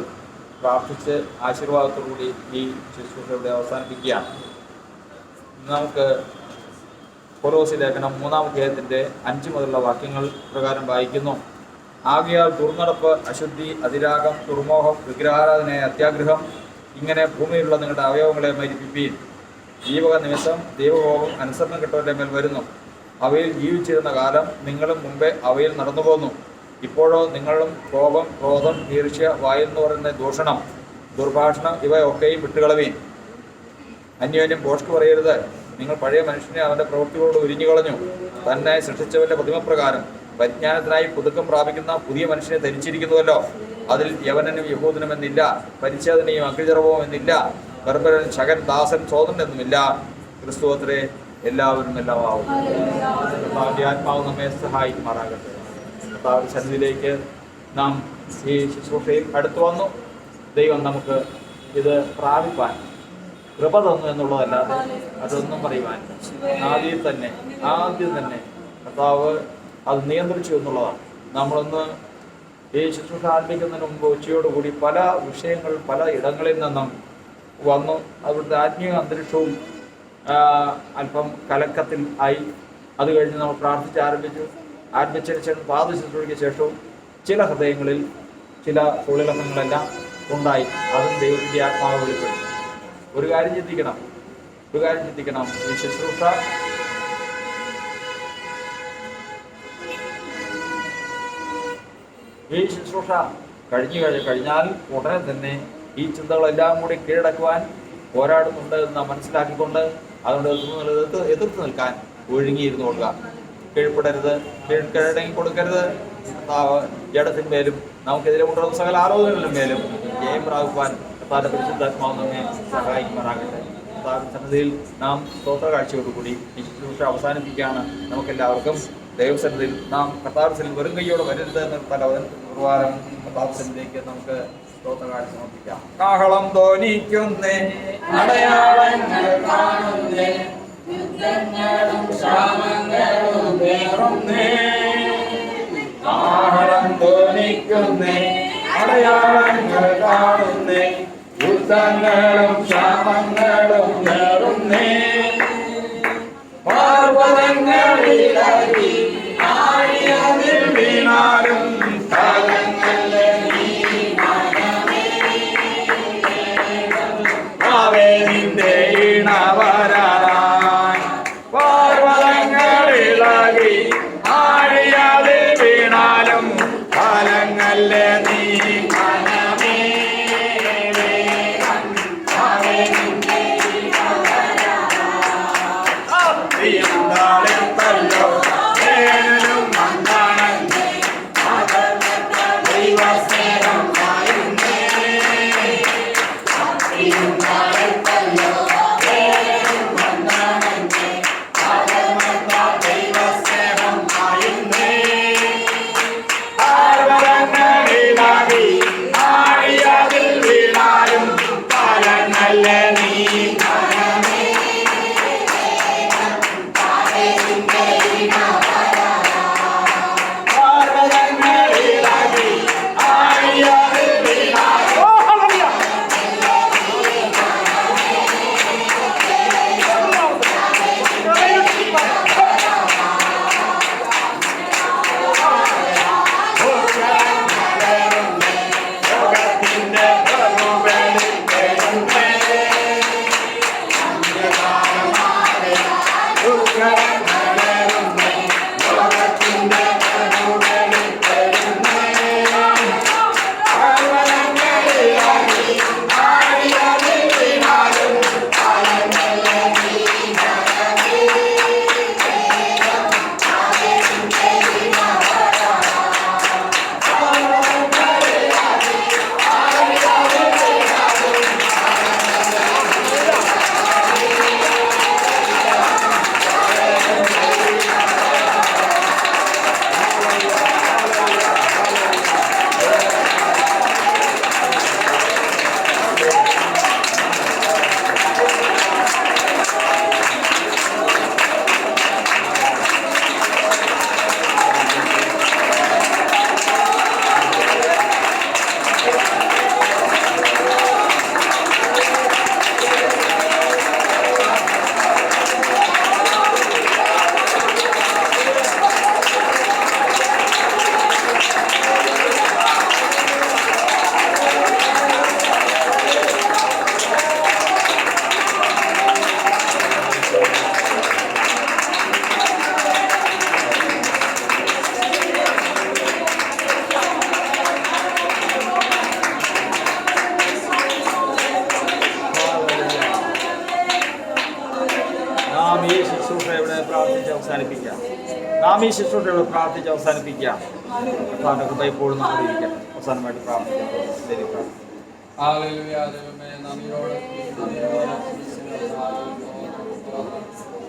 പ്രാർത്ഥിച്ച് ആശീർവാദത്തോടുകൂടി ഈ ശുശ്രൂഷ ഇവിടെ അവസാനിപ്പിക്കുകയാണ്. നമുക്ക് കൊലോസ്യ ലേഖനം 3-ാം അധ്യായത്തിൻ്റെ 5 മുതലുള്ള വാക്യങ്ങൾ പ്രകാരം വായിക്കുന്നു. ആകയാൽ ദുർനടപ്പ്, അശുദ്ധി, അതിരാഗം, ദുർമോഹം, വിഗ്രഹാരാധനയായ അത്യാഗ്രഹം, ഇങ്ങനെ ഭൂമിയിലുള്ള നിങ്ങളുടെ അവയവങ്ങളെ മരിപ്പിപ്പീൻ. ഈ വക നിമിത്തം ദൈവകോപം അനുസരണം കെട്ടവരുടെ മേൽ വരുന്നു. അവയിൽ ജീവിച്ചിരുന്ന കാലം നിങ്ങളും മുമ്പേ അവയിൽ നടന്നു പോന്നു. ഇപ്പോഴോ നിങ്ങളും കോപം, ക്രോധം, ഈർഷ്യ, വായിൽ എന്ന് പറയുന്ന ദൂഷണം, ദുർഭാഷണം ഇവയൊക്കെയും വിട്ടുകളവീൻ. അന്യോന്യം ഭോഷ്ക് പറയരുത്. നിങ്ങൾ പഴയ മനുഷ്യനെ അവൻ്റെ പ്രവൃത്തികളോട് ഉരിഞ്ഞുകളഞ്ഞു. തന്നെ സൃഷ്ടിച്ചവൻ്റെ പ്രതിമപ്രകാരം പരിജ്ഞാനത്തിനായി പുതുക്കം പ്രാപിക്കുന്ന പുതിയ മനുഷ്യനെ ധരിച്ചിരിക്കുന്നുവല്ലോ. അതിൽ യവനനും യഹൂദനും എന്നില്ല, പരിച്ഛേദനയും അഗ്നിചർവവും എന്നില്ല, ഗർഭരൻ, ശകൻ, ദാസൻ, സ്വതന്ത്രൻ എന്നുമില്ല. ക്രിസ്തുവത്രേ എല്ലാവരും എല്ലാമാവും. കർത്താവിൻ്റെ ആത്മാവ് നമ്മെ സഹായിക്കുമാറാകട്ടെ. കർത്താവിൻ്റെ സന്നിധിയിലേക്ക് നാം ഈ ശുശ്രൂഷയിൽ അടുത്തു വന്നു. ദൈവം നമുക്ക് ഇത് പ്രാപിപ്പാൻ കൃപ തന്നു എന്നുള്ളതല്ലാതെ അതൊന്നും പറയുവാൻ ആദ്യം തന്നെ കർത്താവ് അത് നിയന്ത്രിച്ചു എന്നുള്ളതാണ്. നമ്മളൊന്ന് ഈ ശുശ്രൂഷ ആരംഭിക്കുന്നതിന് മുമ്പ് ഉച്ചയോടുകൂടി പല വിഷയങ്ങൾ പല ഇടങ്ങളിൽ നിന്നും വന്നു. അവിടുത്തെ ആത്മീയ അന്തരീക്ഷവും അല്പം കലക്കത്തിൽ ആയി. അത് കഴിഞ്ഞ് നമ്മൾ പ്രാർത്ഥിച്ച് ആരംഭിച്ചതിന് ശേഷം പാദ ശുശ്രൂഷയ്ക്ക് ശേഷവും ചില ഹൃദയങ്ങളിൽ ചില തൊഴിലക്കങ്ങളെല്ലാം ഉണ്ടായി. അതും ദൈവത്തിൻ്റെ ആത്മാവ് വെളിപ്പെടും. ഒരു കാര്യം ചിന്തിക്കണം. ഈ ശുശ്രൂഷ കഴിഞ്ഞാൽ ഉടനെ തന്നെ ഈ ചിന്തകളെല്ലാം കൂടി കീഴടക്കുവാൻ പോരാടുന്നുണ്ട് എന്ന് മനസ്സിലാക്കിക്കൊണ്ട് അതുകൊണ്ട് എതിർത്ത് നിൽക്കാൻ ഒഴുങ്ങിയിരുന്നു കൊടുക്കുക. കീഴ്പ്പെടരുത്, കീഴടങ്ങി കൊടുക്കരുത്. ജഡത്തിന്മേലും നമുക്കെതിരെ കൊണ്ടുവന്ന സകല ആരോപണങ്ങളിലും മേലും ജയം പ്രാപിപ്പാൻ കർത്താവിന്റെ പരിശുദ്ധാത്മാവ് നമ്മെ സഹായിക്കുമാറാകട്ടെ. കർത്താവിന്റെ സന്നിധിയിൽ നാം സ്തോത്ര കാഴ്ചയോടുകൂടി ഈ ശുശ്രൂഷ അവസാനിപ്പിക്കുകയാണ്. നമുക്കെല്ലാവർക്കും ദൈവസന്നിധിയിൽ നാം കർത്താവിന്റെ സന്നിധിയിൽ വെറും കൈയോടെ വരരുത് എന്ന പ്രകാരം കർത്താവിന്റെ സന്നിധിയിലേക്ക് നമുക്ക് സ്തോത്ര കാഴ്ച സമർപ്പിക്കാം. കാഹളം ധ്വനിക്കുന്നേ, അടയാളങ്ങൾ കാണുന്നേ, യുദ്ധങ്ങളും ക്ഷാമങ്ങളും നേറുന്നേ. കാഹളം ധ്വനിക്കുന്നേ, അടയാളങ്ങൾ കാണുന്നേ, യുദ്ധങ്ങളും ക്ഷാമങ്ങളും നേറുന്നേ. പർവ്വതങ്ങളിലടി ആഴിയതിൽ വീണാലും കാലങ്ങളിൽ നീ മനമേ നിന്റെ ഇണവരാൻ. പർവ്വതങ്ങളിളകി ആഴിയതിൽ വീണാലും കാലങ്ങളിലെ നീ മനമേ ോ വേനലും മന്ദാനേ ദൈവസ്നേഹം ആയിരുന്നേ. അത്തിയുണ്ടായിട്ടല്ലോ വേലും വന്നാണെന്നേ. ദൈവസ്നേഹം ആയിരുന്നേ. പർവ്വതങ്ങളിളകി ആഴിയതിൽ വീണാലും കാലങ്ങൾ നല്ല നീ മനമേ പാപത്തിന്റെ പാർവതങ്ങളിളകി ആഴിയതിൽ വീണാലും നാം ഈ ശുശ്രൂഷ ഇവിടെ പ്രാർത്ഥിച്ച് അവസാനിപ്പിക്കാം. കർത്താവിന്റെ കൃപ ഇപ്പോഴും നമ്മുടെ ഇരിക്കട്ടെ. അവസാനമായിട്ട് പ്രാർത്ഥിക്കാം.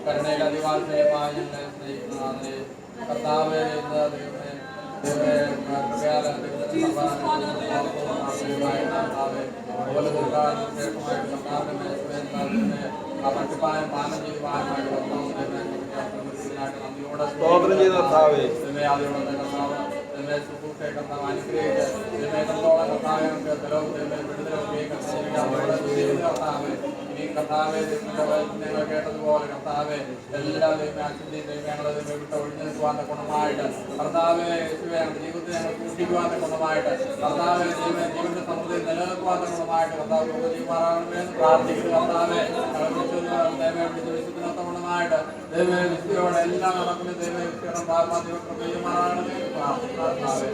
കരുണയിലധിവാസമായ ഞങ്ങളെ സ്നേഹിക്കുന്നതിനെ കർത്താവേ പാനം ചെയ്യുവാനായിട്ട് സ്തോത്രം ചെയ്ത കർത്താവേ കേട്ടതുപോലെ കർത്താവെ എല്ലാ വിട്ട് ഒഴിഞ്ഞു നിൽക്കുവാന്റെ ഗുണമായിട്ട് കർത്താവെ ജീവിതത്തെ ഞങ്ങൾ സൂക്ഷിക്കുവാന്റെ ഗുണമായിട്ട് കർത്താവെ ജീവന്റെ സമൃദ്ധി നിലനിൽക്കുവാന്റെ ഗുണമായിട്ട് കർത്താവ് ചെയ്യുമാറാകണമെന്ന് പ്രാർത്ഥിക്കുന്നു. കർത്താവെ വിശുദ്ധ ഗുണമായിട്ട് ദൈവ വിശുദ്ധിയോടെ എല്ലാം നടക്കുന്ന ദൈവ വിശുദ്ധം ചെയ്യുമാറാകണമെന്ന് പ്രാർത്ഥിക്കാവേ.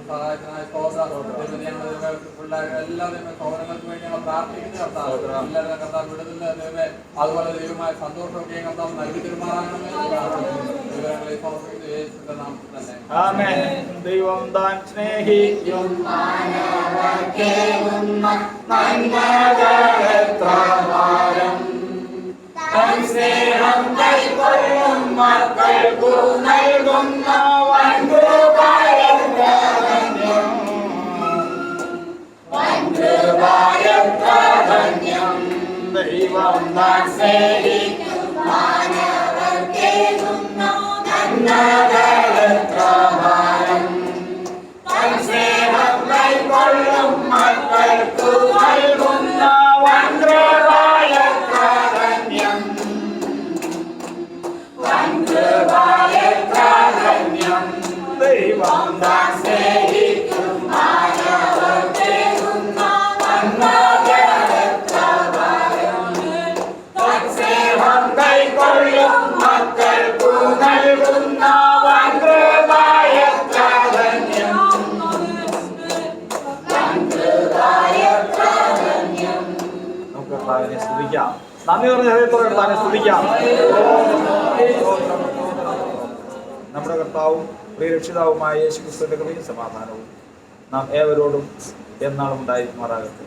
സഹായത്തിനായി എല്ലാ സൗകര്യങ്ങൾക്കും വേണ്ടി ഞങ്ങൾ പ്രാർത്ഥിക്കുന്നു. കർത്താവ് എല്ലാവരും കർത്താവ് വിടുന്നില്ല ദൈവമേ. അതുപോലെ ദൈവമായ സന്തോഷമൊക്കെ കർത്താവ് നൽകി തീരുമാനണമെന്ന് വിവരങ്ങളെ സമർപ്പിക്കുന്നു യേശുവിന്റെ നാമത്തിൽ തന്നെ. ആമേൻ. ദൈവം താൻ സ്നേഹിക്കും സ്നേഹം കൈക്കൊള്ളും മക്കൾക്കു നൽകുന്ന ദൈവം താൻ സ്നേഹിക്കും മാനവർക്കേകുന്ന നന്മകളെത്ര ഭാരം. സ്നേഹം കൈക്കൊള്ളും മക്കൾക്കു നൽകുന്ന വൻകൃപയെത്ര ധന്യം. വൻകൃപയെത്ര ധന്യം. ദൈവം താൻ സ്നേഹിക്കും മാനവർക്കേകുന്ന നന്മകളെത്ര ഭാരം. സ്നേഹം കൈക്കൊള്ളും മക്കൾക്കു നൽകുന്ന വൻകൃപയെത്ര ധന്യം. വൻകൃപയെത്ര ധന്യം. നമുക്ക് കർത്താവിനെ സ്തുതിക്കാം. നന്ദി പറഞ്ഞ ഹൃദയത്തോടെ കർത്താവിനെ സ്തുതിക്കാം. നമ്മുടെ കർത്താവും പ്രിയരക്ഷിതാവുമായ യേശുക്രിസ്തുവിന്റെ കൃപയും സമാധാനവും നാം ഏവരോടും എന്നാളും ഉണ്ടായിരിക്കുമാറാകട്ടെ.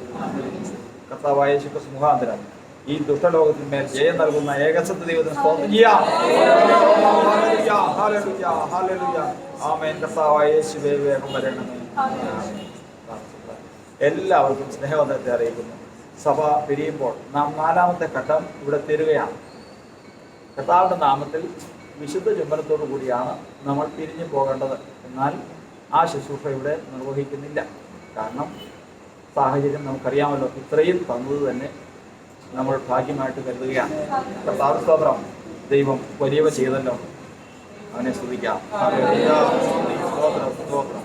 കർത്താവായ യേശുക്രിസ്തു മുഖാന്തരം ഈ ദുഷ്ടലോകത്തിന്മേൽ ജയം നൽകുന്ന ഏകസത്യ ദൈവത്തിന് സ്തോത്രം ചെയ്യാം. ആമേൻ. കർത്താവായ യേശുവേ വേഗം വരണമേ. എല്ലാവർക്കും സ്നേഹവന്ദനത്തെ അറിയിക്കുന്നു. സഭ പിരിയുമ്പോൾ നാം 4ാമത്തെ ഘട്ടം ഇവിടെ തരികയാണ്. കർത്താവിൻ്റെ നാമത്തിൽ വിശുദ്ധ ചുംബനത്തോടു കൂടിയാണ് നമ്മൾ പിരിഞ്ഞു പോകേണ്ടത്. എന്നാൽ ആ ശുശ്രൂഷ ഇവിടെ നിർവഹിക്കുന്നില്ല. കാരണം സാഹചര്യം നമുക്കറിയാമല്ലോ. ഇത്രയും തന്നത് തന്നെ നമ്മൾ ഭാഗ്യമായിട്ട് കരുതുകയാണ്. കർത്താവ് സ്തോത്രം. ദൈവം വലിയവ ചെയ്തല്ലോ, അവനെ സ്തുതിക്കാം. സ്തോത്രം.